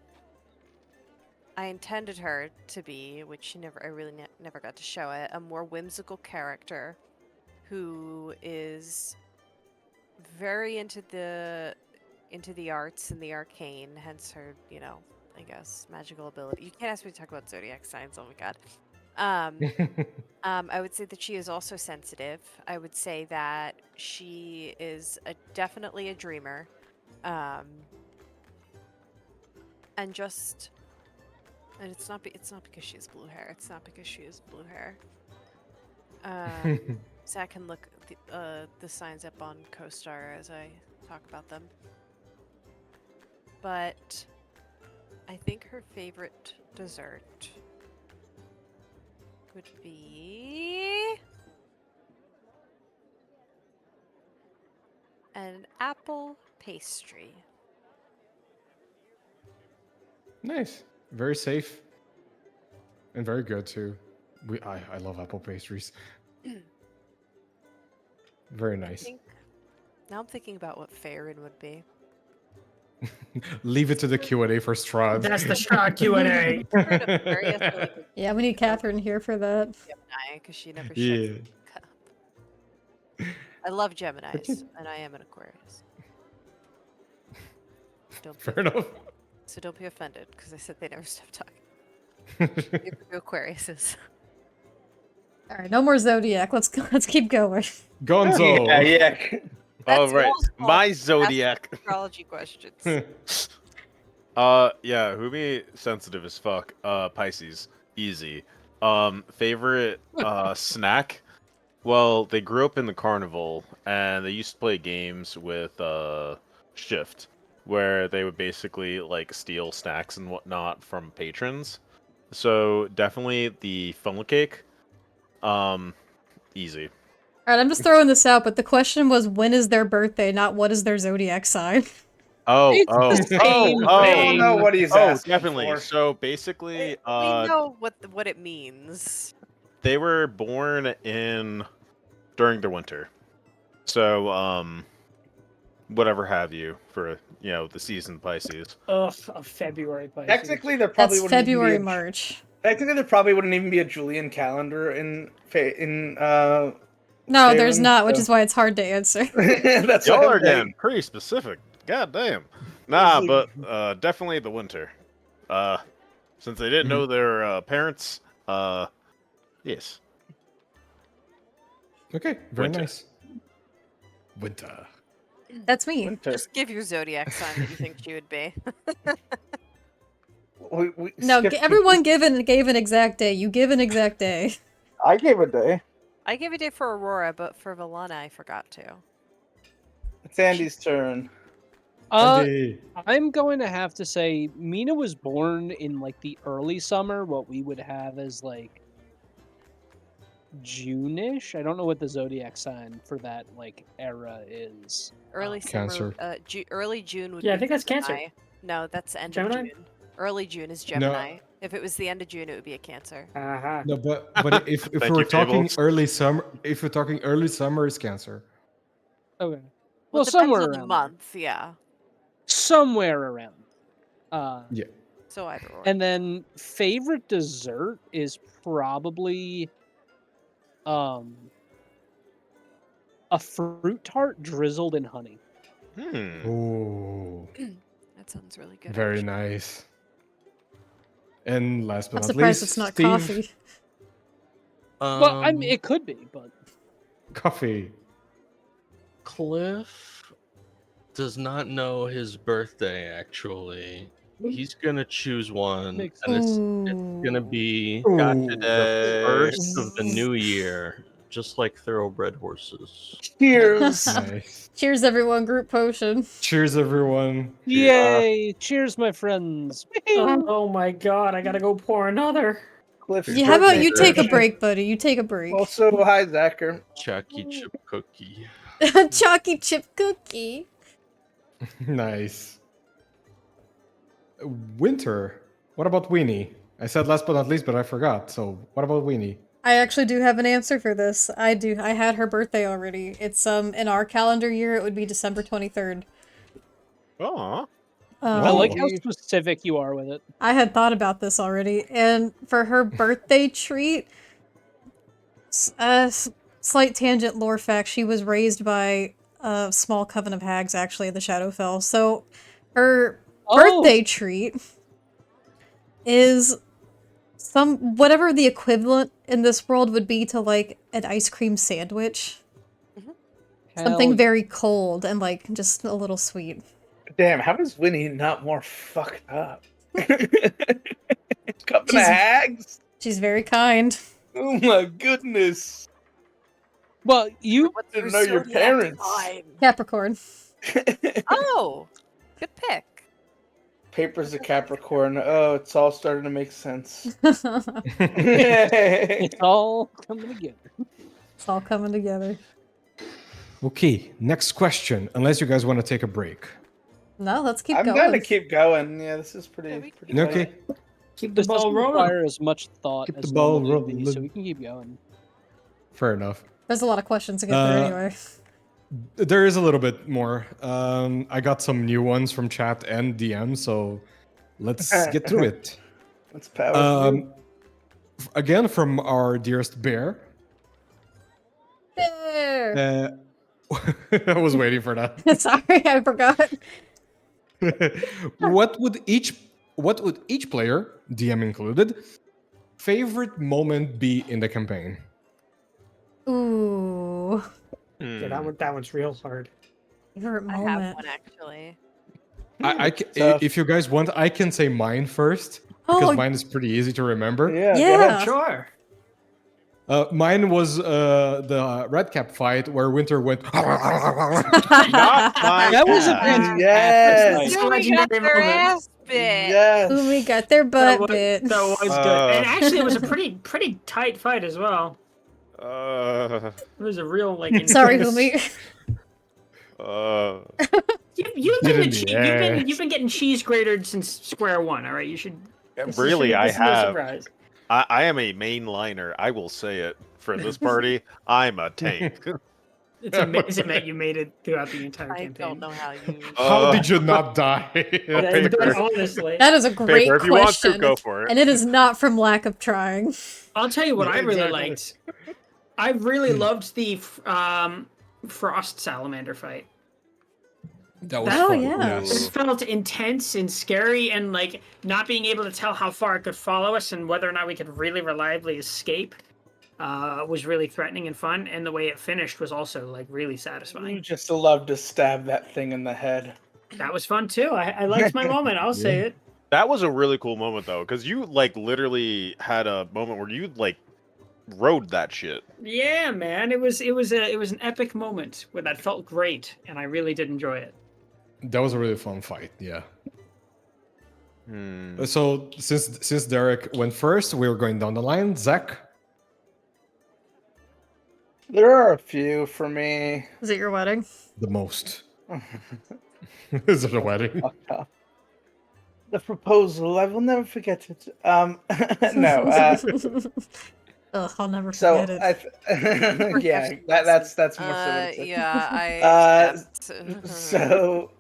Speaker 7: I intended her to be, which she never. I really never got to show it. A more whimsical character, who is very into the arts and the arcane. Hence her, I guess magical ability. You can't ask me to talk about zodiac signs. Oh my god. I would say that she is also sensitive. I would say that she is definitely a dreamer. And it's not because she has blue hair. It's not because she has blue hair. Zach can look the signs up on CoStar as I talk about them. But I think her favorite dessert would be an apple pastry.
Speaker 5: Nice. Very safe. And very good too. I love apple pastries. Very nice.
Speaker 7: Now I'm thinking about what Farron would be.
Speaker 5: Leave it to the Q&A for Strahd.
Speaker 2: That's the Strahd Q&A.
Speaker 7: Heard of Aquarius or like a
Speaker 1: Yeah, we need Catherine here for that.
Speaker 7: Gemini because she never
Speaker 5: Yeah.
Speaker 7: shuts up. I love
Speaker 5: Okay.
Speaker 7: Geminis, and I am an Aquarius. Don't be
Speaker 5: Fair enough.
Speaker 7: So don't be offended because I said they never stop talking. Neither do Aquariuses.
Speaker 1: All right, no more Zodiac. Let's keep going.
Speaker 5: Gonzo.
Speaker 3: Yeah.
Speaker 6: All
Speaker 7: That's
Speaker 6: right,
Speaker 7: y'all's fault
Speaker 6: my
Speaker 7: for asking
Speaker 6: zodiac.
Speaker 7: astrology questions.
Speaker 6: Yeah, Humi sensitive as fuck. Pisces, easy. Favorite snack? Well, they grew up in the carnival, and they used to play games with Shift, where they would basically like steal snacks and whatnot from patrons. So definitely the funnel cake. Easy.
Speaker 1: All right, I'm just throwing this out, but the question was when is their birthday, not what is their zodiac sign.
Speaker 6: Oh,
Speaker 4: It's
Speaker 6: oh,
Speaker 4: the same
Speaker 6: oh,
Speaker 3: We all know
Speaker 4: thing.
Speaker 3: what he's
Speaker 6: oh,
Speaker 3: asking
Speaker 6: definitely.
Speaker 3: for.
Speaker 6: So basically,
Speaker 7: We know what it means.
Speaker 6: they were born during the winter. So, whatever have you for the season Pisces.
Speaker 2: Ugh, of February. Pisces.
Speaker 3: Technically, there probably
Speaker 1: That's
Speaker 3: wouldn't even
Speaker 1: February,
Speaker 3: be
Speaker 1: March.
Speaker 3: Technically, there probably wouldn't even be a Julian calendar in.
Speaker 1: No, there's
Speaker 3: Faerun,
Speaker 1: not, which
Speaker 3: so-
Speaker 1: is why it's hard to answer.
Speaker 3: That's
Speaker 6: Y'all
Speaker 3: what
Speaker 6: are
Speaker 3: I'm
Speaker 6: getting
Speaker 3: saying.
Speaker 6: pretty specific. God damn. Nah,
Speaker 3: It's
Speaker 6: but definitely the winter. Since they didn't know their parents. Yes.
Speaker 5: Okay, very
Speaker 6: Winter.
Speaker 5: nice. Winter.
Speaker 1: That's me.
Speaker 3: Winter.
Speaker 7: Just give your zodiac sign that you think she would be.
Speaker 3: We
Speaker 1: No,
Speaker 3: skipped-
Speaker 1: everyone gave an exact day. You give an exact day.
Speaker 3: I gave a day.
Speaker 7: I gave a day for Aurora, but for Valana, I forgot to.
Speaker 3: It's Andy's turn.
Speaker 5: Andy.
Speaker 4: I'm going to have to say Mina was born in like the early summer, what we would have as like June-ish. I don't know what the zodiac sign for that like era is.
Speaker 7: Early
Speaker 5: Cancer.
Speaker 7: summer, early June would
Speaker 2: Yeah,
Speaker 7: be
Speaker 2: I think that's
Speaker 7: Gemini.
Speaker 2: Cancer.
Speaker 7: No, that's end
Speaker 2: Gemini?
Speaker 7: of June. Early June is Gemini. If it was the end of June, it would be a Cancer.
Speaker 2: Uh-huh.
Speaker 5: No, but if
Speaker 6: Thank
Speaker 5: we're
Speaker 6: you,
Speaker 5: talking
Speaker 6: Fables.
Speaker 5: early summer, it's Cancer.
Speaker 4: Okay.
Speaker 7: Well,
Speaker 4: Well,
Speaker 7: it depends
Speaker 4: somewhere
Speaker 7: on the
Speaker 4: around there.
Speaker 7: month, yeah.
Speaker 4: Somewhere around.
Speaker 5: Yeah.
Speaker 7: So either or.
Speaker 4: And then favorite dessert is probably a fruit tart drizzled in honey.
Speaker 5: Ooh,
Speaker 7: That sounds really good.
Speaker 5: very
Speaker 7: actually.
Speaker 5: nice. And last but
Speaker 1: I'm
Speaker 5: not
Speaker 1: surprised
Speaker 5: least,
Speaker 1: it's not
Speaker 5: Steve.
Speaker 1: coffee.
Speaker 4: Well, I mean, it could be, but
Speaker 5: Coffee.
Speaker 8: Cliff does not know his birthday, actually. He's gonna choose one,
Speaker 4: Makes
Speaker 8: and it's
Speaker 1: Ooh.
Speaker 8: gonna be
Speaker 5: Ooh.
Speaker 8: the first of the new year, just like thoroughbred horses.
Speaker 3: Cheers.
Speaker 5: Nice.
Speaker 1: Cheers, everyone. Group potion.
Speaker 5: Cheers, everyone.
Speaker 4: yay! Cheers, my friends.
Speaker 2: Oh my god, I gotta go pour another.
Speaker 3: Cliff's
Speaker 1: Yeah, how about
Speaker 3: birthday
Speaker 1: you take a
Speaker 3: version.
Speaker 1: break, buddy? You take a break.
Speaker 3: Also, hi, Zachar.
Speaker 8: Chucky chip cookie.
Speaker 1: Chalky chip cookie.
Speaker 5: Nice. Winter. What about Weenie? I said last but not least, but I forgot. So what about Weenie?
Speaker 1: I actually do have an answer for this. I do. I had her birthday already. It's in our calendar year, it would be December 23rd.
Speaker 6: Aw.
Speaker 4: I
Speaker 5: Oh.
Speaker 4: like how specific you are with it.
Speaker 1: I had thought about this already, and for her birthday treat, slight tangent lore fact, she was raised by a small coven of hags, actually, in the Shadowfell. So her birthday treat is whatever the equivalent in this world would be to like an ice cream sandwich. Something very cold and like just a little sweet.
Speaker 3: Damn, how is Winnie not more fucked up? Cup of
Speaker 1: She's-
Speaker 3: hags?
Speaker 1: She's very kind.
Speaker 3: Oh my goodness.
Speaker 4: Well, you
Speaker 7: What's
Speaker 3: Didn't
Speaker 7: your
Speaker 3: know your
Speaker 7: zodiac
Speaker 3: parents.
Speaker 7: sign?
Speaker 1: Capricorn.
Speaker 7: Oh, good pick.
Speaker 3: Paper's a Capricorn. Oh, it's all starting to make sense.
Speaker 1: It's
Speaker 4: it's all coming together.
Speaker 1: all coming together.
Speaker 5: Okay, next question. Unless you guys want to take a break.
Speaker 1: No, let's keep
Speaker 3: I'm
Speaker 1: going.
Speaker 3: gonna keep going. Yeah, this is pretty
Speaker 5: Okay.
Speaker 3: funny.
Speaker 2: Keep the
Speaker 4: This
Speaker 2: ball
Speaker 4: doesn't
Speaker 2: rolling.
Speaker 4: require as much thought
Speaker 5: Keep
Speaker 4: as
Speaker 5: the ball
Speaker 4: normally would be, so
Speaker 5: rolling.
Speaker 4: we can keep going.
Speaker 5: Fair enough.
Speaker 1: There's a lot of questions to get through anyway.
Speaker 5: There is a little bit more. I got some new ones from chat and DM, so let's get through it.
Speaker 3: Let's power through.
Speaker 5: Again, from our dearest bear.
Speaker 1: There.
Speaker 5: I was waiting for that.
Speaker 1: Sorry, I forgot.
Speaker 5: What would each player, DM included, favorite moment be in the campaign?
Speaker 1: Ooh.
Speaker 2: Yeah, that one's real hard.
Speaker 1: Favorite
Speaker 7: I have
Speaker 1: moment.
Speaker 7: one actually.
Speaker 5: If you guys want, I can say mine first because
Speaker 1: Oh,
Speaker 5: mine is pretty easy to remember.
Speaker 3: Yeah, go
Speaker 1: yeah.
Speaker 3: ahead.
Speaker 2: Sure.
Speaker 5: Mine was the red cap fight where Winter went.
Speaker 6: Not my
Speaker 4: That was a
Speaker 6: ass.
Speaker 4: fantastic
Speaker 3: Yes.
Speaker 2: It's a
Speaker 7: Who got
Speaker 2: legendary
Speaker 7: their
Speaker 2: moment.
Speaker 7: ass bit?
Speaker 3: Yes.
Speaker 1: Umi got their
Speaker 2: That
Speaker 1: butt
Speaker 2: was,
Speaker 1: bit.
Speaker 2: that was good.
Speaker 6: Uh.
Speaker 2: And actually, it was a pretty tight fight as well. It was a real like.
Speaker 1: Sorry,
Speaker 2: intense-
Speaker 1: Umi.
Speaker 2: You've been getting cheese grated since square one. All right, you should.
Speaker 6: Really, I
Speaker 2: this is no
Speaker 6: have.
Speaker 2: surprise.
Speaker 6: I am a mainliner. I will say it. For this party, I'm a tank.
Speaker 2: It's amazing that you made it throughout the entire
Speaker 7: I
Speaker 2: campaign.
Speaker 7: don't know how you.
Speaker 5: How did you not die?
Speaker 2: Honestly,
Speaker 1: That is a great
Speaker 6: Paper, if you want to,
Speaker 1: question.
Speaker 6: go for it.
Speaker 1: And it is not from lack of trying.
Speaker 2: I'll tell you what I really
Speaker 9: Exactly.
Speaker 2: liked. I really loved the frost salamander fight.
Speaker 5: That was
Speaker 1: Oh,
Speaker 5: fun.
Speaker 1: yeah.
Speaker 2: It
Speaker 5: Yes.
Speaker 2: felt intense and scary, and like not being able to tell how far it could follow us and whether or not we could really reliably escape was really threatening and fun. And the way it finished was also like really
Speaker 3: You
Speaker 2: satisfying.
Speaker 3: just love to stab that thing in the head.
Speaker 2: That was fun too. I liked my moment. I'll say it.
Speaker 6: That was a really cool moment though, because you like literally had a moment where you like rode that shit.
Speaker 2: Yeah, man. It was an epic moment where that felt great, and I really did enjoy it.
Speaker 5: That was a really fun fight. Yeah.
Speaker 6: Hmm.
Speaker 5: So since Derek went first, we were going down the line. Zach.
Speaker 3: There are a few for me.
Speaker 1: Was it your wedding?
Speaker 5: The most. Is it a wedding?
Speaker 3: Fucked up. The proposal, I will never forget it. No.
Speaker 1: Ugh, I'll never
Speaker 3: So
Speaker 1: forget it.
Speaker 3: yeah, that's more so.
Speaker 7: Yeah, I. accept.
Speaker 3: So,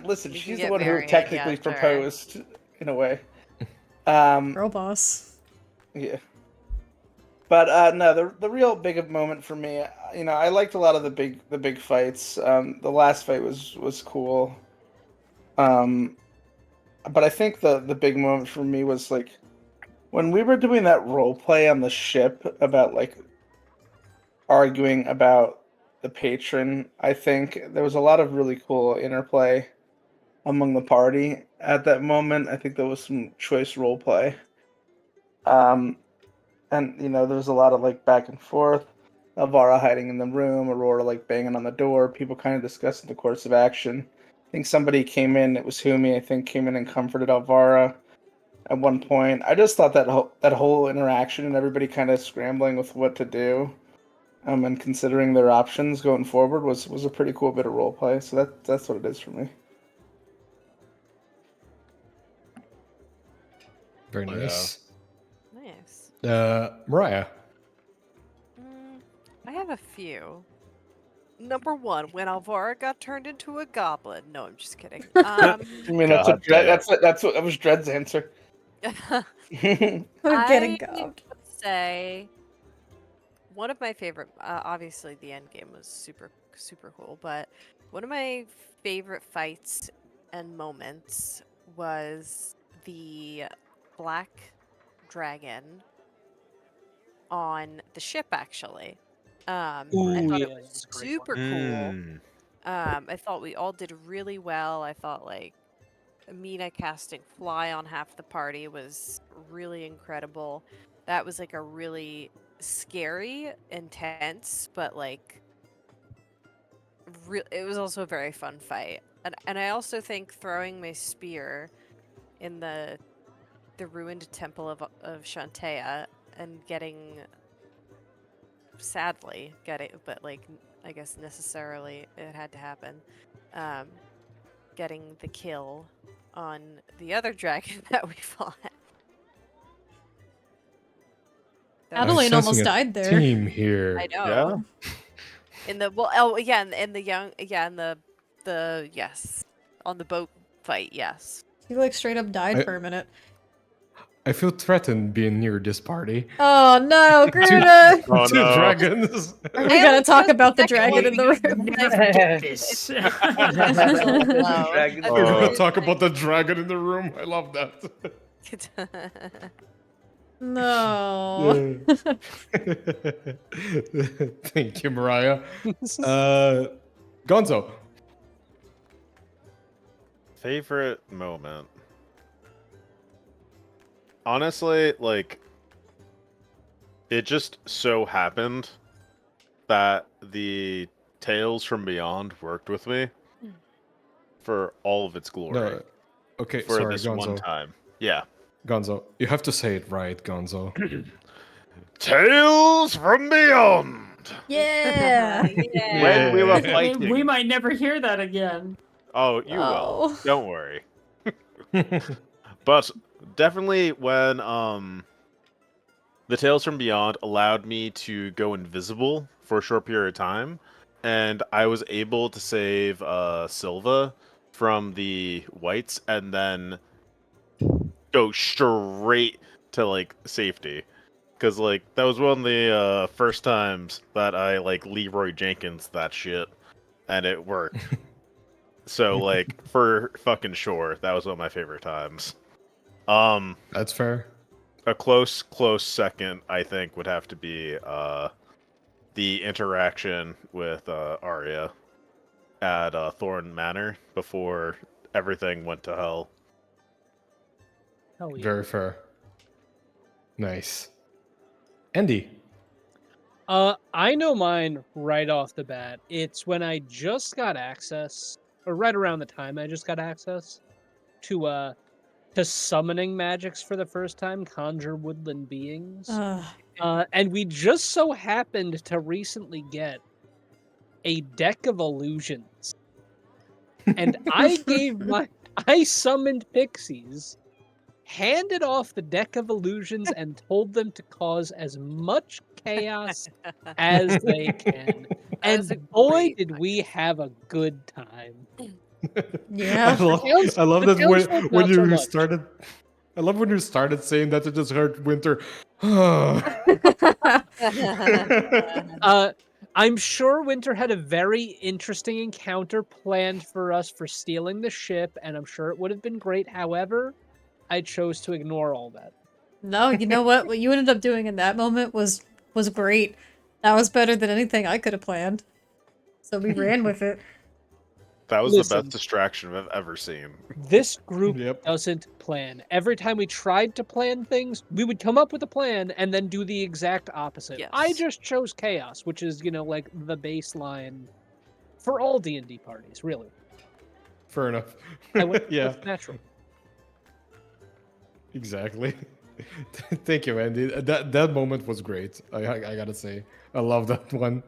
Speaker 3: listen,
Speaker 7: You can
Speaker 3: she's the
Speaker 7: get
Speaker 3: one who
Speaker 7: married,
Speaker 3: technically
Speaker 7: yeah, sure.
Speaker 3: proposed, in a way.
Speaker 1: Girl boss.
Speaker 3: Yeah. But no, the real big moment for me, I liked a lot of the big fights. The last fight was cool. But I think the big moment for me was like when we were doing that role play on the ship about like arguing about the patron. I think there was a lot of really cool interplay among the party at that moment. I think there was some choice role play. And there was a lot of like back and forth. Elvira hiding in the room, Aurora like banging on the door, people kind of discussing the course of action. I think somebody came in, it was Humi, I think, came in and comforted Elvira at one point. I just thought that whole interaction and everybody kind of scrambling with what to do, and considering their options going forward was a pretty cool bit of role play. So that's what it is for me.
Speaker 5: Very
Speaker 6: Oh, yeah.
Speaker 5: nice.
Speaker 7: Nice.
Speaker 5: Mariah.
Speaker 7: I have a few. Number one, when Alvara got turned into a goblin. No, I'm just kidding.
Speaker 3: I mean, that's
Speaker 6: God damn.
Speaker 3: that was Dred's answer.
Speaker 1: I'm getting
Speaker 7: I
Speaker 1: gobbed.
Speaker 7: would say one of my favorite. Obviously, the end game was super cool, but one of my favorite fights and moments was the black dragon on the ship. Actually, I thought it
Speaker 4: yeah,
Speaker 7: was
Speaker 4: that's a great
Speaker 7: super cool.
Speaker 6: Mm.
Speaker 7: I thought we all did really well. I thought like Amina casting Fly on half the party was really incredible. That was like a really scary, intense, but like it was also a very fun fight. And I also think throwing my spear in the ruined temple of Shantea and sadly but like I guess necessarily it had to happen. Getting the kill on the other dragon that we fought. That was-
Speaker 1: Adeline
Speaker 5: I'm
Speaker 1: almost
Speaker 5: sensing a
Speaker 1: died there.
Speaker 5: Team here.
Speaker 7: I know. In the oh yeah, in the young in the yes, on the boat fight, yes.
Speaker 1: He like straight up died
Speaker 5: I-
Speaker 1: for a minute.
Speaker 5: I feel threatened being near this party.
Speaker 1: Oh no, Gruda!
Speaker 6: Oh
Speaker 5: Two
Speaker 6: no.
Speaker 5: dragons.
Speaker 1: Are
Speaker 7: I
Speaker 1: we gonna
Speaker 7: only
Speaker 1: talk
Speaker 7: chose
Speaker 1: about the
Speaker 7: second
Speaker 1: dragon
Speaker 7: one
Speaker 1: in the
Speaker 7: because
Speaker 1: room?
Speaker 2: Never get this.
Speaker 7: Wow.
Speaker 3: Dragons.
Speaker 7: That's
Speaker 5: We're gonna
Speaker 7: really
Speaker 5: talk about the dragon in the room. I love that.
Speaker 1: No.
Speaker 5: Thank you, Mariah. Gonzo.
Speaker 6: Favorite moment. Honestly, like, it just so happened that the Tales from Beyond worked with me for all of its glory.
Speaker 5: No. Okay,
Speaker 6: for
Speaker 5: sorry,
Speaker 6: this one
Speaker 5: Gonzo.
Speaker 6: time. Yeah.
Speaker 5: Gonzo, you have to say it right, Gonzo.
Speaker 6: Tales from Beyond!
Speaker 1: Yeah.
Speaker 6: When we were
Speaker 5: Yeah.
Speaker 6: fighting.
Speaker 2: We might never hear that again.
Speaker 6: Oh, you will.
Speaker 1: Oh.
Speaker 6: Don't worry. But definitely when the Tales from Beyond allowed me to go invisible for a short period of time, and I was able to save Silva from the whites and then go straight to like safety. Cause like that was one of the first times that I like Leroy Jenkins that shit, and it worked. So like for fucking sure, that was one of my favorite times.
Speaker 5: That's fair.
Speaker 6: A close second, I think, would have to be the interaction with Arya at Thorn Manor before everything went to hell.
Speaker 4: Hell yeah.
Speaker 5: Very fair. Nice. Andy.
Speaker 4: I know mine right off the bat. It's when I just got access, or right around the time I just got access to summoning magics for the first time, conjure woodland beings. And we just so happened to recently get a deck of illusions. And I summoned pixies, handed off the deck of illusions, and told them to cause as much chaos as they can.
Speaker 7: That was a
Speaker 4: And boy,
Speaker 7: great
Speaker 4: did we have a good time.
Speaker 1: Yeah.
Speaker 5: I love
Speaker 4: the
Speaker 5: that
Speaker 4: townsfolk,
Speaker 5: when
Speaker 4: not so
Speaker 5: you
Speaker 4: much.
Speaker 5: started. I love when you started saying that. I just heard Winter.
Speaker 4: I'm sure Winter had a very interesting encounter planned for us for stealing the ship, and I'm sure it would have been great. However, I chose to ignore all that.
Speaker 1: No, you know what? What you ended up doing in that moment was great. That was better than anything I could have planned. So we ran with it.
Speaker 6: That was the
Speaker 4: Listen.
Speaker 6: best distraction I've ever seen.
Speaker 4: This group
Speaker 5: Yep.
Speaker 4: doesn't plan. Every time we tried to plan things, we would come up with a plan and then do the exact opposite.
Speaker 7: Yes.
Speaker 4: I just chose chaos, which is, like the baseline for all D&D parties, really.
Speaker 5: Fair enough.
Speaker 4: I went
Speaker 5: Yeah.
Speaker 4: with natural.
Speaker 5: Exactly. Thank you, Andy. That moment was great. I gotta say, I love that one.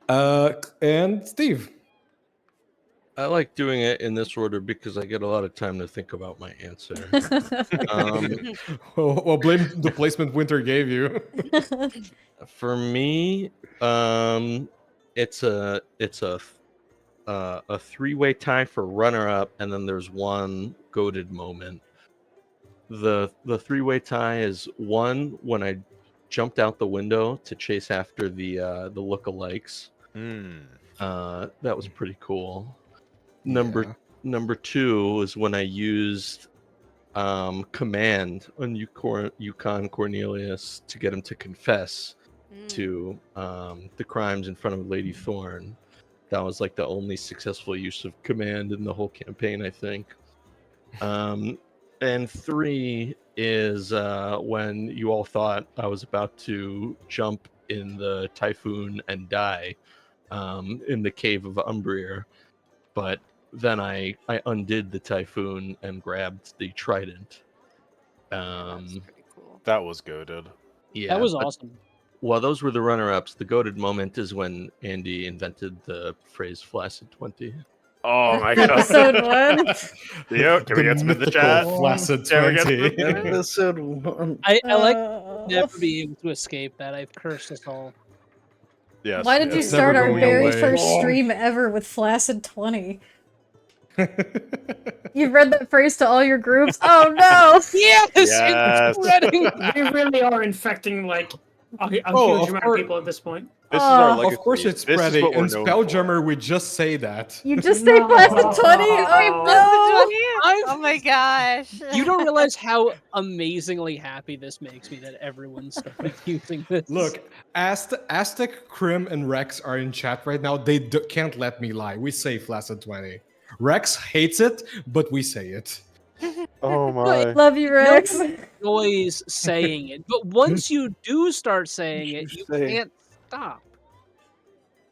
Speaker 5: And Steve.
Speaker 8: I like doing it in this order because I get a lot of time to think about my answer.
Speaker 5: Well, blame the placement Winter gave you.
Speaker 8: For me, it's a three-way tie for runner-up, and then there's one goated moment. The three-way tie is one when I jumped out the window to chase after the lookalikes. That was pretty cool. Number two is when I used command on Yukon Cornelius to get him to confess to the crimes in front of Lady Thorne. That was like the only successful use of command in the whole campaign, I think. And three is when you all thought I was about to jump in the typhoon and die in the cave of Umbrier, but then I undid the typhoon and grabbed the trident.
Speaker 7: That's pretty cool.
Speaker 6: That was goated.
Speaker 8: Yeah,
Speaker 4: That was
Speaker 8: but
Speaker 4: awesome.
Speaker 8: while those were the runner-ups, the goated moment is when Andy invented the phrase "flaccid 20."
Speaker 6: Oh my god.
Speaker 1: Episode 1.
Speaker 6: Yo, can we get some in the
Speaker 5: mythical
Speaker 6: chat?
Speaker 5: Flaccid
Speaker 6: Can we get
Speaker 5: 20.
Speaker 3: Episode 1.
Speaker 4: I like
Speaker 1: Oh.
Speaker 4: never be able to escape that. I've cursed us all.
Speaker 6: Yes.
Speaker 1: Why did you
Speaker 6: yes.
Speaker 5: It's never
Speaker 1: start our
Speaker 5: going
Speaker 1: very
Speaker 5: away.
Speaker 1: first
Speaker 3: Gosh.
Speaker 1: stream ever with Flaccid 20? You've read that phrase to all your groups? Oh no!
Speaker 4: Yes,
Speaker 6: Yes.
Speaker 4: it's spreading.
Speaker 2: We really are infecting like a
Speaker 5: Oh,
Speaker 2: huge
Speaker 5: of
Speaker 2: amount
Speaker 5: course.
Speaker 2: of people at this point.
Speaker 6: This is our
Speaker 1: Oh.
Speaker 6: legacy.
Speaker 5: Of course it's
Speaker 6: This is
Speaker 5: spreading.
Speaker 6: what we're
Speaker 5: In
Speaker 6: known
Speaker 5: Spelljammer, we just say that.
Speaker 1: You just say Flaccid 20? Oh no!
Speaker 4: I'm-
Speaker 7: Oh my gosh.
Speaker 4: You don't realize how amazingly happy this makes me that everyone started using this.
Speaker 5: Look, Aztec, Krim, and Rex are in chat right now. They can't let me lie. We say Flaccid 20. Rex hates it, but we say it.
Speaker 6: Oh my.
Speaker 1: Love you, Rex.
Speaker 4: Enjoys saying it, but once you do start saying it, you
Speaker 3: say it.
Speaker 4: can't stop.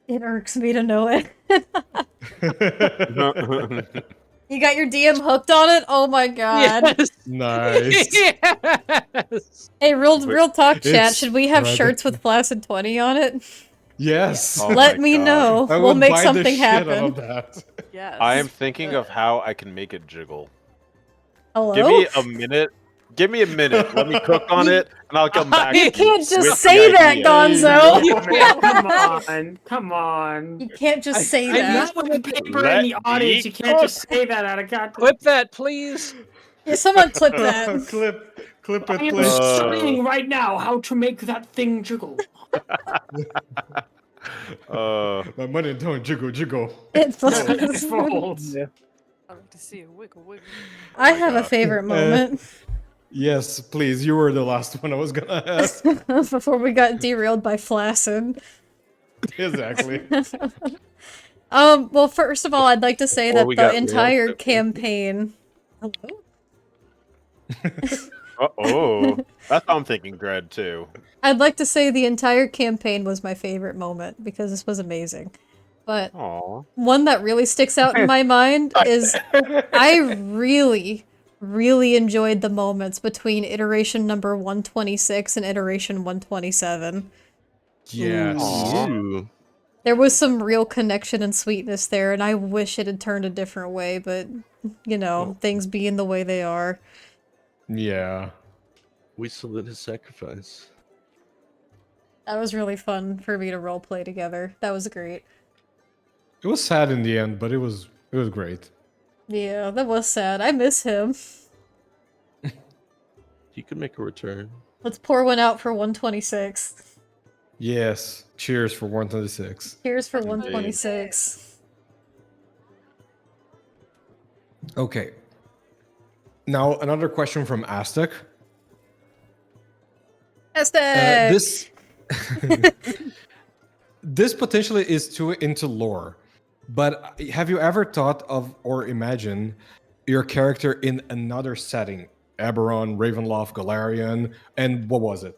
Speaker 1: It irks me to know it. You got your DM hooked on it? Oh my god.
Speaker 4: Yes.
Speaker 5: Nice.
Speaker 4: Yes.
Speaker 1: Hey, real talk chat.
Speaker 5: It's
Speaker 1: Should we have
Speaker 5: spread.
Speaker 1: shirts with Flaccid 20 on it?
Speaker 5: Yes.
Speaker 6: Oh
Speaker 1: Let
Speaker 6: my
Speaker 1: me
Speaker 6: God.
Speaker 1: know.
Speaker 5: I
Speaker 1: We'll
Speaker 5: would
Speaker 1: make
Speaker 5: buy the
Speaker 1: something
Speaker 5: shit out
Speaker 1: happen.
Speaker 5: of that.
Speaker 7: Yes.
Speaker 6: I am thinking of how I can make it jiggle.
Speaker 1: Hello?
Speaker 6: Give me a minute. Give me a minute. Let me cook on it, and I'll come back.
Speaker 1: You
Speaker 6: to
Speaker 1: can't
Speaker 6: with
Speaker 1: just
Speaker 6: the
Speaker 1: say that,
Speaker 6: idea.
Speaker 1: Gonzo!
Speaker 2: Come on, come on.
Speaker 1: You can't just say
Speaker 2: I
Speaker 1: that.
Speaker 2: know with the paper
Speaker 6: Let
Speaker 2: in the audience,
Speaker 6: me
Speaker 2: you can't just say that out of context.
Speaker 4: Clip that, please.
Speaker 1: Yeah, someone clip that.
Speaker 5: clip
Speaker 2: I
Speaker 5: it,
Speaker 2: am
Speaker 5: please.
Speaker 2: studying right now how to make that thing jiggle.
Speaker 5: My money don't jiggle.
Speaker 1: It
Speaker 2: It folds.
Speaker 3: Yeah.
Speaker 7: I like to see a wiggle wiggle.
Speaker 1: I have a favorite moment
Speaker 5: Yes, please. You were the last one I was gonna ask.
Speaker 1: before we got derailed by Flaccid.
Speaker 5: Exactly.
Speaker 1: Well, first of all, I'd like to say
Speaker 8: Before
Speaker 1: that
Speaker 8: we
Speaker 1: the
Speaker 8: got
Speaker 1: entire
Speaker 8: railed,
Speaker 1: campaign. Hello?
Speaker 6: Oh, that's how I'm thinking, Dread too.
Speaker 1: I'd like to say the entire campaign was my favorite moment because this was amazing. But
Speaker 6: Aw.
Speaker 1: one that really sticks out in my mind is I really, really enjoyed the moments between iteration number 126 and iteration 127.
Speaker 5: Yes.
Speaker 6: Aw.
Speaker 8: Ooh.
Speaker 1: There was some real connection and sweetness there, and I wish it had turned a different way, but, you know, things being the way they are.
Speaker 5: Yeah.
Speaker 8: We salute his sacrifice.
Speaker 1: That was really fun for me to roleplay together. That was great.
Speaker 5: It was sad in the end, but it was great.
Speaker 1: Yeah, that was sad. I miss him.
Speaker 8: He could make a return.
Speaker 1: Let's pour one out for 126.
Speaker 5: Yes. Cheers for 126.
Speaker 1: Cheers for 126.
Speaker 5: Okay. Now another question from Aztec.
Speaker 1: Aztec!
Speaker 5: This this potentially is too into lore, but have you ever thought of or imagined your character in another setting? Eberron, Ravenloft, Galarian, and what was it?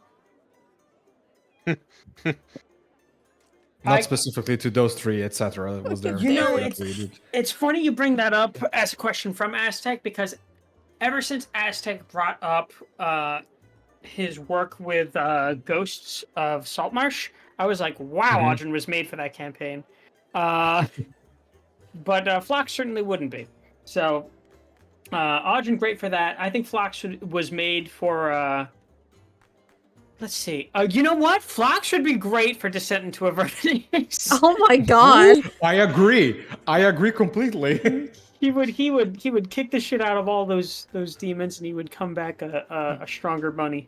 Speaker 5: Not specifically to those three, etc. Was there?
Speaker 2: You know,
Speaker 5: that we did?
Speaker 2: it's funny you bring that up as a question from Aztec because ever since Aztec brought up his work with Ghosts of Saltmarsh, I was like, wow,
Speaker 5: Mhm.
Speaker 2: Audrin was made for that campaign. But Phlox certainly wouldn't be. So Audrin, great for that. I think Phlox was made for... let's see. You know what? Phlox would be great for Descent into Avernus.
Speaker 1: Oh my god!
Speaker 5: I agree. I agree completely.
Speaker 2: He would kick the shit out of all those demons, and he would come back a stronger bunny.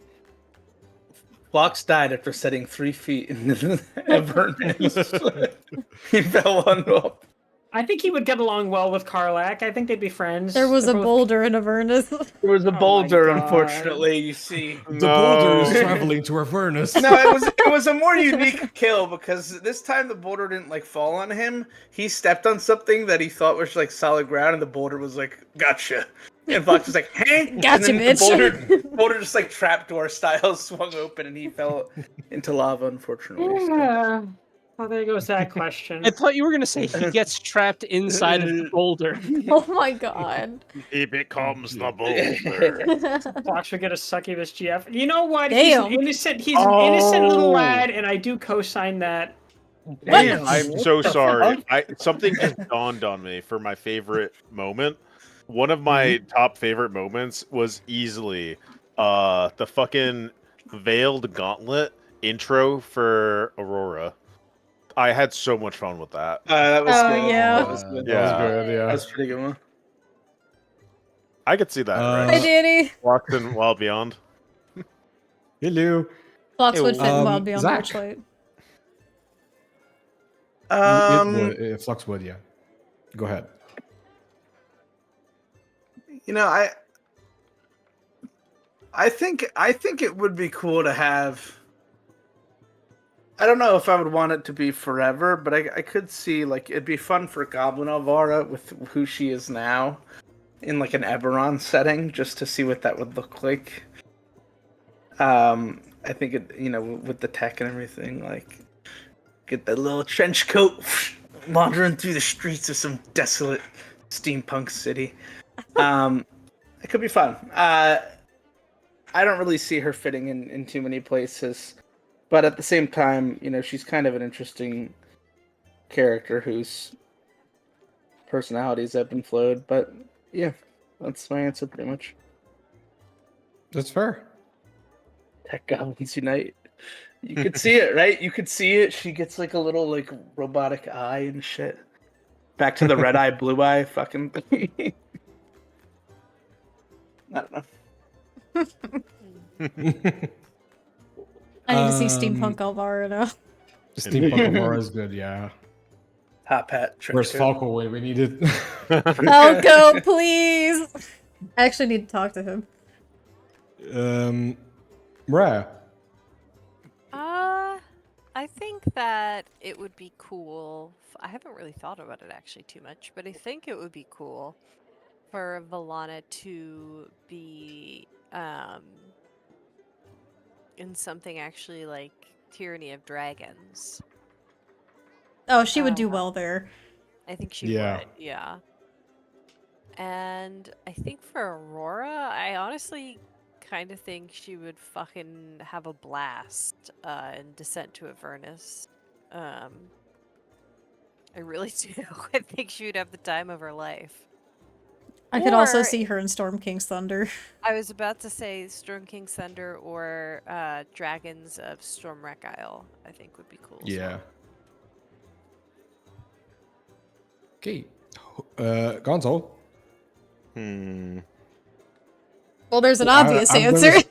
Speaker 3: Phlox died after setting 3 feet in Avernus. He fell on up.
Speaker 2: I think he would get along well with Karlach. I think they'd be friends.
Speaker 1: There was
Speaker 2: They're
Speaker 1: a
Speaker 2: both-
Speaker 1: boulder in Avernus.
Speaker 3: There was a
Speaker 2: my
Speaker 3: boulder,
Speaker 2: God.
Speaker 3: unfortunately, you see.
Speaker 5: The boulder is traveling to Avernus.
Speaker 3: No, it was a more unique kill because this time the boulder didn't like fall on him. He stepped on something that he thought was like solid ground, and the boulder was like, "Gotcha." And Fox was like, "Hey,
Speaker 1: Gotcha,
Speaker 3: and then
Speaker 1: bitch.
Speaker 3: The boulder just like trapdoor style swung open, and he fell into lava. Unfortunately, so.
Speaker 2: Yeah. Well, there goes that question.
Speaker 4: I thought you were gonna say he gets trapped inside of the boulder.
Speaker 1: Oh my god.
Speaker 6: He becomes the boulder.
Speaker 2: Fox would get a succubus GF. You know what?
Speaker 1: Damn.
Speaker 2: He's an innocent little lad, and I do co-sign that.
Speaker 3: Damn.
Speaker 6: I'm so
Speaker 3: What the
Speaker 6: sorry.
Speaker 3: fuck?
Speaker 6: Something just dawned on me for my favorite moment. One of my top favorite moments was easily the fucking Veiled Gauntlet intro for Aurora. I had so much fun with that.
Speaker 3: That was
Speaker 1: Oh,
Speaker 3: good.
Speaker 1: yeah.
Speaker 3: That was good.
Speaker 5: That was
Speaker 6: Yeah.
Speaker 5: good. Yeah.
Speaker 3: That was a pretty good one.
Speaker 6: I could see that.
Speaker 5: Uh,
Speaker 1: Hi,
Speaker 6: Right.
Speaker 1: Danny.
Speaker 6: Walked in Wild Beyond.
Speaker 5: Hello.
Speaker 1: Fox would fit in Wild
Speaker 5: Um,
Speaker 1: Beyond the
Speaker 5: Zach.
Speaker 1: Witchlight.
Speaker 5: It would. Flux would. Yeah. Go ahead.
Speaker 9: You know, I think it would be cool to have. I don't know if I would want it to be forever, but I could see like it'd be fun for Goblin Elvira with who she is now, in like an Eberron setting, just to see what that would look like. I think it, with the tech and everything, like get that little trench coat, wandering through the streets of some desolate steampunk city. It could be fun. I don't really see her fitting in too many places, but at the same time, she's kind of an interesting character whose personalities ebb and flowed. But yeah, that's my answer pretty much.
Speaker 5: That's fair.
Speaker 3: Tech Goblins Unite. You could see it, right? You could see it. She gets like a little like robotic eye and shit. Back to the red eye, blue eye fucking thing. I don't know.
Speaker 1: I need to see Steampunk Elvira now.
Speaker 5: Steampunk Aurora is good. Yeah.
Speaker 3: Hot Pat. trench
Speaker 5: Where's
Speaker 3: coat.
Speaker 5: Falco? Wait, we need it.
Speaker 1: Falco, please! I actually need to talk to him.
Speaker 5: Rare.
Speaker 7: I think that it would be cool. I haven't really thought about it actually too much, but I think it would be cool for Valana to be in something actually like Tyranny of Dragons.
Speaker 1: Oh, she would do well there.
Speaker 7: I think she
Speaker 5: Yeah.
Speaker 7: would, yeah. And I think for Aurora, I honestly kind of think she would fucking have a blast in Descent to Avernus. I really do. I think she would have the time of her life.
Speaker 1: I could also
Speaker 7: Or-
Speaker 1: see her in Storm King's Thunder.
Speaker 7: I was about to say Storm King's Thunder or Dragons of Stormwreck Isle, I think would be cool. as
Speaker 5: Yeah.
Speaker 7: well.
Speaker 5: Okay. Gonzo.
Speaker 1: Well, there's an
Speaker 5: Well,
Speaker 1: obvious
Speaker 5: I'm gonna
Speaker 1: answer.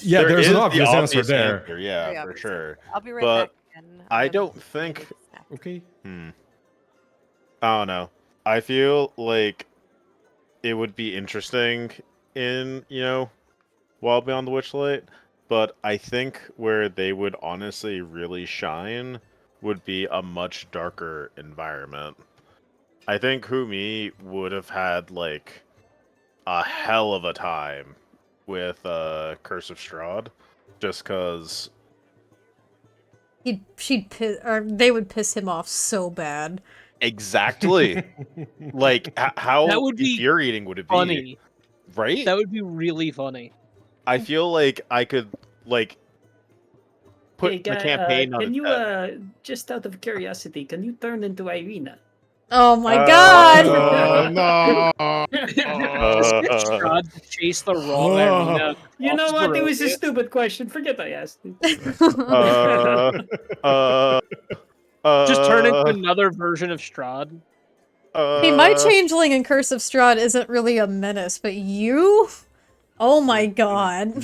Speaker 5: Yeah,
Speaker 6: There
Speaker 5: there's
Speaker 6: is
Speaker 5: an
Speaker 6: the
Speaker 5: obvious answer
Speaker 6: obvious
Speaker 5: there.
Speaker 6: answer, yeah,
Speaker 7: Very
Speaker 6: for
Speaker 7: obvious
Speaker 6: sure.
Speaker 7: answer. I'll be right
Speaker 6: But
Speaker 7: back again.
Speaker 6: I don't think.
Speaker 5: Okay.
Speaker 6: I don't know. I feel like it would be interesting in, Wild Beyond the Witchlight, but I think where they would honestly really shine would be a much darker environment. I think Humi would have had, like, a hell of a time with Curse of Strahd, just because...
Speaker 1: They would piss him off so bad.
Speaker 6: Exactly. Like, how
Speaker 4: That would be
Speaker 6: infuriating would it be?
Speaker 4: Funny.
Speaker 6: Right?
Speaker 4: That would be really funny.
Speaker 6: I feel like I could, like, put
Speaker 2: Hey,
Speaker 6: the
Speaker 2: guy,
Speaker 6: campaign on
Speaker 2: can
Speaker 6: its
Speaker 2: you,
Speaker 6: head.
Speaker 2: just out of curiosity, can you turn into Irina?
Speaker 1: Oh my god!
Speaker 6: No.
Speaker 4: Just get Strahd to chase the wrong Irina.
Speaker 2: You know
Speaker 4: off
Speaker 2: what?
Speaker 4: the
Speaker 2: It was a
Speaker 4: road.
Speaker 2: stupid question. Forget I asked it.
Speaker 4: Just turn into another version of Strahd.
Speaker 1: See, my changeling in Curse of Strahd isn't really a menace, but you? Oh my god.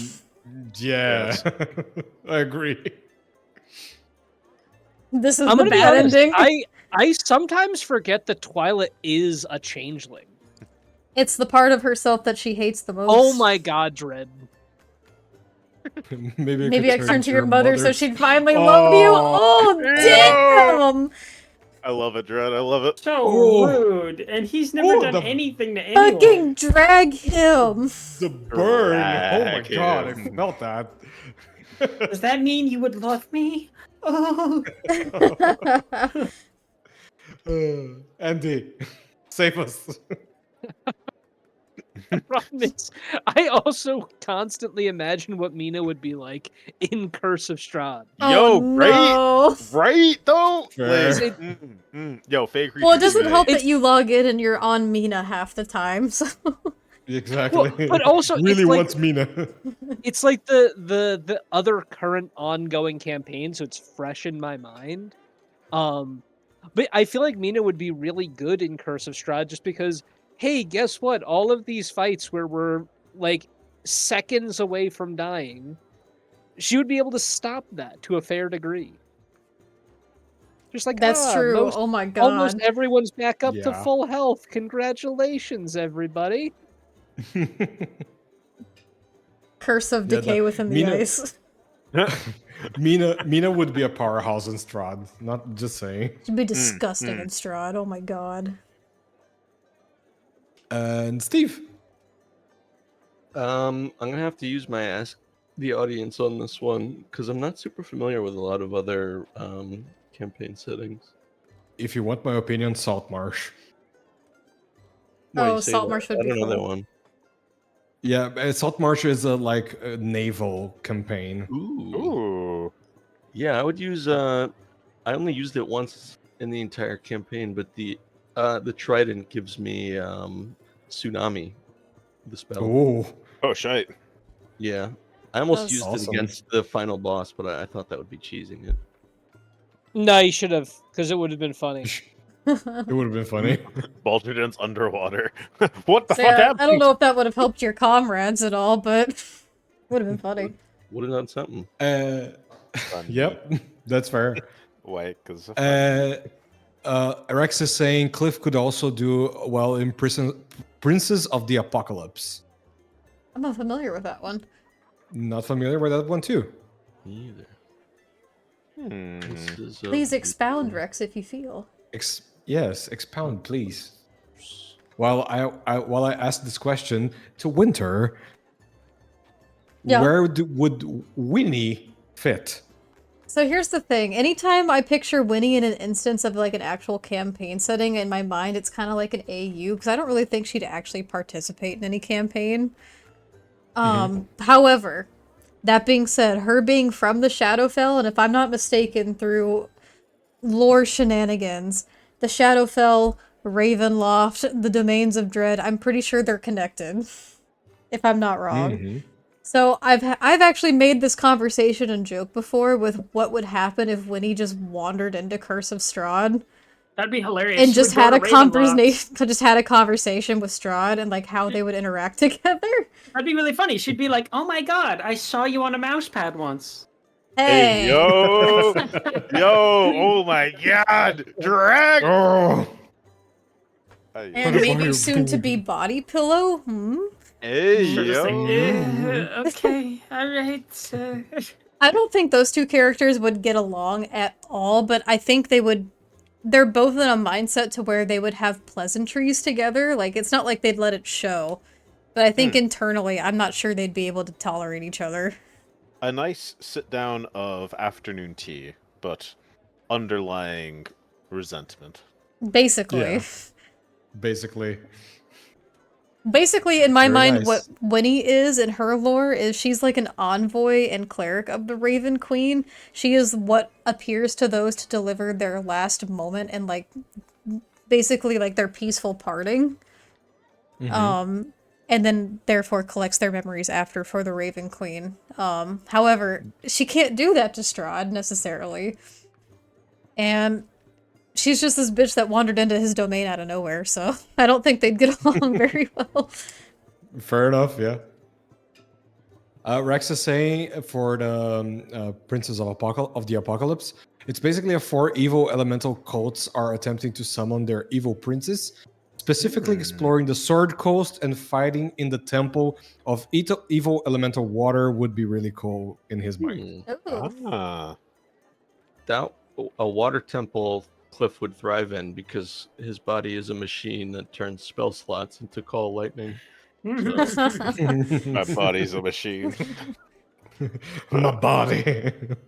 Speaker 5: Yeah. I agree.
Speaker 1: This is
Speaker 4: I'm
Speaker 1: the
Speaker 4: gonna be
Speaker 1: bad
Speaker 4: honest,
Speaker 1: ending.
Speaker 4: I sometimes forget that Twyla is a changeling.
Speaker 1: It's the part of herself that she hates the most.
Speaker 4: Oh my god, Dread.
Speaker 5: Maybe
Speaker 1: I could turn to your mother so she'd finally love you. Oh, damn!
Speaker 6: I love it, Dread. I love it.
Speaker 2: So
Speaker 5: Oh.
Speaker 2: rude. And he's never done
Speaker 5: the
Speaker 2: anything to anyone.
Speaker 1: Fucking drag him.
Speaker 5: The burn. Oh my
Speaker 6: Drag
Speaker 5: god, I
Speaker 6: him.
Speaker 5: felt that.
Speaker 2: Does that mean you would love me? Oh.
Speaker 5: Andy, save us.
Speaker 4: The problem is, I also constantly imagine what Mina would be like in Curse of Strahd.
Speaker 1: Oh,
Speaker 6: Yo, right?
Speaker 1: no.
Speaker 6: Right, though?
Speaker 5: Fair.
Speaker 6: Like, Yo, fake
Speaker 1: Well, it doesn't
Speaker 6: creatures,
Speaker 1: help
Speaker 6: man.
Speaker 1: that you log in and you're on Mina half the time, so...
Speaker 5: Exactly.
Speaker 4: Well, but also,
Speaker 5: really
Speaker 4: it's like,
Speaker 5: wants Mina.
Speaker 4: it's like the other current ongoing campaign, so it's fresh in my mind. But I feel like Mina would be really good in Curse of Strahd just because, hey, guess what? All of these fights where we're like seconds away from dying, she would be able to stop that to a fair degree. Just like,
Speaker 1: That's true.
Speaker 4: most,
Speaker 1: Oh my
Speaker 4: almost
Speaker 1: god.
Speaker 4: everyone's back up to
Speaker 5: Yeah.
Speaker 4: full health. Congratulations, everybody.
Speaker 1: Curse of
Speaker 5: Yeah,
Speaker 1: Decay within the
Speaker 5: Mina-
Speaker 1: ice.
Speaker 5: Mina would be a powerhouse in Strahd. Not just saying.
Speaker 1: It'd be disgusting in Strahd. Oh my god.
Speaker 5: And Steve.
Speaker 8: I'm gonna have to use my ask the audience on this one because I'm not super familiar with a lot of other campaign settings.
Speaker 5: If you want my opinion, Saltmarsh.
Speaker 8: Why you
Speaker 1: Oh,
Speaker 8: say
Speaker 1: Saltmarsh
Speaker 8: that?
Speaker 1: would be
Speaker 8: I don't know that
Speaker 1: cool.
Speaker 8: one.
Speaker 5: Yeah, Saltmarsh is a naval campaign.
Speaker 8: Ooh.
Speaker 6: Ooh.
Speaker 8: Yeah, I would use. I only used it once in the entire campaign, but the trident gives me tsunami, the spell.
Speaker 5: Oh,
Speaker 6: Oh, shite.
Speaker 8: Yeah, I almost
Speaker 1: That's
Speaker 8: used
Speaker 5: awesome.
Speaker 8: it against the final boss, but I thought that would be cheesing it.
Speaker 4: No, you should have, because it would have been funny.
Speaker 5: it would have been funny.
Speaker 6: Baldurden's underwater. What the fuck
Speaker 1: Yeah,
Speaker 6: happened?
Speaker 1: I don't know if that would have helped your comrades at all, but would have been funny.
Speaker 8: Would have done something.
Speaker 5: Yep, that's fair.
Speaker 6: Wait, because
Speaker 5: Rex is saying Cliff could also do well in Princes of the Apocalypse.
Speaker 1: I'm not familiar with that one.
Speaker 5: Not familiar with that one too.
Speaker 8: Me either.
Speaker 6: Hmm.
Speaker 8: This is,
Speaker 1: Please expound, Rex, if you feel.
Speaker 5: Yes, expound, please. While I ask this question to Winter,
Speaker 1: Yeah.
Speaker 5: where would Winnie fit?
Speaker 1: So here's the thing. Anytime I picture Winnie in an instance of like an actual campaign setting, in my mind it's kind of like an AU, because I don't really think she'd actually participate in any campaign. However, that being said, her being from the Shadowfell, and if I'm not mistaken, through lore shenanigans, the Shadowfell, Ravenloft, the Domains of Dread, I'm pretty sure they're connected, if I'm not wrong. So I've actually made this conversation and joke before with what would happen if Winnie just wandered into Curse of Strahd
Speaker 2: That'd be hilarious.
Speaker 1: and
Speaker 2: She
Speaker 1: just
Speaker 2: would go
Speaker 1: had
Speaker 2: to
Speaker 1: a
Speaker 2: Ravenloft.
Speaker 1: conversation with Strahd and like how they would interact together.
Speaker 2: That'd be really funny. She'd be like, "Oh my god, I saw you on a mouse pad once."
Speaker 6: Hey, yo, yo, oh my god, drag!
Speaker 5: Oh,
Speaker 1: And maybe soon to be body pillow.
Speaker 6: Hey,
Speaker 2: She'll just
Speaker 6: yo.
Speaker 2: say, okay, alright.
Speaker 1: I don't think those two characters would get along at all, but I think they would. They're both in a mindset to where they would have pleasantries together. Like, it's not like they'd let it show. But I think internally, I'm not sure they'd be able to tolerate each other.
Speaker 6: A nice sit down of afternoon tea, but underlying resentment.
Speaker 1: Basically.
Speaker 5: Yeah. Basically.
Speaker 1: Basically, in my
Speaker 5: Very
Speaker 1: mind,
Speaker 5: nice.
Speaker 1: what Winnie is in her lore is she's like an envoy and cleric of the Raven Queen. She is what appears to those to deliver their last moment and like basically like their peaceful parting. And then therefore collects their memories after for the Raven Queen. However, she can't do that to Strahd necessarily. And she's just this bitch that wandered into his domain out of nowhere, so I don't think they'd get along very well.
Speaker 5: Fair enough, yeah. Rex is saying for the Princes of the Apocalypse, it's basically a 4 evil elemental cults are attempting to summon their evil princes, specifically exploring the Sword Coast and fighting in the Temple of Evil Elemental Water would be really cool in his mind.
Speaker 1: Ooh.
Speaker 6: Ah.
Speaker 8: That a water temple Cliff would thrive in because his body is a machine that turns spell slots into call lightning.
Speaker 6: My body's a machine.
Speaker 5: My body.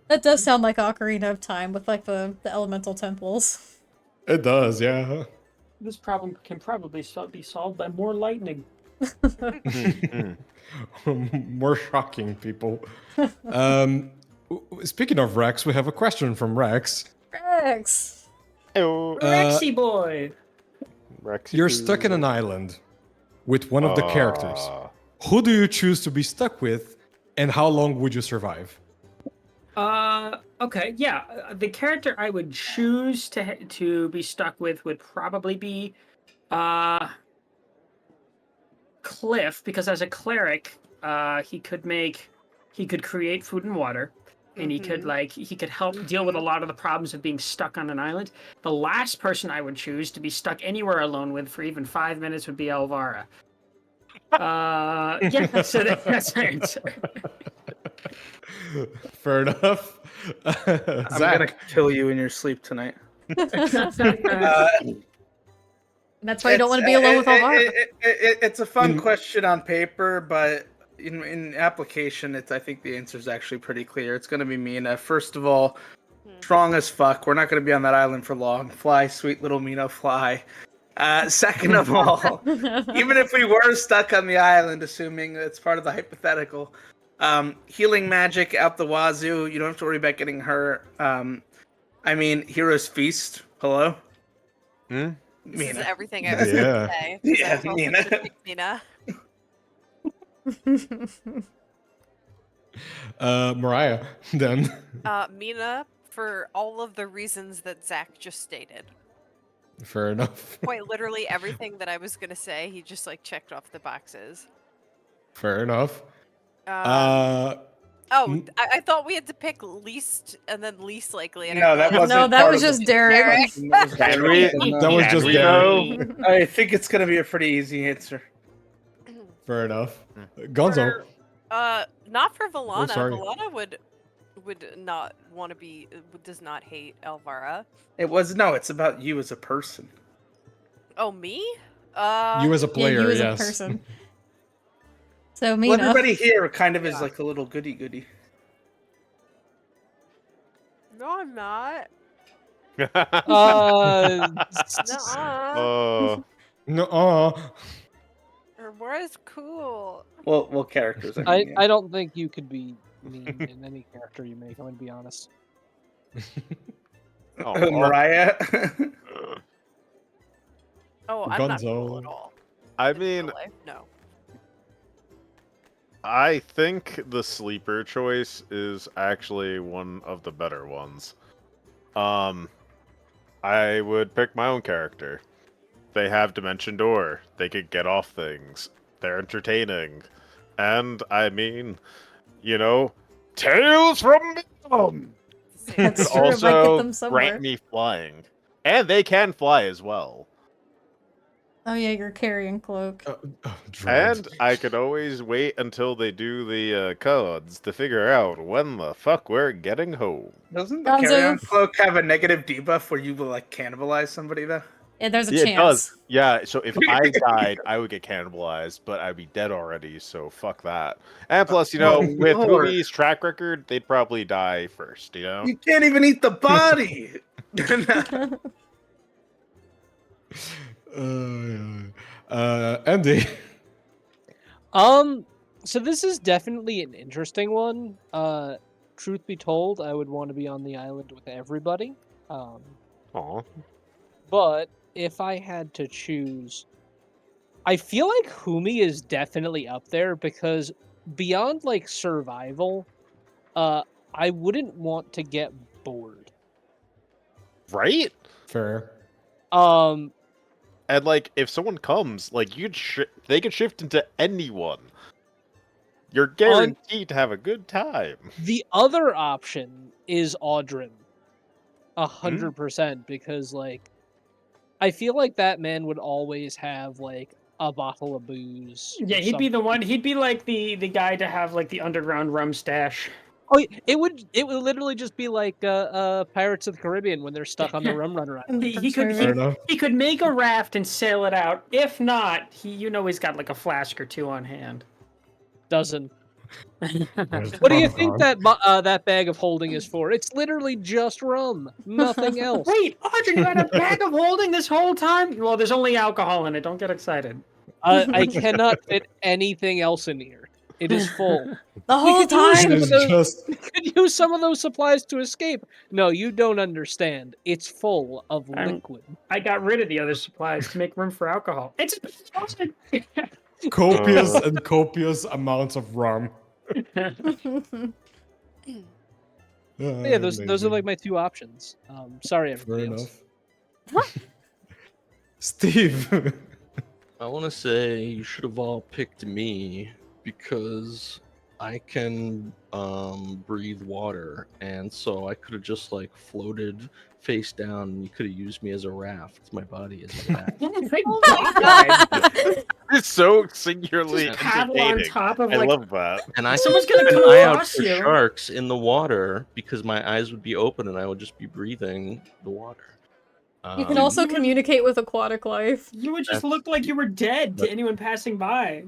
Speaker 1: That does sound like Ocarina of Time with like the elemental temples.
Speaker 5: It does, yeah.
Speaker 2: This problem can probably be solved by more lightning.
Speaker 5: More shocking, people. Speaking of Rex, we have a question from Rex.
Speaker 1: Rex!
Speaker 2: Rexy boy!
Speaker 5: You're stuck in an island with one of the characters. Who do you choose to be stuck with, and how long would you survive?
Speaker 2: Okay, yeah. The character I would choose to be stuck with would probably be Cliff, because as a cleric, he could create food and water, and he could help deal with a lot of the problems of being stuck on an island. The last person I would choose to be stuck anywhere alone with for even 5 minutes would be Elvira. Yeah, so that's my answer.
Speaker 5: Fair enough.
Speaker 9: I'm gonna kill you in your sleep tonight.
Speaker 1: That's why you don't want to be alone with Alvaro.
Speaker 9: It's a fun question on paper, but in application, I think the answer is actually pretty clear. It's going to be Mina. First of all, strong as fuck. We're not going to be on that island for long. Fly, sweet little Mina, fly. Second of all, even if we were stuck on the island, assuming it's part of the hypothetical, healing magic out the wazoo. You don't have to worry about getting hurt. I mean, Hero's Feast. Hello?
Speaker 7: This is everything I
Speaker 5: Yeah.
Speaker 7: was going to say.
Speaker 9: Yeah,
Speaker 7: I was also
Speaker 9: Mina.
Speaker 7: gonna pick Mina.
Speaker 5: Mariah, then.
Speaker 7: Mina, for all of the reasons that Zach just stated.
Speaker 5: Fair enough.
Speaker 7: Quite literally everything that I was going to say, he just like checked off the boxes.
Speaker 5: Fair enough.
Speaker 7: I thought we had to pick least and then least likely. And
Speaker 9: No, that wasn't.
Speaker 1: No, that
Speaker 9: part
Speaker 1: was
Speaker 9: of
Speaker 1: just
Speaker 9: the-
Speaker 1: Derek.
Speaker 6: Can we?
Speaker 5: That was
Speaker 6: Can
Speaker 5: just
Speaker 6: we
Speaker 5: Derek.
Speaker 6: know?
Speaker 9: I think it's gonna be a pretty easy answer.
Speaker 5: Fair enough. Gonzo.
Speaker 7: Not for Valana.
Speaker 5: sorry.
Speaker 7: Valana would not want to be. Does not hate Elvira.
Speaker 9: It's about you as a person.
Speaker 7: Oh, me?
Speaker 5: You as a player,
Speaker 1: you as
Speaker 5: yes.
Speaker 1: a person. So
Speaker 9: Well,
Speaker 1: Mina.
Speaker 9: everybody here kind of is like a little goody.
Speaker 7: No, I'm not. Nuh-uh.
Speaker 6: Oh,
Speaker 5: No.
Speaker 7: Where's cool?
Speaker 9: Well, characters. I mean,
Speaker 4: I don't think you could be mean in any character you make. I'm gonna be honest.
Speaker 9: Mariah.
Speaker 7: Oh, I'm not cool
Speaker 5: Gonzo.
Speaker 7: at all.
Speaker 6: I
Speaker 7: In real
Speaker 6: mean,
Speaker 7: life, no.
Speaker 6: I think the sleeper choice is actually one of the better ones. I would pick my own character. They have Dimension Door. They could get off things. They're entertaining. And, I mean, Tales from Midgard!
Speaker 1: That's true. It might get
Speaker 6: Also,
Speaker 1: them somewhere.
Speaker 6: grant me flying. And they can fly as well.
Speaker 1: Oh yeah, you're carrying cloak.
Speaker 6: And I could always wait until they do the codes to figure out when the fuck we're getting home.
Speaker 9: Doesn't the
Speaker 1: Gonzo.
Speaker 9: carry-on cloak have a negative debuff where you will like cannibalize somebody though?
Speaker 1: Yeah, there's a
Speaker 6: Yeah,
Speaker 1: chance.
Speaker 6: it does. Yeah, so if I died, I would get cannibalized, but I'd be dead already, so fuck that. And plus, with
Speaker 9: Lord.
Speaker 6: Humi's track record, they'd probably die first,
Speaker 9: You can't even eat the body.
Speaker 5: Andy.
Speaker 4: So this is definitely an interesting one. Truth be told, I would want to be on the island with everybody.
Speaker 6: Aw.
Speaker 4: But if I had to choose, I feel like Humi is definitely up there because beyond like survival, I wouldn't want to get bored.
Speaker 6: Right?
Speaker 5: Fair.
Speaker 6: And if someone comes, they could shift into anyone. You're guaranteed to have a good time.
Speaker 4: The other option is Audrin. 100%, because I feel like that man would always have a bottle of booze.
Speaker 2: Yeah,
Speaker 4: or
Speaker 2: he'd be the
Speaker 4: something.
Speaker 2: one. He'd be like the guy to have the underground rum stash.
Speaker 4: Oh, it would literally just be like Pirates of the Caribbean when they're stuck on the Rum Runner Island.
Speaker 2: He could make a raft and sail it out. If not, he's got a flask or two on hand.
Speaker 4: Doesn't. What do you think that bag of holding is for? It's literally just rum, nothing else.
Speaker 2: Wait, Audrey, you had a bag of holding this whole time? Well, there's only alcohol in it. Don't get excited.
Speaker 4: I cannot fit anything else in here. It is full.
Speaker 1: The whole time.
Speaker 4: We could use some of those supplies to escape. No, you don't understand. It's full of liquid.
Speaker 2: I got rid of the other supplies to make room for alcohol. It's
Speaker 5: Copious and copious amounts of rum.
Speaker 4: But yeah, those are
Speaker 5: Amazing.
Speaker 4: like my two options. Sorry,
Speaker 5: Fair
Speaker 4: everybody else.
Speaker 5: enough. Steve.
Speaker 8: I want to say you should have all picked me because I can breathe water, and so I could have just like floated face down, and you could have used me as a raft. My body is a raft.
Speaker 2: Oh my god!
Speaker 6: It's so singularly
Speaker 2: Just paddle on
Speaker 6: entertaining.
Speaker 2: top of
Speaker 6: I
Speaker 2: like.
Speaker 6: love that.
Speaker 8: And I
Speaker 2: Someone's
Speaker 8: could
Speaker 2: gonna
Speaker 8: keep
Speaker 2: come
Speaker 8: an eye out
Speaker 2: across
Speaker 8: for
Speaker 2: you.
Speaker 8: sharks in the water because my eyes would be open and I would just be breathing the water.
Speaker 1: You can
Speaker 2: You
Speaker 1: also
Speaker 2: would-
Speaker 1: communicate with aquatic life.
Speaker 2: You would just
Speaker 8: That's-
Speaker 2: look like you were dead to
Speaker 8: but-
Speaker 2: anyone passing by.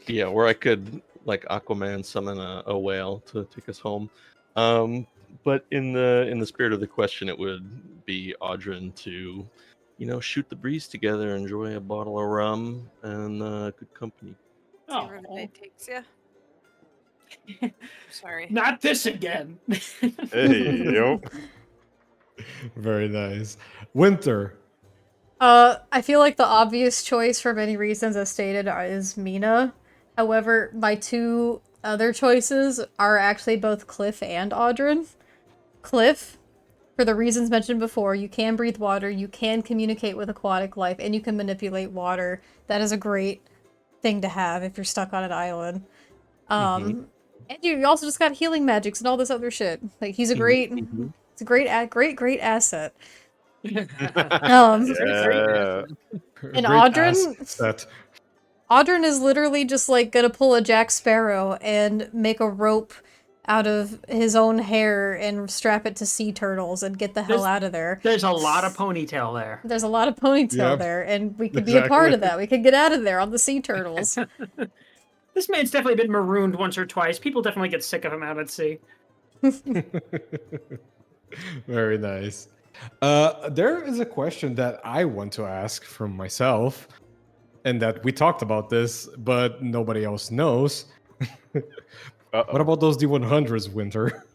Speaker 8: Yeah, or I could like Aquaman summon a whale to take us home. But in the spirit of the question, it would be Audrin to, shoot the breeze together, enjoy a bottle of rum and good company.
Speaker 7: See
Speaker 2: Oh,
Speaker 7: where the night takes you. Sorry.
Speaker 2: not this again.
Speaker 6: Hey, yo.
Speaker 5: Very nice. Winter.
Speaker 1: I feel like the obvious choice for many reasons, as stated, is Mina. However, my two other choices are actually both Cliff and Audrin. Cliff, for the reasons mentioned before, you can breathe water, you can communicate with aquatic life, and you can manipulate water. That is a great thing to have if you're stuck on an island. And you also just got healing magics and all this other shit. Like, he's a great, it's a great asset.
Speaker 6: Yeah.
Speaker 1: And
Speaker 5: Great
Speaker 1: Audrin?
Speaker 5: asset.
Speaker 1: Audrin is literally just like gonna pull a Jack Sparrow and make a rope out of his own hair and strap it to sea turtles and get the hell out of there.
Speaker 2: There's a lot of ponytail there.
Speaker 1: There's a lot of ponytail
Speaker 5: Yep.
Speaker 1: there, and we could be a part of
Speaker 5: Exactly.
Speaker 1: that. We could get out of there on the sea turtles.
Speaker 2: This man's definitely been marooned once or twice. People definitely get sick of him out at sea.
Speaker 5: Very nice. There is a question that I want to ask from myself, and that we talked about this, but nobody else knows.
Speaker 6: Uh-oh.
Speaker 5: What about those D100s, Winter?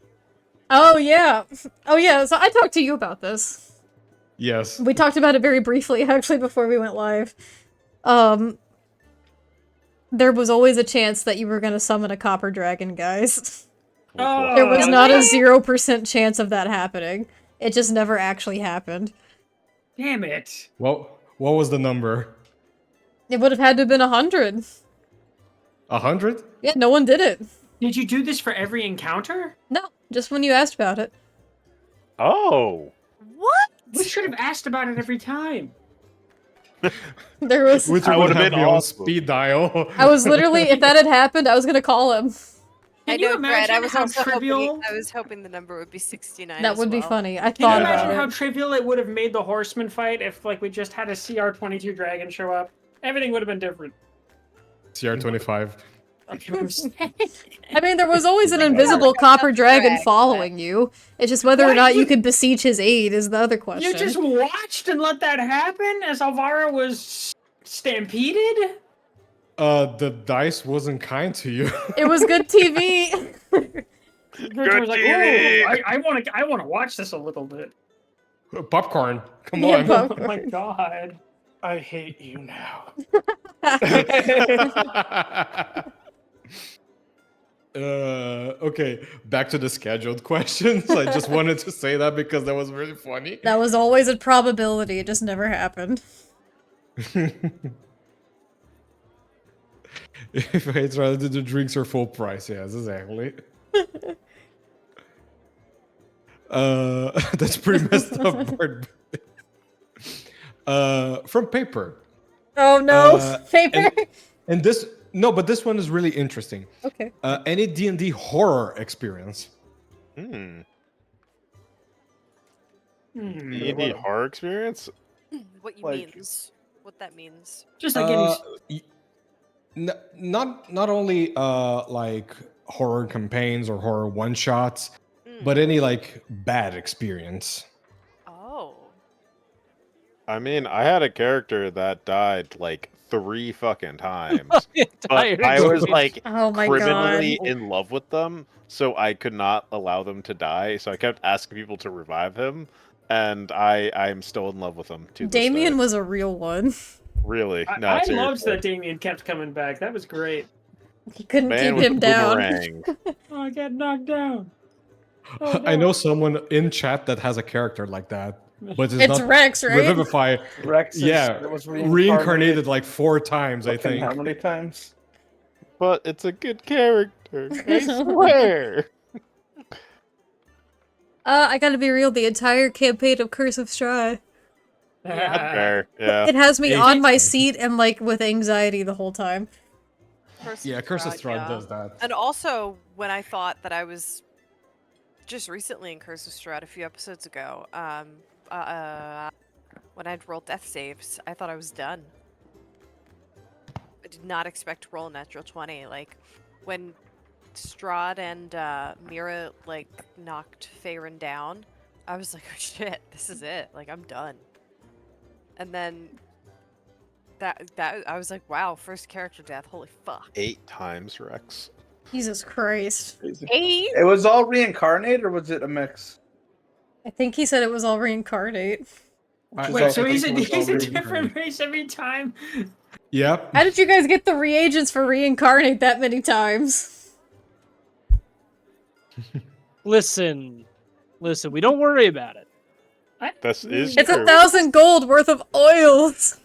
Speaker 1: Oh yeah. So I talked to you about this.
Speaker 5: Yes.
Speaker 1: We talked about it very briefly, actually, before we went live. There was always a chance that you were gonna summon a copper dragon, guys.
Speaker 2: Oh,
Speaker 1: There was not a
Speaker 2: man.
Speaker 1: 0% chance of that happening. It just never actually happened.
Speaker 2: Damn it.
Speaker 5: What was the number?
Speaker 1: It would have had to have been 100.
Speaker 5: 100?
Speaker 1: Yeah, no one did it.
Speaker 2: Did you do this for every encounter?
Speaker 1: No, just when you asked about it.
Speaker 6: Oh.
Speaker 7: What?
Speaker 2: We should have asked about it every time.
Speaker 1: There was.
Speaker 5: Winter
Speaker 6: That
Speaker 5: would
Speaker 6: would've
Speaker 5: have
Speaker 6: been
Speaker 5: me on
Speaker 6: awesome.
Speaker 5: speed dial.
Speaker 1: I was literally, if that had happened, I was gonna call him.
Speaker 2: Can
Speaker 7: know,
Speaker 2: you
Speaker 7: Brad,
Speaker 2: imagine how
Speaker 7: also
Speaker 2: trivial?
Speaker 7: hoping, I was hoping the number would be 69.
Speaker 1: That
Speaker 7: as
Speaker 1: would be
Speaker 7: well.
Speaker 1: funny. I
Speaker 2: Can you
Speaker 1: thought
Speaker 2: imagine
Speaker 1: about
Speaker 2: how
Speaker 1: it.
Speaker 2: trivial it would have made the horseman fight if, like, we just had a CR-22 dragon show up? Everything would have been different.
Speaker 5: CR25.
Speaker 2: Like, what I'm saying.
Speaker 1: I mean, there was always an invisible copper dragon following you. It's just whether or
Speaker 2: What?
Speaker 1: not you could beseech his aid is the other question.
Speaker 2: You just watched and let that happen as Alvaro was stampeded?
Speaker 5: The dice wasn't kind to you.
Speaker 1: It was good TV.
Speaker 2: Richard was like,
Speaker 6: TV.
Speaker 2: "Ooh, I want to watch this a little bit."
Speaker 5: Popcorn. Come
Speaker 1: Yeah,
Speaker 5: on.
Speaker 1: pop-
Speaker 2: Oh my god.
Speaker 3: I hate you now.
Speaker 5: Okay, back to the scheduled questions. I just wanted to say that because that was really funny.
Speaker 1: That was always a probability. It just never happened.
Speaker 5: If I'd rather do the drinks are full price, yes, exactly. That's pretty messed up. Part. From paper.
Speaker 1: Oh no,
Speaker 5: Uh,
Speaker 1: paper.
Speaker 5: And this but this one is really interesting.
Speaker 1: Okay.
Speaker 5: Any D&D horror experience?
Speaker 6: Hmm.
Speaker 2: Hmm.
Speaker 6: You need horror experience?
Speaker 7: What you
Speaker 3: Like-
Speaker 7: means. What that means.
Speaker 2: Just like any.
Speaker 5: Not only like horror campaigns or horror one shots,
Speaker 7: Mm.
Speaker 5: but any like bad experience.
Speaker 7: Oh.
Speaker 6: I mean, I had a character that died like 3 fucking times.
Speaker 4: Entire
Speaker 6: But I was
Speaker 4: experience.
Speaker 6: like
Speaker 1: Oh my
Speaker 6: criminally
Speaker 1: god.
Speaker 6: in love with them, so I could not allow them to die. So I kept asking people to revive him, and I'm still in love with him to this
Speaker 1: Damien
Speaker 6: day.
Speaker 1: was a real one.
Speaker 6: Really? No,
Speaker 2: I loved
Speaker 6: seriously.
Speaker 2: that Damien kept coming back. That was great.
Speaker 1: He couldn't
Speaker 6: Man
Speaker 1: keep
Speaker 6: with
Speaker 1: him
Speaker 6: the
Speaker 1: down.
Speaker 6: boomerang.
Speaker 2: Oh, I got knocked down. Oh,
Speaker 5: I
Speaker 2: no.
Speaker 5: know someone in chat that has a character like that, but it's
Speaker 1: It's
Speaker 5: not
Speaker 1: Rex, right?
Speaker 5: Revivify.
Speaker 3: Rex
Speaker 5: Was
Speaker 3: was
Speaker 5: reincarnated like 4 times, I
Speaker 3: fucking
Speaker 5: think.
Speaker 3: how many times?
Speaker 6: But it's a good character. I swear.
Speaker 1: I gotta be real, the entire campaign of Curse of Strahd.
Speaker 7: Yeah.
Speaker 6: Fair, yeah.
Speaker 1: It has me
Speaker 5: Hey.
Speaker 1: on my seat and like with anxiety the whole time.
Speaker 5: Yeah, Curse of Strahd
Speaker 7: yeah.
Speaker 5: does that.
Speaker 7: And also, when I thought that I was just recently in Curse of Strahd a few episodes ago, when I'd rolled death saves, I thought I was done. I did not expect to roll a natural 20. Like, when Strahd and Mira, like, knocked Faerun down, I was like, oh shit, this is it. Like, I'm done. And then that I was like, wow, first character death, holy fuck.
Speaker 6: 8 times, Rex.
Speaker 1: Jesus Christ.
Speaker 3: Crazy.
Speaker 7: 8?
Speaker 3: It was all reincarnate, or was it a mix?
Speaker 1: I think he said it was all reincarnate.
Speaker 3: Which is
Speaker 2: Wait,
Speaker 3: also
Speaker 2: so he's a,
Speaker 3: think it was
Speaker 2: he's
Speaker 3: all
Speaker 2: a
Speaker 3: reincarnate.
Speaker 2: different race every time?
Speaker 5: Yep.
Speaker 1: How did you guys get the reagents for reincarnate that many times?
Speaker 4: Listen, we don't worry about it.
Speaker 6: This is
Speaker 1: It's
Speaker 6: true.
Speaker 1: 1,000 gold worth of oils.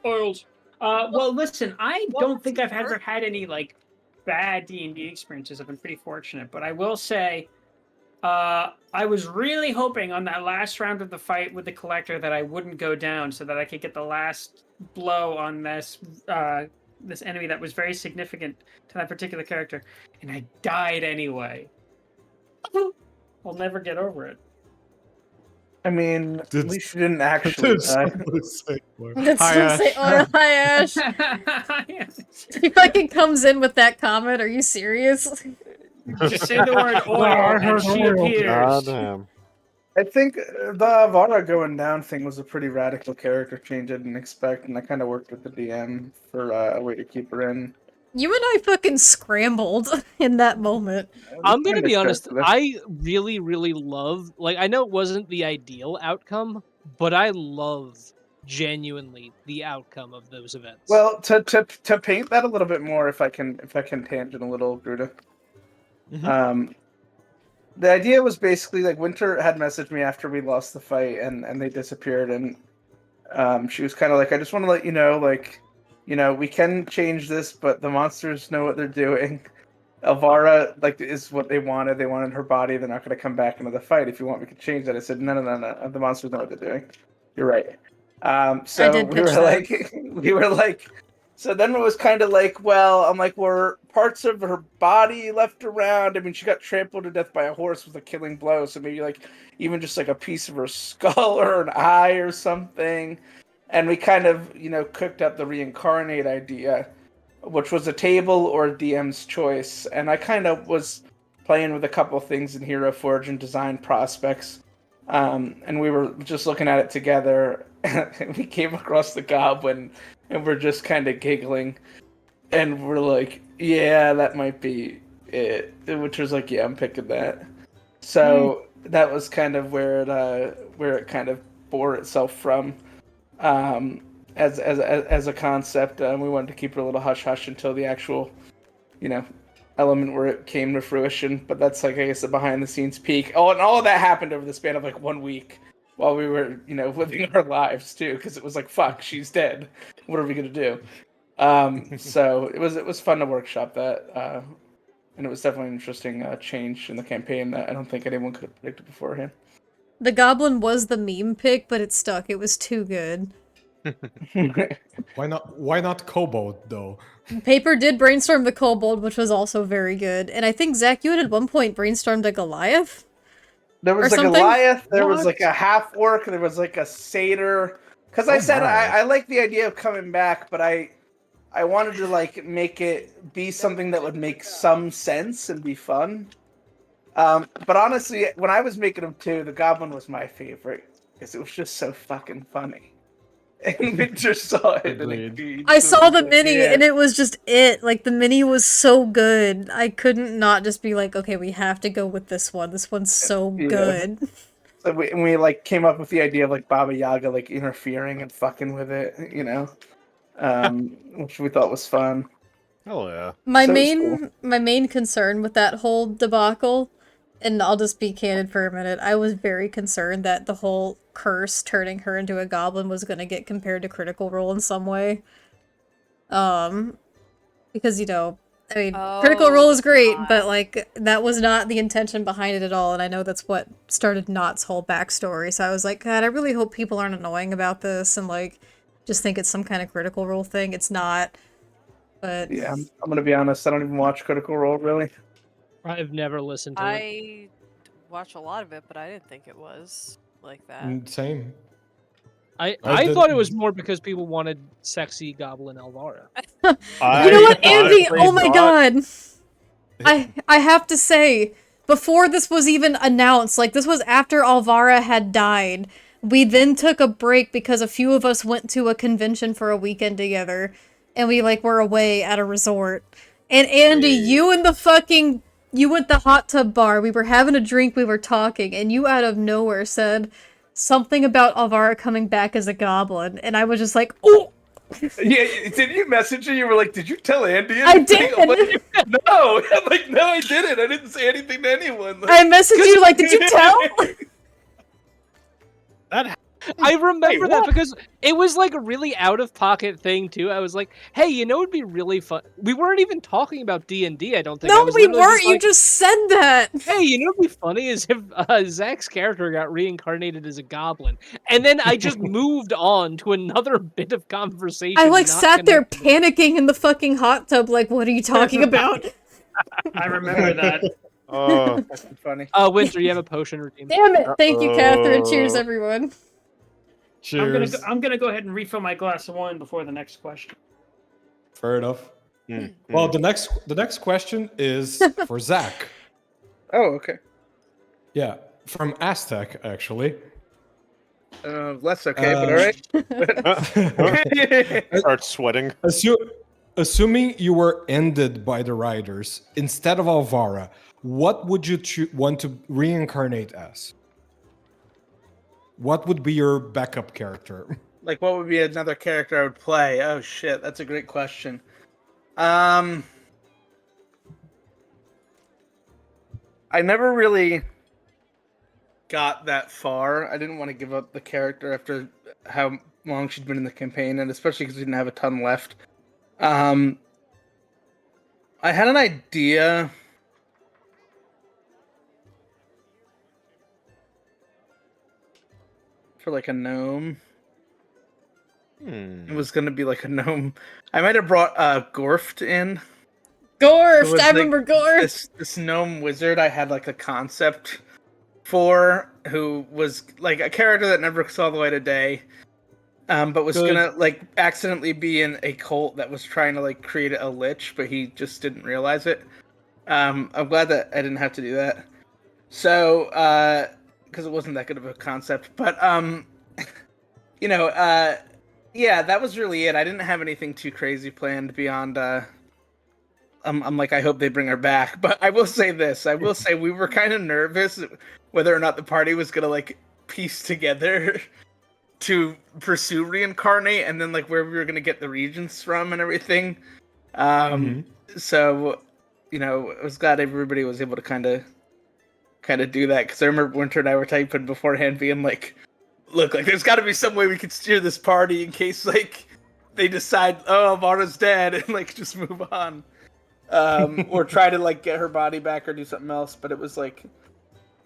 Speaker 2: Oils. Well, listen, I don't think I've ever had any, like, bad D&D experiences. I've been pretty fortunate. But I will say, I was really hoping on that last round of the fight with the Collector that I wouldn't go down so that I could get the last blow on this this enemy that was very significant to that particular character. And I died anyway. I'll never get over it.
Speaker 3: I mean, at
Speaker 5: Did-
Speaker 3: least you didn't actually die.
Speaker 1: Let's
Speaker 5: Hi,
Speaker 1: still say oil. Hi, Ash. He fucking comes in with that comment. Are you serious?
Speaker 2: Just say the word oil
Speaker 5: I
Speaker 2: and
Speaker 5: heard
Speaker 2: she
Speaker 5: oil.
Speaker 2: appears.
Speaker 6: God damn.
Speaker 3: I think the Vara going down thing was a pretty radical character change I didn't expect, and I kind of worked with the DM for a way to keep her in.
Speaker 1: You and I fucking scrambled in that moment.
Speaker 4: I'm gonna
Speaker 3: Kinda
Speaker 4: be honest.
Speaker 3: stressed with it.
Speaker 4: I really, really love. Like, I know it wasn't the ideal outcome, but I love genuinely the outcome of those events.
Speaker 3: Well, to paint that a little bit more, if I can tangent a little, Gruda.
Speaker 5: Mhm.
Speaker 3: The idea was basically like Winter had messaged me after we lost the fight, and they disappeared, and she was kind of like, I just want to let you know, like, you know, we can change this, but the monsters know what they're doing. Elvara, like, is what they wanted. They wanted her body. They're not going to come back into the fight. If you want, we could change that. I said, no. The monsters know what they're doing. You're right. So
Speaker 1: did
Speaker 3: we
Speaker 1: pitch
Speaker 3: were
Speaker 1: that.
Speaker 3: like, so then it was kind of like, well, I'm like, were parts of her body left around? I mean, she got trampled to death by a horse with a killing blow. So maybe like even just like a piece of her skull or an eye or something. And we kind of, you know, cooked up the reincarnate idea, which was a table or a DM's choice. And I kind of was playing with a couple of things in Hero Forge and design prospects. And we were just looking at it together. And we came across the goblin and we're just kind of giggling. And we're like, yeah, that might be it. Which was like, yeah, I'm picking that. So that was kind of where it kind of bore itself from. As a concept, we wanted to keep it a little hush hush until the actual, you know, element where it came to fruition. But that's like, I guess, the behind the scenes peek. Oh, and all of that happened over the span of like 1 week while we were, you know, living our lives too, because it was like, fuck, she's dead. What are we gonna do? So it was fun to workshop that, and it was definitely an interesting change in the campaign that I don't think anyone could have predicted beforehand.
Speaker 1: The goblin was the meme pick, but it stuck. It was too good.
Speaker 5: Why not Kobold though?
Speaker 1: Paper did brainstorm the kobold, which was also very good. And I think, Zach, you had at one point brainstormed a Goliath?
Speaker 3: There was
Speaker 1: Or
Speaker 3: a
Speaker 1: something?
Speaker 3: Goliath, there was
Speaker 5: What?
Speaker 3: like a half orc, there was like a satyr. Because I
Speaker 5: Oh
Speaker 3: said
Speaker 5: my.
Speaker 3: I like the idea of coming back, but I wanted to like make it be something that would make some sense and be fun. But honestly, when I was making them too, the goblin was my favorite because it was just so fucking funny. And Winter saw it and agreed.
Speaker 1: I
Speaker 3: So
Speaker 1: saw
Speaker 3: it was
Speaker 1: the
Speaker 3: like,
Speaker 1: mini,
Speaker 3: yeah.
Speaker 1: and it was just it. Like, the mini was so good. I couldn't not just be like, okay, we have to go with this one. This one's so
Speaker 3: Yeah.
Speaker 1: good.
Speaker 3: So we like came up with the idea of like Baba Yaga like interfering and fucking with it, you know, which we thought was fun.
Speaker 6: Hell yeah.
Speaker 1: My
Speaker 3: So
Speaker 1: main concern with that whole debacle, and I'll just be candid for a minute, I was very concerned that the whole curse turning her into a goblin was going to get compared to Critical Role in some way. Because, you know, I mean, Critical Role is great, but, like, that was not the intention behind it at all, and I know that's what started Knott's whole backstory, so I was like, God, I really hope people aren't annoying about this, and, like, just think it's some kind of Critical Role thing. It's not, but...
Speaker 9: Yeah, I'm gonna be honest. I don't even watch Critical Role really.
Speaker 4: I've never listened to it.
Speaker 7: I watch a lot of it, but I didn't think it was like that.
Speaker 5: Same.
Speaker 4: I
Speaker 5: did-
Speaker 4: thought it was more because people wanted sexy Goblin Elvira.
Speaker 1: You know what, Andy? Oh my god! I have to say, before this was even announced, like, this was after Alvara had died, we then took a break because a few of us went to a convention for a weekend together, and we, like, were away at a resort. And Andy, you went the hot tub bar, we were having a drink, we were talking, and you out of nowhere said something about Alvara coming back as a goblin, and I was just like, oh!
Speaker 9: Yeah, did you message her? You were like, "Did you tell Andy?"
Speaker 1: I
Speaker 9: anything?"
Speaker 1: did!
Speaker 9: I'm like, no, I'm like, no, I didn't. I didn't say anything to anyone. Like,
Speaker 1: I messaged you like, did you tell?
Speaker 4: I remember that
Speaker 9: what?
Speaker 4: because it was like a really out of pocket thing too. I was like, "Hey, you know, it'd be really fun." We weren't even talking about D&D. I don't think.
Speaker 1: No,
Speaker 4: I was
Speaker 1: we
Speaker 4: literally
Speaker 1: weren't.
Speaker 4: just
Speaker 1: You
Speaker 4: like,
Speaker 1: just said that.
Speaker 4: Hey, you know what'd be funny is if Zach's character got reincarnated as a goblin, and then I just moved on to another bit of conversation.
Speaker 1: I like
Speaker 4: not
Speaker 1: sat there
Speaker 4: connected.
Speaker 1: panicking in the fucking hot tub. Like, what are you talking about?
Speaker 2: I remember that.
Speaker 9: That's funny.
Speaker 4: Winter, you have a potion routine.
Speaker 1: Damn it! Thank you, Catherine. Cheers, everyone.
Speaker 5: Cheers.
Speaker 2: I'm gonna go ahead and refill my glass of wine before the next question.
Speaker 5: Fair enough. Well, the next question is for Zach.
Speaker 9: Oh, okay.
Speaker 5: Yeah, from Aztec actually.
Speaker 9: Less okay, but all right.
Speaker 6: Start sweating.
Speaker 5: Assuming you were ended by the Riders instead of Alvara, what would you want to reincarnate as? What would be your backup character?
Speaker 9: Like, what would be another character I would play? Oh shit, that's a great question. I never really got that far. I didn't want to give up the character after how long she'd been in the campaign, and especially because we didn't have a ton left. I had an idea. For like a gnome. It was gonna be like a gnome. I might have brought Gorft in.
Speaker 1: Gorft! I remember Gorft!
Speaker 9: This gnome wizard I had like a concept for, who was like a character that never saw the light of day. But was gonna like accidentally be in a cult that was trying to like create a lich, but he just didn't realize it. I'm glad that I didn't have to do that. So, because it wasn't that good of a concept, but you know, yeah, that was really it. I didn't have anything too crazy planned beyond. I'm like, I hope they bring her back, but I will say this. I will say we were kind of nervous whether or not the party was gonna like piece together to pursue reincarnate, and then like where we were gonna get the regions from and everything. So, you know, I was glad everybody was able to kind of do that, because I remember Winter and I were typing beforehand being like, look, like there's got to be some way we could steer this party in case like they decide, oh, Alvara's dead, and like just move on, or try to like get her body back or do something else. But it was like,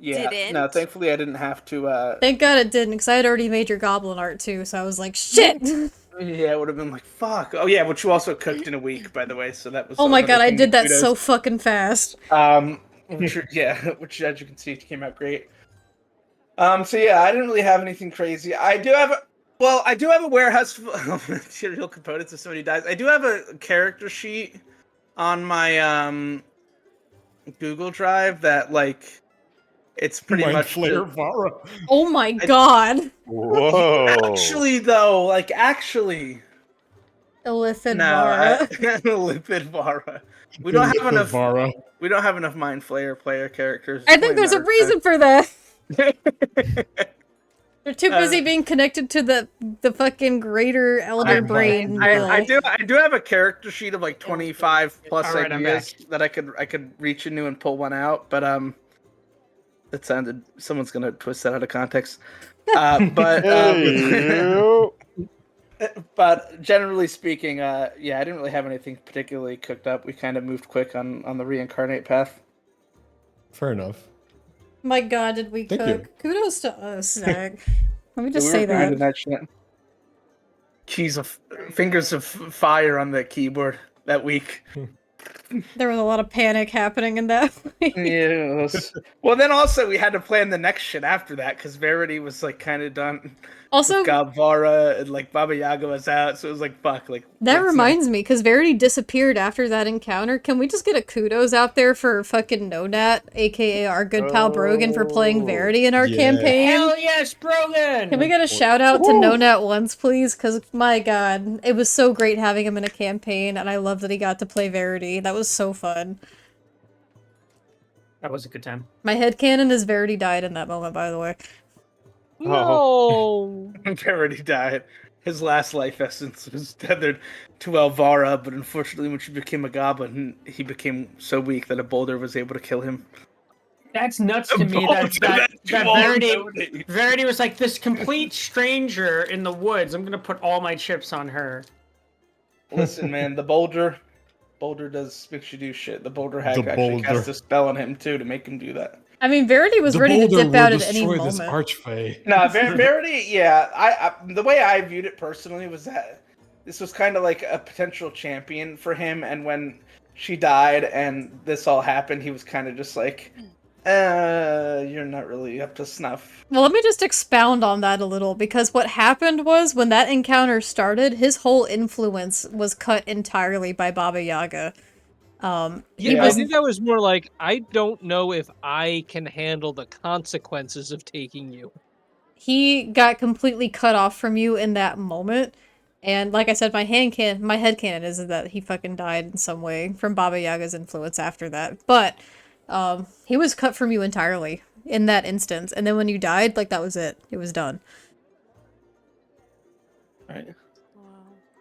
Speaker 9: yeah, no, thankfully I didn't have to.
Speaker 1: Thank God it didn't, because I had already made your goblin art too, so I was like, shit!
Speaker 9: Yeah, it would have been like, fuck. Oh yeah, which you also cooked in a week, by the way, so that was.
Speaker 1: Oh my god, I did that
Speaker 9: kudos.
Speaker 1: so fucking fast.
Speaker 9: Which, which as you can see came out great. So yeah, I didn't really have anything crazy. I do have a warehouse full of material components if somebody dies. I do have a character sheet on my Google Drive that like it's pretty much
Speaker 5: Flare Vara.
Speaker 1: Oh my god.
Speaker 6: Whoa.
Speaker 9: Actually though, actually.
Speaker 1: Illithid Vara.
Speaker 9: Illithid Vara. We don't have enough.
Speaker 5: Vara.
Speaker 9: We don't have enough Mind Flayer player characters.
Speaker 1: I think there's a reason for that. They're too busy being connected to the fucking greater elder brain.
Speaker 9: I do have a character sheet of like 25 plus
Speaker 2: All right, I'm
Speaker 9: ideas that I could reach into and pull one out, but that sounded someone's gonna twist that out of context. But generally speaking, yeah, I didn't really have anything particularly cooked up. We kind of moved quick on the reincarnate path.
Speaker 5: Fair enough.
Speaker 1: My God, did we
Speaker 5: Thank
Speaker 1: cook?
Speaker 5: you.
Speaker 1: Kudos to us, Zach. Let me just
Speaker 9: We
Speaker 1: say
Speaker 9: were grinding
Speaker 1: that.
Speaker 9: that shit. Fingers of fire on the keyboard that week.
Speaker 1: There was a lot of panic happening in that.
Speaker 9: Yes. Well, then also we had to plan the next shit after that because Verity was like kind of done.
Speaker 1: Also,
Speaker 9: Gavara and like Baba Yaga was out, so it was like fuck. Like
Speaker 1: that
Speaker 9: what's
Speaker 1: reminds me, because Verity disappeared after that encounter. Can we just get a kudos out there for fucking Nonat, aka our good pal Brogan, for playing Verity in our
Speaker 5: yeah.
Speaker 1: campaign?
Speaker 2: Hell yes, Brogan!
Speaker 1: Can we get a shout out to Nonat once, please? Because, my God, it was so great having him in a campaign, and I love that he got to play Verity. That was so fun.
Speaker 2: That was a good time.
Speaker 1: My headcanon is Verity died in that moment, by the way.
Speaker 4: No.
Speaker 9: Verity died. His last life essence was tethered to Elvara, but unfortunately, when she became a goblin, he became so weak that a boulder was able to kill him.
Speaker 2: That's nuts to me. That Verity was like this complete stranger in the woods. I'm gonna put all my chips on her.
Speaker 9: Listen, man, the boulder makes you do shit. The boulder hack actually
Speaker 5: boulder.
Speaker 9: cast a spell on him too to make him do that.
Speaker 1: I mean, Verity was
Speaker 5: The
Speaker 1: ready to
Speaker 5: boulder
Speaker 1: dip
Speaker 5: will
Speaker 1: out at any
Speaker 5: destroy this
Speaker 1: moment.
Speaker 5: archfey.
Speaker 9: No, Verity, yeah. I the way I viewed it personally was that this was kind of like a potential champion for him, and when she died and this all happened, he was kind of just like, you're not really up to snuff.
Speaker 1: Well, let me just expound on that a little, because what happened was, when that encounter started, his whole influence was cut entirely by Baba Yaga.
Speaker 4: Yeah,
Speaker 1: He
Speaker 4: I
Speaker 1: was
Speaker 4: think that was more like, I don't know if I can handle the consequences of taking you.
Speaker 1: he got completely cut off from you in that moment. And like I said, my headcanon is that he fucking died in some way from Baba Yaga's influence after that. But he was cut from you entirely in that instance. And then when you died, like, that was it. It was done.
Speaker 9: Right.
Speaker 7: Wow.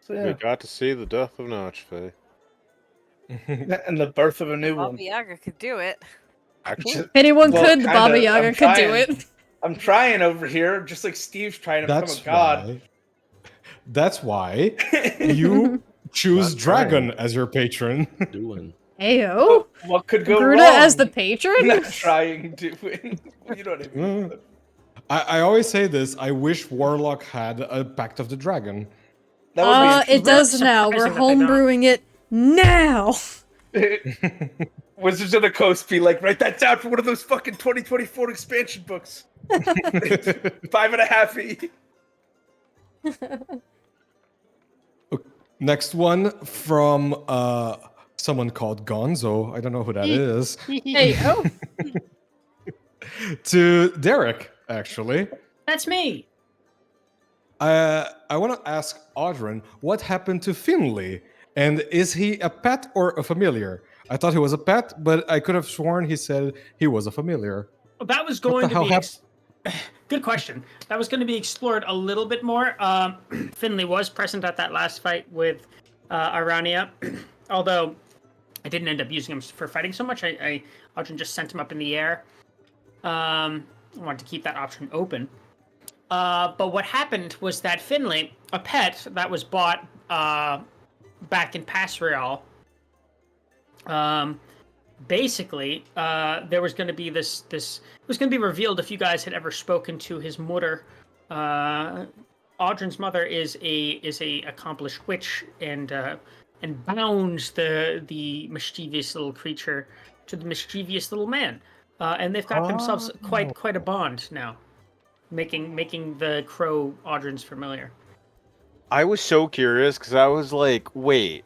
Speaker 9: So
Speaker 6: We
Speaker 9: yeah,
Speaker 6: got to see the death of Notchfey.
Speaker 9: and the birth of a new one.
Speaker 7: Baba Yaga could do it.
Speaker 6: Actually,
Speaker 1: If anyone
Speaker 9: Well,
Speaker 1: could, the Baba
Speaker 9: kinda.
Speaker 1: Yaga
Speaker 9: I'm
Speaker 1: could do
Speaker 9: trying.
Speaker 1: it.
Speaker 9: I'm trying over here, just like Steve's trying to
Speaker 5: That's
Speaker 9: become a god.
Speaker 5: why. That's why you choose
Speaker 8: Not
Speaker 5: Dragon
Speaker 8: trying.
Speaker 5: as your patron.
Speaker 8: Doing.
Speaker 1: Heyo!
Speaker 9: What could go
Speaker 1: Gruda
Speaker 9: wrong?
Speaker 1: as the patron?
Speaker 9: Not trying, doing. You know what I mean?
Speaker 5: I always say this. I wish Warlock had a Pact of the Dragon.
Speaker 9: That would be
Speaker 1: It does now. We're
Speaker 2: surprising that they don't.
Speaker 1: homebrewing it now!
Speaker 9: Wizards of the Coast be like, write that down for one of those fucking 2024 expansion books. 5.5
Speaker 5: Next one from someone called Gonzo. I don't know who that is.
Speaker 1: Hey, oh!
Speaker 5: To Derek, actually.
Speaker 2: That's me.
Speaker 5: I want to ask Audrin, what happened to Finley? And is he a pet or a familiar? I thought he was a pet, but I could have sworn he said he was a familiar.
Speaker 2: That was
Speaker 5: What
Speaker 2: going
Speaker 5: the
Speaker 2: to
Speaker 5: hell
Speaker 2: be.
Speaker 5: happened?
Speaker 2: Good question. That was going to be explored a little bit more. Finley was present at that last fight with Arania, although I didn't end up using him for fighting so much. Audrin just sent him up in the air. I wanted to keep that option open. But what happened was that Finley, a pet that was bought back in Pass Real, basically, there was going to be this. It was going to be revealed if you guys had ever spoken to his mother. Audrin's mother is a accomplished witch and bounds the mischievous little creature to the mischievous little man, and they've got themselves quite a bond now, making the crow Audrin's familiar.
Speaker 6: I was so curious because I was like, wait,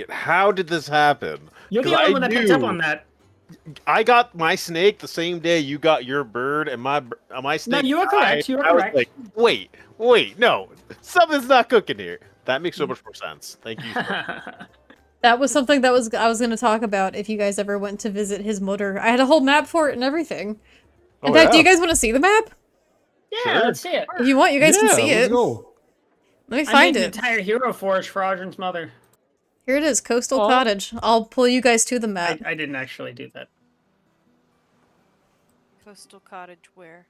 Speaker 6: how did this happen?
Speaker 2: You're the
Speaker 6: 'Cause
Speaker 2: only
Speaker 6: I
Speaker 2: one that picked up
Speaker 6: knew-
Speaker 2: on that.
Speaker 6: I got my snake the same day you got your bird, and my snake.
Speaker 2: No, you were correct.
Speaker 6: died.
Speaker 2: You were
Speaker 6: I was
Speaker 2: correct.
Speaker 6: like, wait, no, something's not cooking here. That makes so much more sense. Thank you.
Speaker 1: That was something that I was going to talk about if you guys ever went to visit his mother. I had a whole map for it and everything. In fact, do you guys want to see the map?
Speaker 2: Yeah,
Speaker 6: Sure.
Speaker 2: let's see it.
Speaker 1: If you want, you guys can see
Speaker 5: let's
Speaker 1: it.
Speaker 5: go.
Speaker 1: Let me
Speaker 2: I
Speaker 1: find
Speaker 2: made an
Speaker 1: it.
Speaker 2: entire hero forge for Audrey's mother.
Speaker 1: Here it is, Coastal
Speaker 4: Aw.
Speaker 1: Cottage. I'll pull you guys to the map.
Speaker 2: I didn't actually do that.
Speaker 7: Coastal cottage where?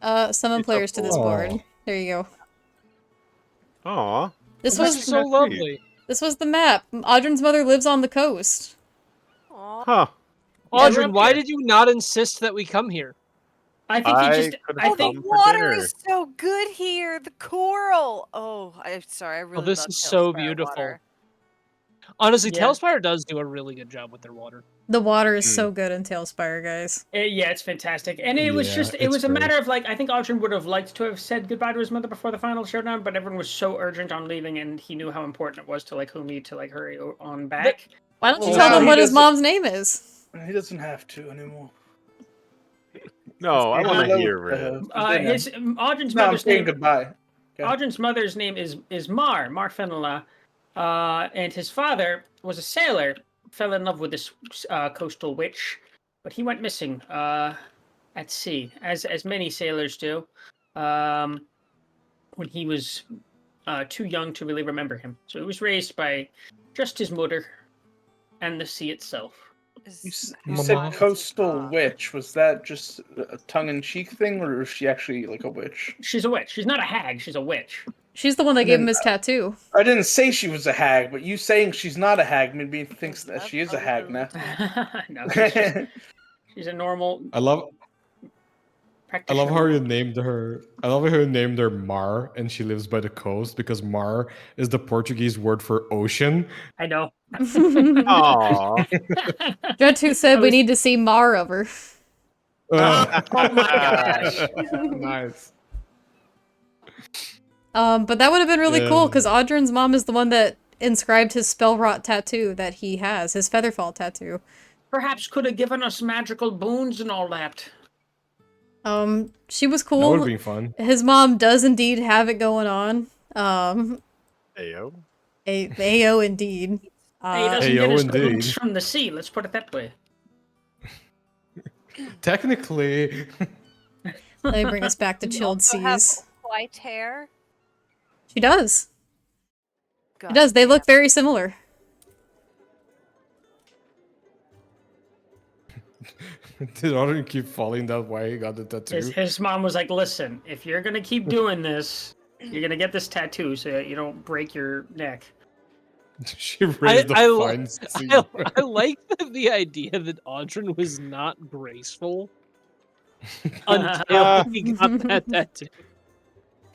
Speaker 1: Summon
Speaker 6: It's
Speaker 1: players to this
Speaker 5: Aw.
Speaker 1: board. There you go.
Speaker 6: Aw.
Speaker 1: This
Speaker 4: This
Speaker 1: was
Speaker 4: is so lovely.
Speaker 1: this was the map. Audrin's mother lives on the coast.
Speaker 7: Aw.
Speaker 6: Huh.
Speaker 2: Yeah, we're
Speaker 4: Audrey,
Speaker 2: up
Speaker 4: why
Speaker 2: here.
Speaker 4: did you not insist that we come here?
Speaker 2: I think you just.
Speaker 6: could've
Speaker 2: I
Speaker 7: Oh,
Speaker 2: think
Speaker 7: the
Speaker 6: come for
Speaker 7: water
Speaker 6: dinner.
Speaker 7: is so good here. The coral. Oh, I'm sorry. I really
Speaker 4: this
Speaker 7: love
Speaker 4: is so
Speaker 7: Tailspire
Speaker 4: beautiful.
Speaker 7: water.
Speaker 4: Honestly,
Speaker 2: Yeah.
Speaker 4: Tailspire does do a really good job with their water.
Speaker 1: The water is
Speaker 6: Hmm.
Speaker 1: so good in Tailspire, guys.
Speaker 2: Yeah, it's fantastic, and it was
Speaker 5: Yeah,
Speaker 2: just. It
Speaker 5: it's
Speaker 2: was a
Speaker 5: great.
Speaker 2: matter of like I think Audrey would have liked to have said goodbye to his mother before the final showdown, but everyone was so urgent on leaving, and he knew how important it was to like Humi to like hurry on back.
Speaker 1: Why don't you
Speaker 3: Well,
Speaker 1: tell
Speaker 3: now
Speaker 1: them
Speaker 3: he
Speaker 1: what his
Speaker 3: doesn't-
Speaker 1: mom's name is?
Speaker 3: He doesn't have to anymore.
Speaker 6: No, I
Speaker 3: Say
Speaker 6: want to
Speaker 3: hello
Speaker 6: hear
Speaker 3: to
Speaker 6: it.
Speaker 3: her for dinner.
Speaker 2: His Audrey's
Speaker 3: No, I'm
Speaker 2: mother's
Speaker 3: saying
Speaker 2: name.
Speaker 3: goodbye. Okay.
Speaker 2: Audrey's mother's name is Mar Fenela, and his father was a sailor. Fell in love with this coastal witch, but he went missing at sea, as many sailors do, when he was too young to really remember him. So he was raised by just his mother and the sea itself.
Speaker 3: You
Speaker 5: Mama.
Speaker 3: said coastal witch. Was that just a tongue-in-cheek thing, or is she actually like a witch?
Speaker 2: She's a witch. She's not a hag. She's a witch.
Speaker 1: She's the one that
Speaker 3: And
Speaker 1: gave
Speaker 3: then,
Speaker 1: him his tattoo.
Speaker 3: I didn't say she was a hag, but you saying she's not a hag made me think that she is a hag now.
Speaker 2: No, she's a normal
Speaker 5: I love
Speaker 2: practitioner.
Speaker 5: how you named her. I love how you named her Mar, and she lives by the coast because Mar is the Portuguese word for ocean.
Speaker 2: I know.
Speaker 6: Aw.
Speaker 1: Dreadtooth said
Speaker 2: I
Speaker 1: we
Speaker 2: was-
Speaker 1: need to see Mar over.
Speaker 2: Oh my gosh.
Speaker 5: Nice.
Speaker 1: But that would have been really cool
Speaker 5: Yeah.
Speaker 1: because Audrin's mom is the one that inscribed his spell rot tattoo that he has, his Featherfall tattoo.
Speaker 2: Perhaps could have given us magical boons and all that.
Speaker 1: She was
Speaker 5: That would
Speaker 1: cool.
Speaker 5: have been fun.
Speaker 1: His mom does indeed have it going on.
Speaker 6: Ayo.
Speaker 1: AO indeed.
Speaker 2: Hey, he doesn't
Speaker 5: Hey,
Speaker 2: get
Speaker 5: oh,
Speaker 2: his
Speaker 5: indeed.
Speaker 2: boons from the sea. Let's put it that way.
Speaker 5: Technically,
Speaker 1: Let me bring us back to
Speaker 7: You
Speaker 1: chilled
Speaker 7: also have
Speaker 1: seas.
Speaker 7: white hair.
Speaker 1: She does.
Speaker 7: God
Speaker 1: It does. They
Speaker 7: damn.
Speaker 1: look very similar.
Speaker 5: did Audrey keep falling that way? He got the tattoo.
Speaker 2: His mom was like, "Listen, if you're gonna keep doing this, you're gonna get this tattoo so that you don't break your neck."
Speaker 5: She raised
Speaker 4: I
Speaker 5: the
Speaker 4: li-
Speaker 5: fine sea.
Speaker 4: I like the idea that Audrin was not graceful until he got that tattoo.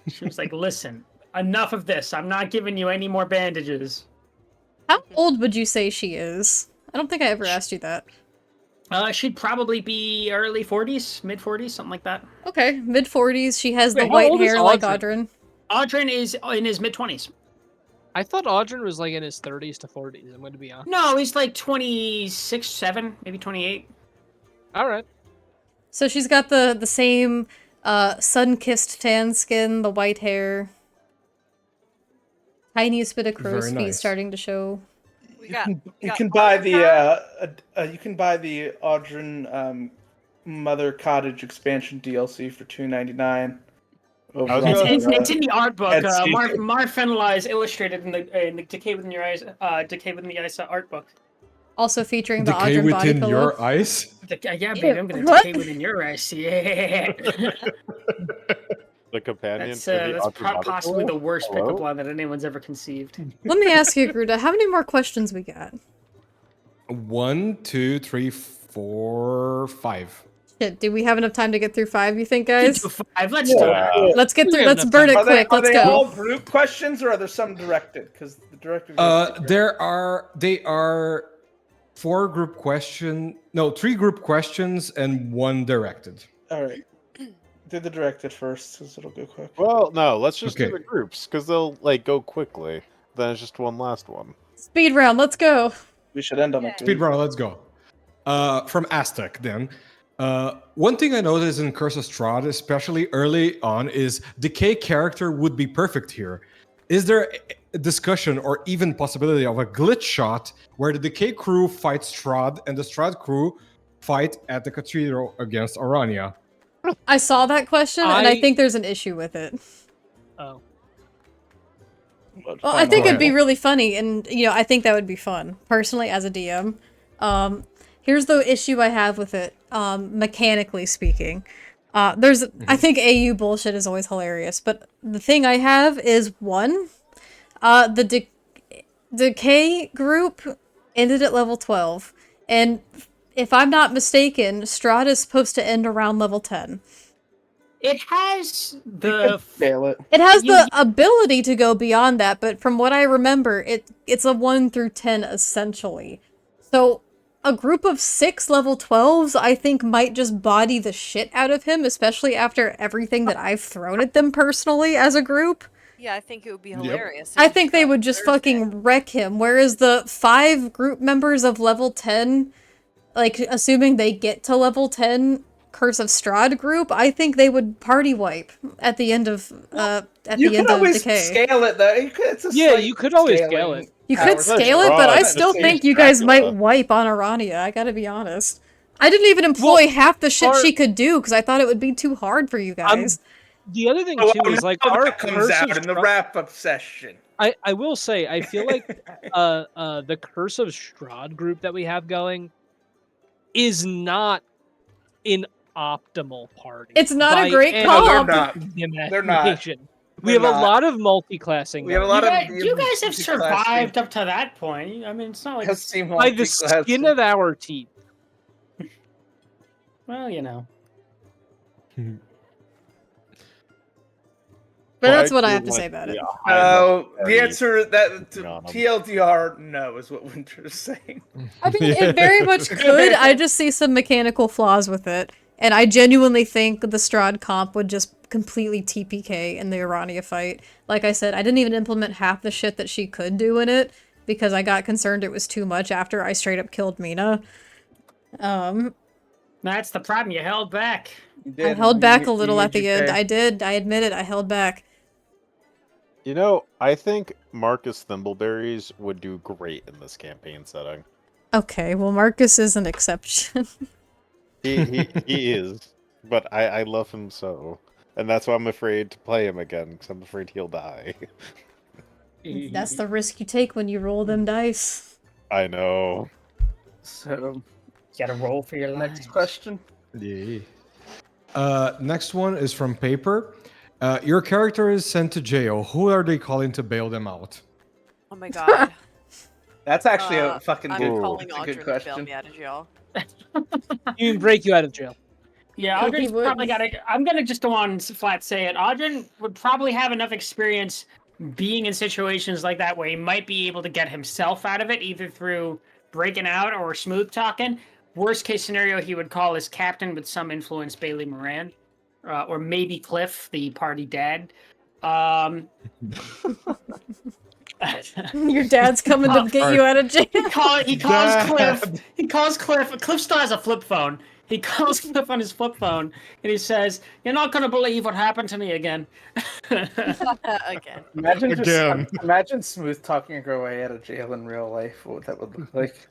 Speaker 2: She was like, "Listen, enough of this. I'm not giving you any more bandages."
Speaker 1: How old would you say she is? I don't think I ever asked you that.
Speaker 2: She'd probably be early 40s, mid 40s, something like that.
Speaker 1: Okay, mid 40s. She has the
Speaker 4: Wait, how
Speaker 1: white
Speaker 4: old is
Speaker 1: hair like
Speaker 4: Audrin?
Speaker 1: Audrin.
Speaker 2: Audrin is in his mid 20s.
Speaker 4: I thought Audrin was like in his 30s to 40s. I'm going to be honest.
Speaker 2: No, he's like 26, 7, maybe 28.
Speaker 4: All right.
Speaker 1: So she's got the same sun-kissed tan skin, the white hair. Tiniest bit of crow's
Speaker 5: Very
Speaker 1: feet
Speaker 5: nice.
Speaker 1: starting to show.
Speaker 7: We got.
Speaker 3: You can buy the you can buy the Audrin Mother Cottage expansion DLC for $2.99.
Speaker 6: I was
Speaker 2: It's,
Speaker 6: gonna-
Speaker 2: it's, it's in the art book.
Speaker 3: Etsy.
Speaker 2: Mar Fenela is illustrated in the Decay Within Your Eyes, Decay Within the Eyes art book.
Speaker 1: Also featuring the
Speaker 5: Decay
Speaker 1: Audrin body
Speaker 5: within
Speaker 1: pillow.
Speaker 5: your eyes.
Speaker 2: Yeah, baby, I'm gonna
Speaker 1: What?
Speaker 2: decay within your eyes. Yeah.
Speaker 6: The companion.
Speaker 2: That's,
Speaker 6: for the
Speaker 2: that's
Speaker 6: Audrey Water
Speaker 2: possibly
Speaker 6: Polo?
Speaker 2: the worst
Speaker 6: Hello?
Speaker 2: pickup line that anyone's ever conceived.
Speaker 1: Let me ask you, Gruda, how many more questions we got?
Speaker 5: 1, 2, 3, 4, 5.
Speaker 1: Shit, do we have enough time to get through 5, you think,
Speaker 2: Let's
Speaker 1: guys?
Speaker 2: do 5. Let's do it.
Speaker 1: Let's get
Speaker 4: We
Speaker 1: through,
Speaker 4: have
Speaker 1: let's
Speaker 4: enough
Speaker 1: burn
Speaker 4: time.
Speaker 1: it quick, let's
Speaker 3: are they all
Speaker 1: go.
Speaker 3: group questions, or are there some directed? Because the directed.
Speaker 5: They are 4 group question. No, 3 group questions and 1 directed.
Speaker 3: All right. Do the directed first, because it'll go quick.
Speaker 6: Well, no, let's just
Speaker 5: Okay.
Speaker 6: do the groups because they'll like go quickly. Then it's just one last one.
Speaker 1: Speed round, let's go.
Speaker 3: We should end on a
Speaker 5: Speed round, let's go. From Aztec, then. One thing I noticed in Curse of Strahd, especially early on, is Decay character would be perfect here. Is there a discussion or even possibility of a glitch shot where the Decay crew fights Strahd and the Strahd crew fight at the Cathedral against Orania?
Speaker 1: I saw that question, and I think there's an issue with it.
Speaker 4: Oh.
Speaker 1: Well, I think it'd be
Speaker 5: ahead.
Speaker 1: really funny, and I think that would be fun, personally, as a DM. Here's the issue I have with it, mechanically speaking. I think AU bullshit is always hilarious, but the thing I have is one, the Decay group ended at level 12, and if I'm not mistaken, Strahd is supposed to end around level 10.
Speaker 2: It has
Speaker 3: You
Speaker 2: the
Speaker 3: could scale it.
Speaker 1: It has
Speaker 2: You-
Speaker 1: the ability to go beyond that, but from what I remember, it's a 1 through 10 essentially. So a group of 6 level 12s, I think, might just body the shit out of him, especially after everything that I've thrown at them personally as a group.
Speaker 7: Yeah, I think it would be hilarious.
Speaker 1: I think they would just fucking wreck him, whereas the 5 group members of level 10, like, assuming they get to level 10, Curse of Strahd group, I think they would party wipe at the end of
Speaker 3: You could always
Speaker 1: Decay.
Speaker 3: scale it though. It's a
Speaker 4: Yeah,
Speaker 3: slight
Speaker 4: you could always scale
Speaker 3: scaling
Speaker 4: it.
Speaker 1: You
Speaker 3: power.
Speaker 1: could scale it, but I
Speaker 6: Right.
Speaker 1: still
Speaker 3: That's
Speaker 1: think
Speaker 6: a
Speaker 1: you guys
Speaker 6: Dracula.
Speaker 1: might wipe on Arania, I gotta be honest. I didn't even employ half the shit she could do, because I thought it would be too hard for you guys.
Speaker 4: The other thing
Speaker 3: Oh,
Speaker 4: too is like
Speaker 3: now
Speaker 4: our
Speaker 3: that comes
Speaker 4: Curse
Speaker 3: out
Speaker 4: of
Speaker 3: in the
Speaker 4: Strahd-
Speaker 3: wrap-up session.
Speaker 4: I will say I feel like the Curse of Strahd group that we have going is not an optimal party.
Speaker 1: It's not
Speaker 4: by
Speaker 1: a great
Speaker 4: any
Speaker 1: comp.
Speaker 3: No, they're not.
Speaker 4: imagination.
Speaker 3: They're not.
Speaker 4: We
Speaker 3: They're
Speaker 4: have a
Speaker 3: not.
Speaker 4: lot of multi-classing.
Speaker 3: We have a
Speaker 4: going.
Speaker 3: lot of
Speaker 2: you guys have
Speaker 3: multi-classing.
Speaker 2: survived up to that point. I mean, it's not like
Speaker 3: Has seen
Speaker 4: by the
Speaker 3: multi-classing.
Speaker 4: skin of our teeth.
Speaker 2: well,
Speaker 1: But
Speaker 6: Well,
Speaker 1: that's what I
Speaker 6: do
Speaker 1: have to
Speaker 6: like
Speaker 1: say about it.
Speaker 3: No, the
Speaker 6: party.
Speaker 3: answer that
Speaker 6: Yeah.
Speaker 3: TLDR no is what Winter's saying.
Speaker 1: I mean, it very much could, I just see some mechanical flaws with it, and I genuinely think the Strahd comp would just completely TPK in the Arania fight. Like I said, I didn't even implement half the shit that she could do in it, because I got concerned it was too much after I straight up killed Mina.
Speaker 2: that's the problem. You held back.
Speaker 1: I held back a little at the end. I did. I admit it. I held back.
Speaker 6: You know, I think Marcus Thimbleberries would do great in this campaign setting.
Speaker 1: Okay, well, Marcus is an exception.
Speaker 6: He is, but I love him so, and that's why I'm afraid to play him again because I'm afraid he'll die.
Speaker 1: That's the risk you take when you roll them dice.
Speaker 6: I know.
Speaker 3: So,
Speaker 2: You gotta roll for your life.
Speaker 3: next question.
Speaker 5: Yeah. Next one is from Paper. Your character is sent to jail. Who are they calling to bail them out?
Speaker 7: Oh my god.
Speaker 3: That's actually a fucking
Speaker 7: I'm
Speaker 3: good,
Speaker 7: calling
Speaker 3: that's a good
Speaker 7: Audrey to bail
Speaker 3: question.
Speaker 7: me out of jail.
Speaker 4: You can break you out of jail.
Speaker 2: Yeah,
Speaker 1: He
Speaker 2: Audrey's
Speaker 1: would.
Speaker 2: probably got to. I'm gonna just go on flat say it. Audrey would probably have enough experience being in situations like that where he might be able to get himself out of it, either through breaking out or smooth talking. Worst case scenario, he would call his captain with some influence, Bailey Moran, or maybe Cliff, the party dad.
Speaker 1: Your dad's coming to get you out of jail.
Speaker 2: He calls Cliff. He calls Cliff. Cliff still has a flip phone. He calls Cliff on his flip phone and he says, "You're not gonna believe what happened to me again."
Speaker 7: Again.
Speaker 3: Imagine just
Speaker 5: Again.
Speaker 3: imagine smooth talking your way out of jail in real life. What that would look like.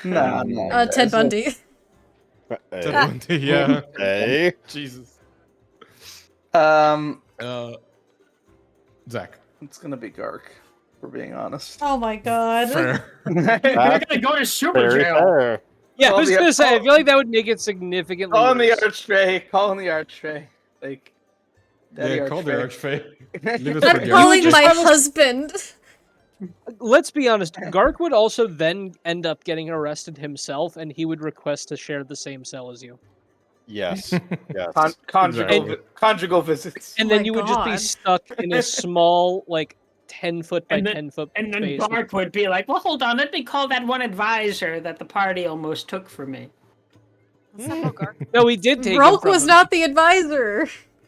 Speaker 3: No,
Speaker 1: Ted Bundy.
Speaker 6: Hey.
Speaker 5: Yeah.
Speaker 6: Hey.
Speaker 5: Jesus.
Speaker 3: Um,
Speaker 5: Zach.
Speaker 3: it's gonna be Gark. For being honest.
Speaker 1: Oh my god.
Speaker 5: Fair.
Speaker 2: You're gonna go to super
Speaker 6: Very
Speaker 2: jail.
Speaker 6: fair.
Speaker 4: Yeah, I
Speaker 3: Call
Speaker 4: was
Speaker 3: the-
Speaker 4: gonna say. I
Speaker 3: call-
Speaker 4: feel like that would make it significantly.
Speaker 3: Call on the
Speaker 4: worse.
Speaker 3: archfey. Call on the archfey. Like. Daddy
Speaker 5: Yeah, call the
Speaker 3: archfey.
Speaker 5: Archfey. Leave it
Speaker 1: I'm
Speaker 5: for the
Speaker 1: calling
Speaker 5: Archfey.
Speaker 1: my
Speaker 4: have a-
Speaker 1: husband.
Speaker 4: Let's be honest. Gark would also then end up getting arrested himself, and he would request to share the same cell as you.
Speaker 6: Yes. Yes.
Speaker 5: Exactly.
Speaker 3: Conjugal visits.
Speaker 4: And
Speaker 1: Oh
Speaker 4: then
Speaker 1: my
Speaker 4: you would just be
Speaker 1: God.
Speaker 4: stuck in a small, like 10-foot by
Speaker 2: And then-
Speaker 4: 10-foot
Speaker 2: And then
Speaker 4: space.
Speaker 2: Bark would be like, "Well, hold on. Let me call that one advisor that the party almost took from me."
Speaker 7: That's not how Gark-
Speaker 4: No, we did take. him
Speaker 1: Rolk
Speaker 4: from
Speaker 1: was
Speaker 4: him.
Speaker 1: not the advisor.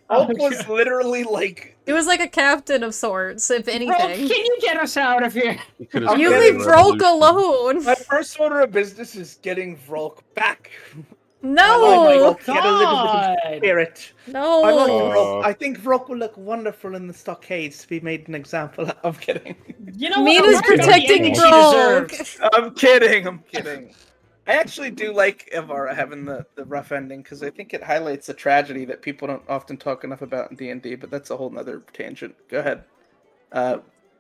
Speaker 3: Hulk was literally like.
Speaker 1: It was like a captain of sorts, if
Speaker 2: Bro,
Speaker 1: anything.
Speaker 2: can you get us out of here?
Speaker 8: He could have
Speaker 1: You
Speaker 3: getting
Speaker 1: leave Rolk alone.
Speaker 3: My first order of business is getting Vrolk back.
Speaker 1: No.
Speaker 3: Get a little bit of
Speaker 2: God.
Speaker 3: spirit. I, like
Speaker 1: No.
Speaker 3: Vrolk. I think Vrolk will look wonderful in the stockades to be made an example of. Kidding.
Speaker 2: You know what?
Speaker 1: Mina's
Speaker 2: Mark got the
Speaker 1: protecting
Speaker 2: ending she
Speaker 1: Rolk.
Speaker 2: deserves.
Speaker 3: I'm kidding. I'm kidding.
Speaker 9: I actually do like Evara having the rough ending because I think it highlights a tragedy that people don't often talk enough about in D&D, but that's a whole nother tangent. Go ahead.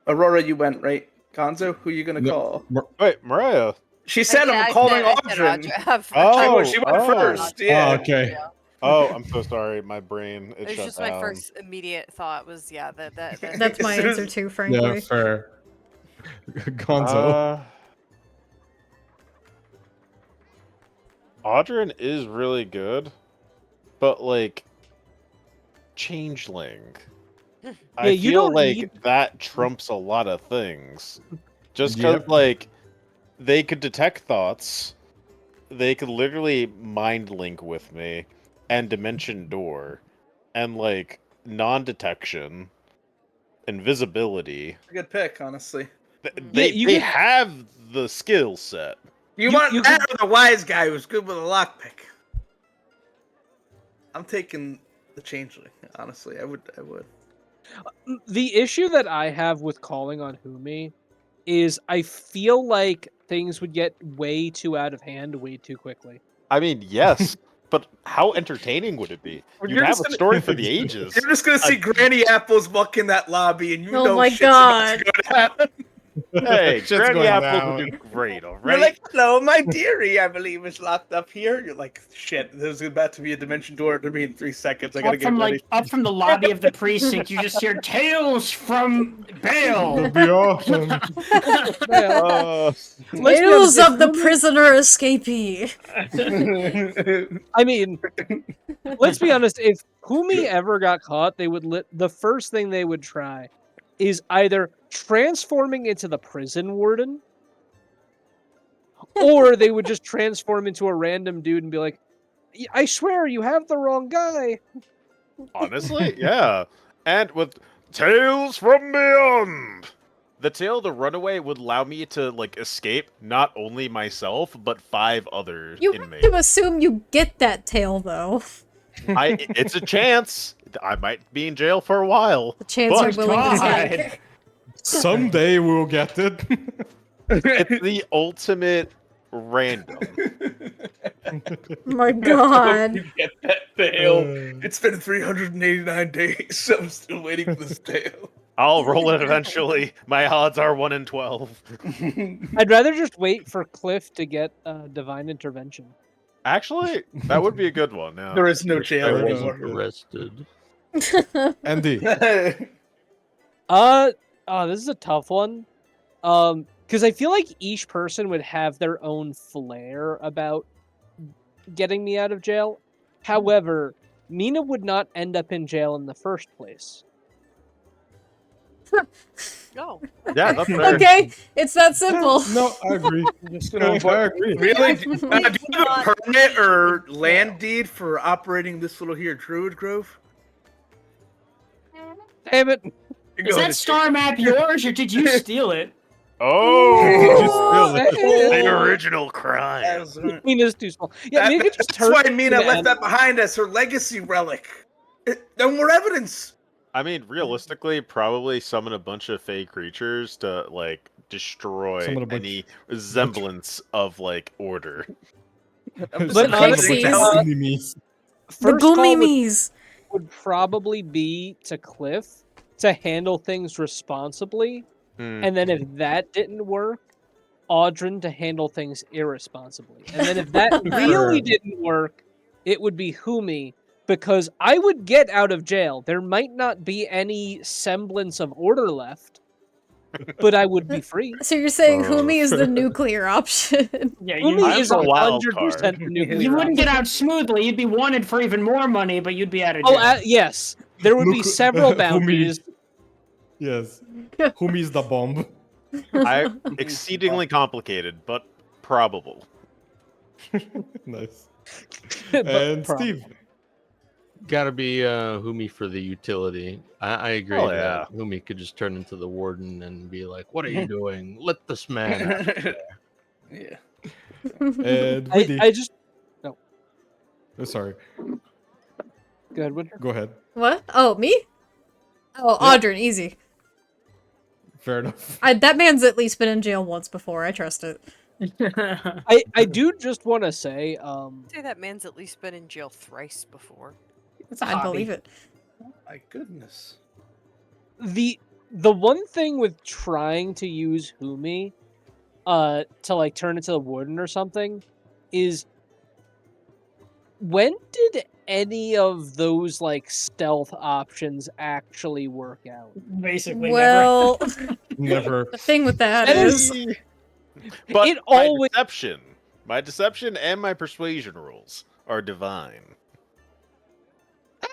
Speaker 9: Aurora, you went, right? Gonzo, who are you going to call?
Speaker 6: Wait, Mariah.
Speaker 9: She said, I'm
Speaker 7: I
Speaker 9: calling
Speaker 7: said
Speaker 9: Audrin.
Speaker 6: Oh,
Speaker 9: She went first. Yeah.
Speaker 5: Oh, okay.
Speaker 6: Oh, I'm so sorry. My brain, it
Speaker 7: It was
Speaker 6: shut
Speaker 7: just
Speaker 6: down.
Speaker 7: my first immediate thought was, yeah, that
Speaker 1: That's my
Speaker 9: As soon as-
Speaker 1: answer too,
Speaker 5: Yeah,
Speaker 1: frankly.
Speaker 5: fair. Gonzo.
Speaker 6: Audrin is really good, but like changeling. I
Speaker 4: you
Speaker 6: feel
Speaker 4: don't
Speaker 6: like
Speaker 4: need-
Speaker 6: that trumps a lot of things. Just because
Speaker 5: Yep.
Speaker 6: like they could detect thoughts, they could literally mind link with me, and dimension door, and like non-detection, invisibility.
Speaker 9: A good pick, honestly.
Speaker 6: They
Speaker 4: you
Speaker 6: they
Speaker 4: could-
Speaker 6: have the skill set.
Speaker 9: You,
Speaker 4: You-
Speaker 9: want
Speaker 4: you
Speaker 9: that or the wise guy who's good with a lockpick? I'm taking the changeling, honestly. I would.
Speaker 4: The issue that I have with calling on Humi is I feel like things would get way too out of hand way too quickly.
Speaker 6: I mean, yes, but how entertaining would it be?
Speaker 9: Well,
Speaker 6: You'd
Speaker 9: you're
Speaker 6: have
Speaker 9: just
Speaker 6: a
Speaker 9: gonna-
Speaker 6: story for the ages.
Speaker 9: You're just gonna see Granny Apples walk in that lobby, and you
Speaker 1: Oh
Speaker 9: know
Speaker 1: my
Speaker 9: shit's about
Speaker 1: God.
Speaker 9: to go down.
Speaker 6: Hey,
Speaker 5: Shit's
Speaker 6: Granny
Speaker 5: going
Speaker 6: Apples
Speaker 5: down.
Speaker 6: would do great,
Speaker 9: You're
Speaker 6: alright?
Speaker 9: like, hello, my dearie, I believe is locked up here. You're like, shit, there's about to be a dimension door to me in 3 seconds. I gotta
Speaker 2: Up
Speaker 9: get
Speaker 2: from
Speaker 9: ready.
Speaker 2: up from the lobby of the precinct, you just hear tales from Bale.
Speaker 5: That'd be awesome.
Speaker 4: Let's be
Speaker 1: Tales
Speaker 4: honest, if
Speaker 1: of the
Speaker 4: Humi-
Speaker 1: prisoner escapee.
Speaker 4: I mean, let's be honest. If Humi ever got caught, they would the first thing they would try is either transforming into the prison warden, or they would just transform into a random dude and be like, "I swear you have the wrong guy."
Speaker 6: Honestly, yeah. And with Tales from Beyond! The Tale of the Runaway would allow me to, like, escape not only myself, but 5 other
Speaker 1: You have
Speaker 6: inmates.
Speaker 1: to assume you get that tail, though.
Speaker 6: It's a chance. I might be in jail for a while.
Speaker 1: The chance you're
Speaker 6: But
Speaker 1: willing to
Speaker 2: God.
Speaker 1: take.
Speaker 5: Someday we'll get it.
Speaker 6: it's the ultimate random.
Speaker 1: My God.
Speaker 9: You get that tail. It's been 389 days. I'm still waiting for this tail.
Speaker 6: I'll roll it eventually. My odds are 1 in 12.
Speaker 4: I'd rather just wait for Cliff to get divine intervention.
Speaker 6: Actually, that would be a good one. Yeah.
Speaker 9: There is no
Speaker 8: I
Speaker 9: jail
Speaker 8: wasn't
Speaker 9: anymore.
Speaker 8: arrested.
Speaker 5: Andy.
Speaker 4: This is a tough one. Because I feel like each person would have their own flair about getting me out of jail. However, Mina would not end up in jail in the first place.
Speaker 7: No.
Speaker 6: Yeah, that's fair.
Speaker 1: Okay, it's that simple.
Speaker 5: No, I agree. I agree.
Speaker 9: Really? Do you have a permit or land deed for operating this little here Druid Grove?
Speaker 4: Damn it!
Speaker 2: Is that star map yours, or did you steal it?
Speaker 6: Oh,
Speaker 4: Hey.
Speaker 6: the original crime.
Speaker 9: That's
Speaker 4: Mina's too small. Yeah, Mina could just turn
Speaker 9: why
Speaker 4: into
Speaker 9: Mina
Speaker 4: an
Speaker 9: left that behind as her legacy relic. No more evidence.
Speaker 6: I mean, realistically, probably summon a bunch of fey creatures to like destroy
Speaker 5: Summon a bunch-
Speaker 6: any semblance of like order.
Speaker 4: But
Speaker 1: honestly,
Speaker 5: Enemies.
Speaker 1: The
Speaker 4: First call
Speaker 1: Goomimies.
Speaker 4: would probably be to Cliff to handle things responsibly, and then if that didn't work, Audrin to handle things irresponsibly. And then if that really didn't work, it would be Humi, because I would get out of jail. There might not be any semblance of order left, but I would be free.
Speaker 1: So you're saying
Speaker 6: Oh.
Speaker 1: Humi is the nuclear option?
Speaker 2: Yeah,
Speaker 4: Humi
Speaker 6: I'm
Speaker 4: is
Speaker 6: the wild
Speaker 4: 100%
Speaker 6: card.
Speaker 4: the nuclear
Speaker 2: you wouldn't
Speaker 4: option.
Speaker 2: get out smoothly. You'd be wanted for even more money, but you'd be out of
Speaker 4: Oh,
Speaker 2: jail.
Speaker 4: yes. There would be
Speaker 5: Look,
Speaker 4: several
Speaker 5: Humi.
Speaker 4: bounties.
Speaker 5: Yes. Humi's the bomb.
Speaker 6: Exceedingly complicated, but probable.
Speaker 5: Nice.
Speaker 4: but
Speaker 5: And
Speaker 4: probably.
Speaker 5: Steve.
Speaker 8: Gotta be Humi for the utility. I agree
Speaker 6: Oh,
Speaker 8: that Humi could just turn into the warden and be like, "What are you doing? Let this man out."
Speaker 9: Yeah.
Speaker 5: And Woody.
Speaker 4: I just...
Speaker 5: Oh, sorry.
Speaker 4: Go ahead, Winter.
Speaker 5: Go ahead.
Speaker 1: What? Oh, me? Oh,
Speaker 5: Yeah.
Speaker 1: Audrin, easy.
Speaker 5: Fair enough.
Speaker 1: That man's at least been in jail once before. I trust it.
Speaker 4: I do just want to say,
Speaker 7: Say that man's at least been in jail thrice before.
Speaker 2: It's a
Speaker 1: I'd
Speaker 2: hobby.
Speaker 1: believe it.
Speaker 9: My goodness.
Speaker 4: the one thing with trying to use Humi, to like turn into the wooden or something, is when did any of those like stealth options actually work out?
Speaker 2: Basically,
Speaker 1: Well,
Speaker 5: Never.
Speaker 1: the thing with that
Speaker 4: That
Speaker 1: is,
Speaker 6: But
Speaker 4: It always-
Speaker 6: my deception and my persuasion rules are divine.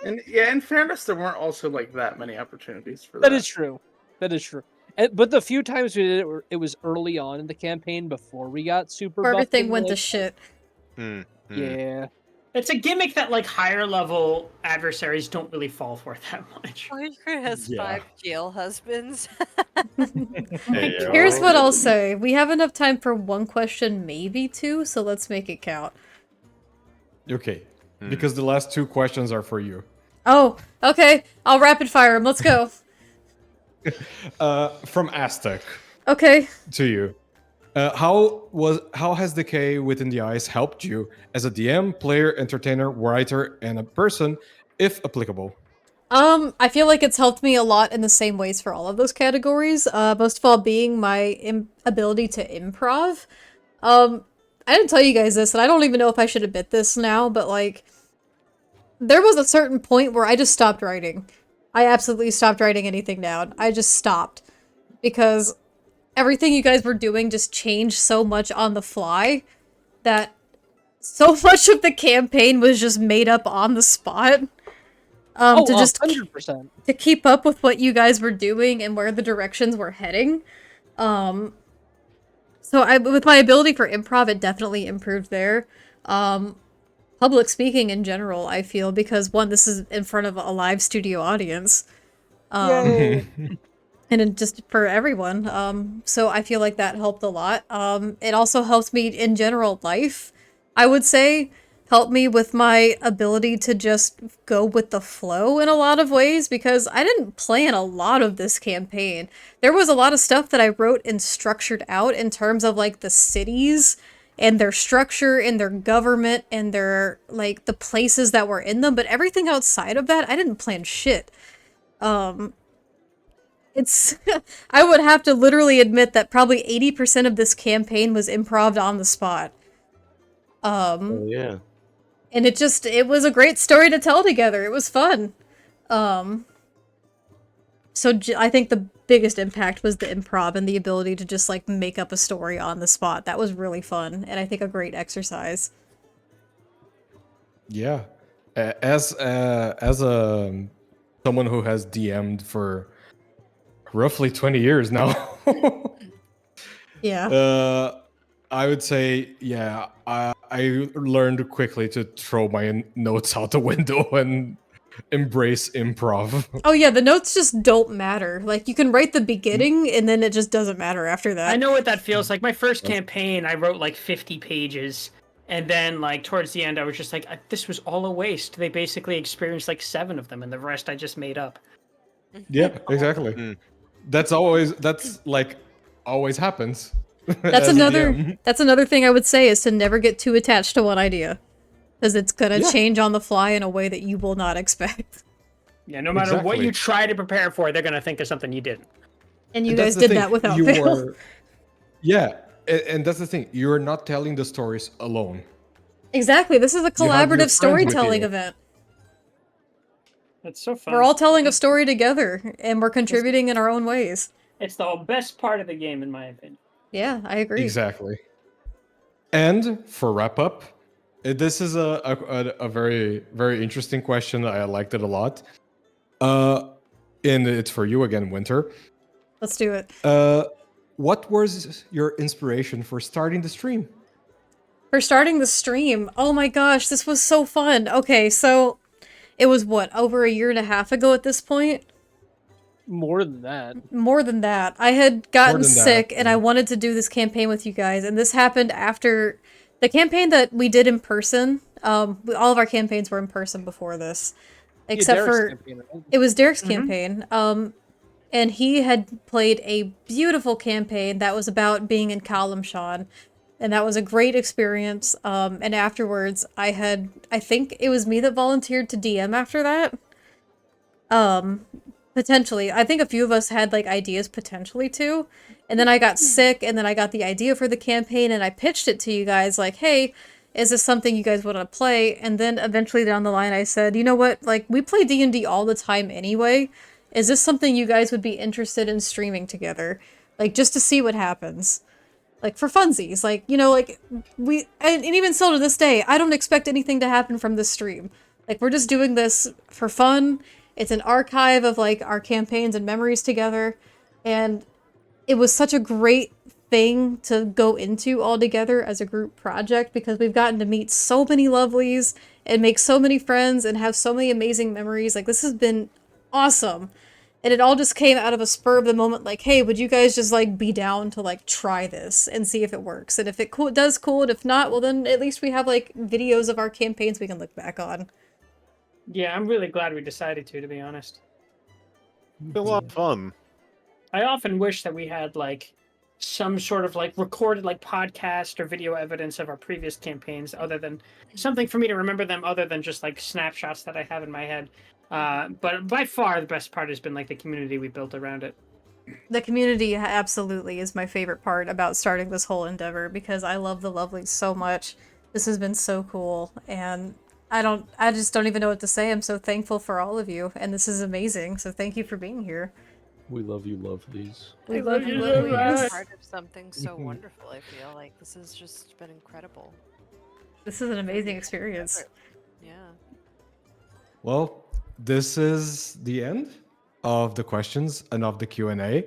Speaker 9: And yeah, in fairness, there weren't also like that many opportunities for that.
Speaker 4: That is true. That is true. But the few times we did it, it was early on in the campaign before we got super
Speaker 1: where
Speaker 4: buffed
Speaker 1: everything
Speaker 4: into,
Speaker 1: went to
Speaker 4: like,
Speaker 1: shit.
Speaker 4: Yeah.
Speaker 2: It's a gimmick that like higher level adversaries don't really fall for that much.
Speaker 7: Oinkra has
Speaker 5: Yeah.
Speaker 7: 5 jail husbands.
Speaker 6: Hey,
Speaker 1: Here's what I'll
Speaker 6: oh.
Speaker 1: say. We have enough time for one question, maybe two, so let's make it count.
Speaker 5: Okay. Because the last 2 questions are for you.
Speaker 1: Oh, okay. I'll rapid fire 'em. Let's go.
Speaker 5: From Aztec
Speaker 1: Okay.
Speaker 5: to you. How has Decay Within the Ice helped you as a DM, player, entertainer, writer, and a person, if applicable?
Speaker 1: I feel like it's helped me a lot in the same ways for all of those categories. Most of all being my ability to improv. I didn't tell you guys this, and I don't even know if I should admit this now, but like, there was a certain point where I just stopped writing. I absolutely stopped writing anything down. I just stopped. Because everything you guys were doing just changed so much on the fly that so much of the campaign was just made up on the spot.
Speaker 4: Oh,
Speaker 1: To just
Speaker 4: 100%.
Speaker 1: to keep up with what you guys were doing and where the directions were heading. So with my ability for improv, it definitely improved there. Public speaking in general, I feel, because one, this is in front of a live studio audience.
Speaker 4: Yay.
Speaker 1: And just for everyone. So I feel like that helped a lot. It also helps me in general life, I would say. Helped me with my ability to just go with the flow in a lot of ways, because I didn't plan a lot of this campaign. There was a lot of stuff that I wrote and structured out in terms of like the cities and their structure and their government and their like the places that were in them, but everything outside of that, I didn't plan shit. It's I would have to literally admit that probably 80% of this campaign was improv on the spot.
Speaker 8: Oh yeah.
Speaker 1: And it was a great story to tell together. It was fun. So I think the biggest impact was the improv and the ability to just like make up a story on the spot. That was really fun, and I think a great exercise.
Speaker 5: Yeah. As a someone who has DM'd for roughly 20 years now,
Speaker 1: Yeah.
Speaker 5: I would say, yeah, I learned quickly to throw my notes out the window and embrace improv.
Speaker 1: Oh yeah, the notes just don't matter. Like you can write the beginning and then it just doesn't matter after that.
Speaker 2: I know what that feels like. My first campaign, I wrote like 50 pages. And then, like, towards the end, I was just like, this was all a waste. They basically experienced like 7 of them, and the rest I just made up.
Speaker 5: Yeah, exactly. That's always happens.
Speaker 1: That's
Speaker 5: as a
Speaker 1: another
Speaker 5: DM.
Speaker 1: that's another thing I would say is to never get too attached to one idea. Because it's gonna
Speaker 5: Yeah.
Speaker 1: change on the fly in a way that you will not expect.
Speaker 2: Yeah, no matter what
Speaker 5: Exactly.
Speaker 2: you try to prepare for, they're going to think of something you didn't.
Speaker 1: And you
Speaker 5: That's
Speaker 1: guys
Speaker 5: the
Speaker 1: did
Speaker 5: thing,
Speaker 1: that without
Speaker 5: you
Speaker 1: fail.
Speaker 5: were- Yeah, and that's the thing. You're not telling the stories alone.
Speaker 1: Exactly, this is a
Speaker 5: You have your
Speaker 1: collaborative
Speaker 5: friends with
Speaker 1: storytelling
Speaker 5: you.
Speaker 1: event.
Speaker 2: It's so fun.
Speaker 1: We're all telling a story together, and we're contributing in our own ways.
Speaker 2: It's the best part of the game, in my opinion.
Speaker 1: Yeah, I agree.
Speaker 5: Exactly. And for wrap up, this is a very, very interesting question. I liked it a lot. And it's for you again, Winter.
Speaker 1: Let's do it.
Speaker 5: What was your inspiration for starting the stream?
Speaker 1: For starting the stream, oh my gosh, this was so fun. Okay, so it was what, over a year and a half ago at this point?
Speaker 4: More than that.
Speaker 1: More than that. I had gotten
Speaker 5: than that,
Speaker 1: sick and I
Speaker 5: yeah.
Speaker 1: wanted to do this campaign with you guys, and this happened after the campaign that we did in person. All of our campaigns were in person before this, except
Speaker 4: Derek's
Speaker 1: for
Speaker 4: campaign, right?
Speaker 1: it was Derek's campaign. And he had played a beautiful campaign that was about being in Kalimshan. and that was a great experience. And afterwards, I think it was me that volunteered to DM after that. Potentially. I think a few of us had, like, ideas potentially too. And then I got sick, and then I got the idea for the campaign, and I pitched it to you guys, like, hey, is this something you guys want to play? And then eventually down the line I said, you know what, like, we play D&D all the time anyway. Is this something you guys would be interested in streaming together? Like, just to see what happens. Like, for funsies. Like, you know, like, and even still to this day, I don't expect anything to happen from this stream. Like, we're just doing this for fun. It's an archive of, like, our campaigns and memories together. And it was such a great thing to go into all together as a group project, because we've gotten to meet so many lovelies and make so many friends and have so many amazing memories. Like, this has been awesome. And it all just came out of a spur of the moment, like, hey, would you guys just, like, be down to, like, try this and see if it works? And if it does, cool. And if not, well, then at least we have, like, videos of our campaigns we can look back on.
Speaker 2: Yeah, I'm really glad we decided to be honest.
Speaker 6: It's a lot of fun.
Speaker 2: I often wish that we had, like, some sort of, like, recorded, like, podcast or video evidence of our previous campaigns, other than something for me to remember them, other than just, like, snapshots that I have in my head. But by far the best part has been, like, the community we built around it.
Speaker 1: The community absolutely is my favorite part about starting this whole endeavor, because I love the Lovelies so much. This has been so cool, and I just don't even know what to say. I'm so thankful for all of you, and this is amazing, so thank you for being here.
Speaker 8: We love you, Lovelies.
Speaker 1: We love you,
Speaker 7: Being
Speaker 1: Lovelies.
Speaker 7: part of something so wonderful, I feel like this has just been incredible.
Speaker 1: This is an amazing experience.
Speaker 7: Yeah.
Speaker 5: Well, this is the end of the questions and of the Q&A.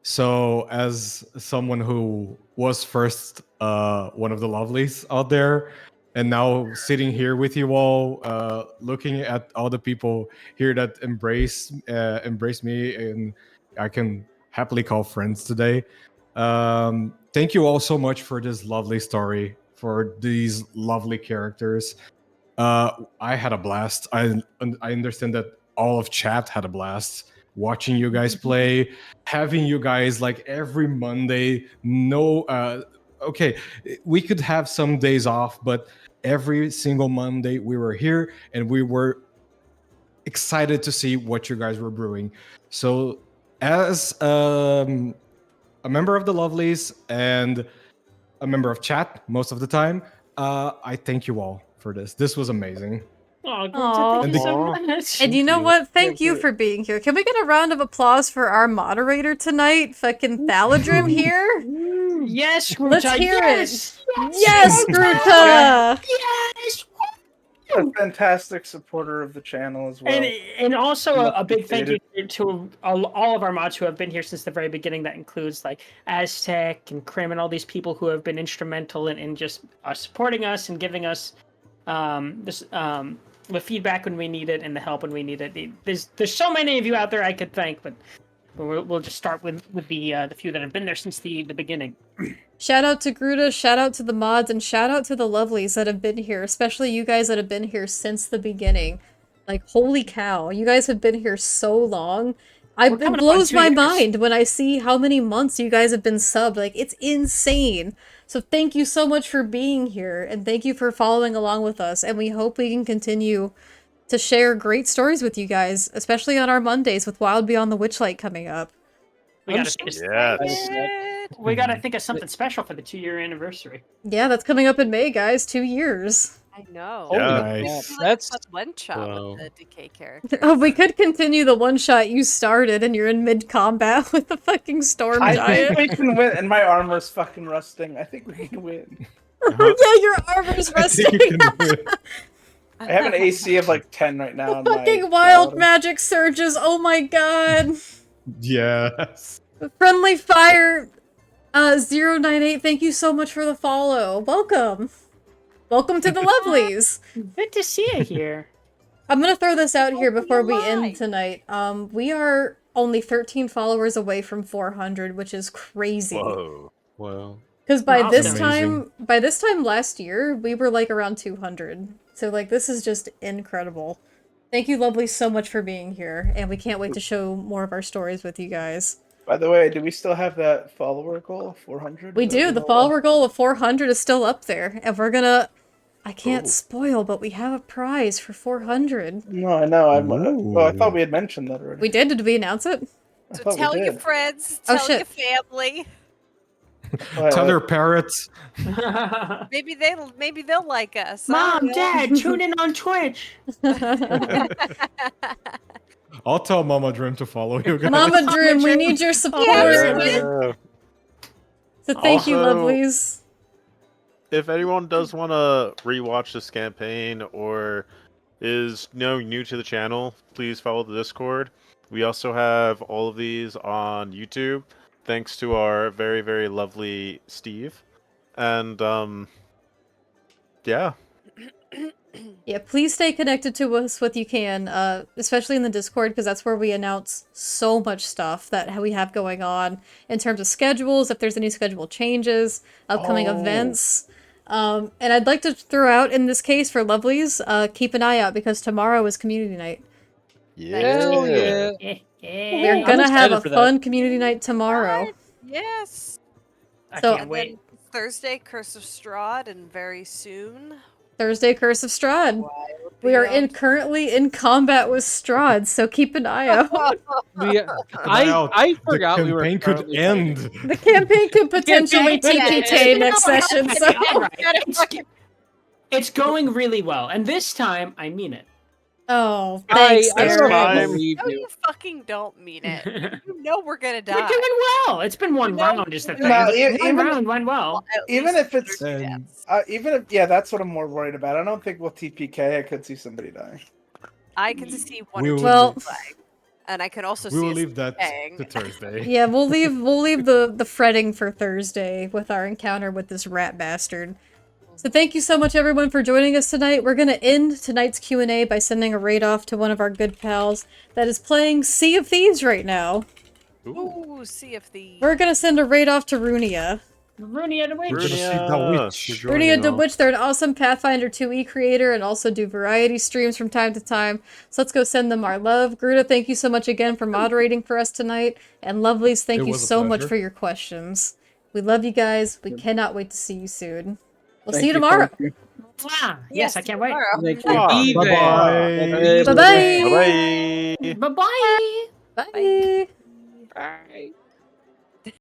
Speaker 5: So as someone who was first one of the Lovelies out there, and now sitting here with you all, looking at all the people here that embrace me, and I can happily call friends today. Thank you all so much for this lovely story, for these lovely characters. I had a blast. I understand that all of chat had a blast watching you guys play, having you guys, like, every Monday. Okay, we could have some days off, but every single Monday we were here, and we were excited to see what you guys were brewing. So as a member of the Lovelies and a member of chat most of the time, I thank you all for this. This was amazing.
Speaker 2: Oh,
Speaker 1: Aw.
Speaker 2: thank you so much.
Speaker 1: And you know
Speaker 8: you.
Speaker 1: what? Thank you for being here. Can we get a round of applause for our moderator tonight? Fucking Thaladrim here?
Speaker 2: Yes, Gruta,
Speaker 1: Let's hear
Speaker 2: yes!
Speaker 1: it. Yes, Gruta!
Speaker 2: Yes!
Speaker 3: A fantastic supporter of the channel as well.
Speaker 2: And also a big thank you
Speaker 3: Appreciate
Speaker 2: to all of our mods who have been here since the very beginning. That includes, like, Aztec and Krim and all these people who have been instrumental in just supporting us and giving us the feedback when we need it and the help when we need it. There's so many of you out there I could thank, but we'll just start with the few that have been there since the beginning.
Speaker 1: Shout out to Gruta, shout out to the mods, and shout out to the Lovelies that have been here, especially you guys that have been here since the beginning. Like, holy cow, you guys have been here so long. It
Speaker 2: coming up on
Speaker 1: blows
Speaker 2: 2
Speaker 1: my
Speaker 2: years.
Speaker 1: mind when I see how many months you guys have been subbed. Like, it's insane. So thank you so much for being here, and thank you for following along with us, and we hope we can continue to share great stories with you guys, especially on our Mondays with Wild Beyond the Witchlight coming up.
Speaker 2: We gotta think of,
Speaker 6: Yes.
Speaker 2: we gotta think of something special for the 2-year anniversary.
Speaker 1: Yeah, that's coming up in May, guys. 2 years.
Speaker 7: I know.
Speaker 6: Yeah.
Speaker 5: Nice.
Speaker 7: Do, like,
Speaker 4: That's-
Speaker 7: a one shot
Speaker 8: Wow.
Speaker 7: with the Decay character.
Speaker 1: Oh, we could continue the one shot you started and you're in mid combat with the fucking storm
Speaker 3: I
Speaker 1: giant.
Speaker 3: think we can win, and my armor's fucking rusting. I think we can win.
Speaker 1: Yeah, your armor's
Speaker 5: I think
Speaker 1: rusting.
Speaker 5: you can do it.
Speaker 3: I have an AC of like 10 right now. on my
Speaker 1: Fucking wild
Speaker 3: paladin.
Speaker 1: magic surges. Oh my god.
Speaker 5: Yes.
Speaker 1: Friendly fire 098, thank you so much for the follow. Welcome. Welcome to the Lovelies.
Speaker 2: Good to see you here.
Speaker 1: I'm gonna throw this out here before we
Speaker 7: alive.
Speaker 1: end tonight. We are only 13 followers away from 400, which is crazy.
Speaker 6: Whoa.
Speaker 8: Wow.
Speaker 1: Because by
Speaker 2: Wow.
Speaker 1: this
Speaker 5: Amazing.
Speaker 1: time last year, we were like around 200. So like this is just incredible. Thank you, Lovely, so much for being here, and we can't wait to show more of our stories with you guys.
Speaker 3: By the way, do we still have that follower goal of 400?
Speaker 1: We
Speaker 3: Is that
Speaker 1: do.
Speaker 3: the
Speaker 1: The
Speaker 3: goal?
Speaker 1: follower goal of 400 is still up there, and we're gonna. I can't
Speaker 6: Ooh.
Speaker 1: spoil, but we have a prize for 400.
Speaker 3: No, I know. Oh, I thought
Speaker 5: Ooh.
Speaker 3: we had mentioned that already.
Speaker 1: We did. Did we announce it?
Speaker 3: I
Speaker 7: So
Speaker 3: thought we
Speaker 7: tell your
Speaker 3: did.
Speaker 7: friends,
Speaker 1: Oh,
Speaker 7: tell your
Speaker 1: shit.
Speaker 7: family.
Speaker 5: Tell your parrots.
Speaker 7: Maybe they'll like us. I
Speaker 2: Mom,
Speaker 7: don't know.
Speaker 2: Dad, tune in on Twitch.
Speaker 5: I'll tell Mama Dream to follow you guys.
Speaker 1: Mama Dream, we need your support.
Speaker 6: Yeah.
Speaker 1: So thank you,
Speaker 6: Also-
Speaker 1: lovelies.
Speaker 6: If anyone does want to rewatch this campaign or is new to the channel, please follow the Discord. We also have all of these on YouTube, thanks to our very, very lovely Steve. And yeah.
Speaker 1: Yeah, please stay connected to us what you can, especially in the Discord, because that's where we announce so much stuff that we have going on in terms of schedules, if there's any schedule changes, upcoming events. And I'd like to throw out, in this case, for Lovelies, keep an eye out, because tomorrow is community night.
Speaker 4: Hell yeah.
Speaker 1: We're
Speaker 4: I'm
Speaker 1: gonna have
Speaker 4: excited
Speaker 1: a
Speaker 4: for that.
Speaker 1: fun community night tomorrow.
Speaker 7: What? Yes.
Speaker 2: I
Speaker 1: So-
Speaker 2: can't
Speaker 7: And
Speaker 2: wait.
Speaker 7: then Thursday, Curse of Strahd, and very soon.
Speaker 1: Thursday, Curse of Strahd.
Speaker 7: Wild
Speaker 1: We are
Speaker 7: Beyond.
Speaker 1: currently in combat with Strahd, so keep an eye out.
Speaker 4: I forgot
Speaker 5: the
Speaker 4: we were
Speaker 5: campaign could
Speaker 4: currently
Speaker 5: end.
Speaker 1: The campaign could potentially TPK next session, so...
Speaker 2: Alright, it's going really well, and this time I mean it.
Speaker 1: Oh, thanks,
Speaker 4: I don't know if I
Speaker 1: Derek.
Speaker 4: believe
Speaker 7: No,
Speaker 4: you.
Speaker 7: you fucking don't mean it. You know we're gonna
Speaker 2: We're
Speaker 7: die.
Speaker 2: doing well. It's been one
Speaker 7: You know,
Speaker 2: round, is the thing.
Speaker 3: No,
Speaker 2: but
Speaker 3: even-
Speaker 2: one round went well.
Speaker 7: At
Speaker 3: Even
Speaker 7: least
Speaker 3: if it's-
Speaker 7: there's
Speaker 5: And-
Speaker 7: deaths.
Speaker 3: Even if, yeah, that's what I'm more worried about. I don't think we'll TPK. I could see somebody die.
Speaker 7: I can see one
Speaker 5: We
Speaker 7: or
Speaker 5: will
Speaker 7: two
Speaker 1: Well-
Speaker 7: flag, and I can also
Speaker 5: We
Speaker 7: see
Speaker 5: will
Speaker 7: us
Speaker 5: leave that
Speaker 7: decaying.
Speaker 5: to Thursday.
Speaker 1: Yeah, we'll leave the fretting for Thursday with our encounter with this rat bastard. So thank you so much everyone for joining us tonight. We're gonna end tonight's Q&A by sending a raid off to one of our good pals that is playing Sea of Thieves right now.
Speaker 7: Ooh, see if the
Speaker 1: We're gonna send a raid off to Runia.
Speaker 2: Rooney and the
Speaker 5: We're
Speaker 2: Witch.
Speaker 5: gonna see the
Speaker 6: Runia.
Speaker 5: witch.
Speaker 1: Runia the Witch, they're an awesome Pathfinder 2e creator and also do variety streams from time to time. So let's go send them our love. Gruda, thank you so much again for moderating for us tonight. And Lovelies, thank
Speaker 5: It
Speaker 1: you
Speaker 5: was a
Speaker 1: so much
Speaker 5: pleasure.
Speaker 1: for your questions. We love you guys. We cannot wait to see you soon. We'll
Speaker 3: Thank
Speaker 1: see you tomorrow.
Speaker 3: thank you.
Speaker 2: Mwah. Yes, I can't wait.
Speaker 7: tomorrow.
Speaker 4: Thank
Speaker 6: Bye.
Speaker 4: you. Be
Speaker 5: Bye-bye.
Speaker 4: there.
Speaker 1: Bye-bye.
Speaker 6: Bye bye.
Speaker 2: Bye-bye.
Speaker 1: Bye.
Speaker 7: Bye.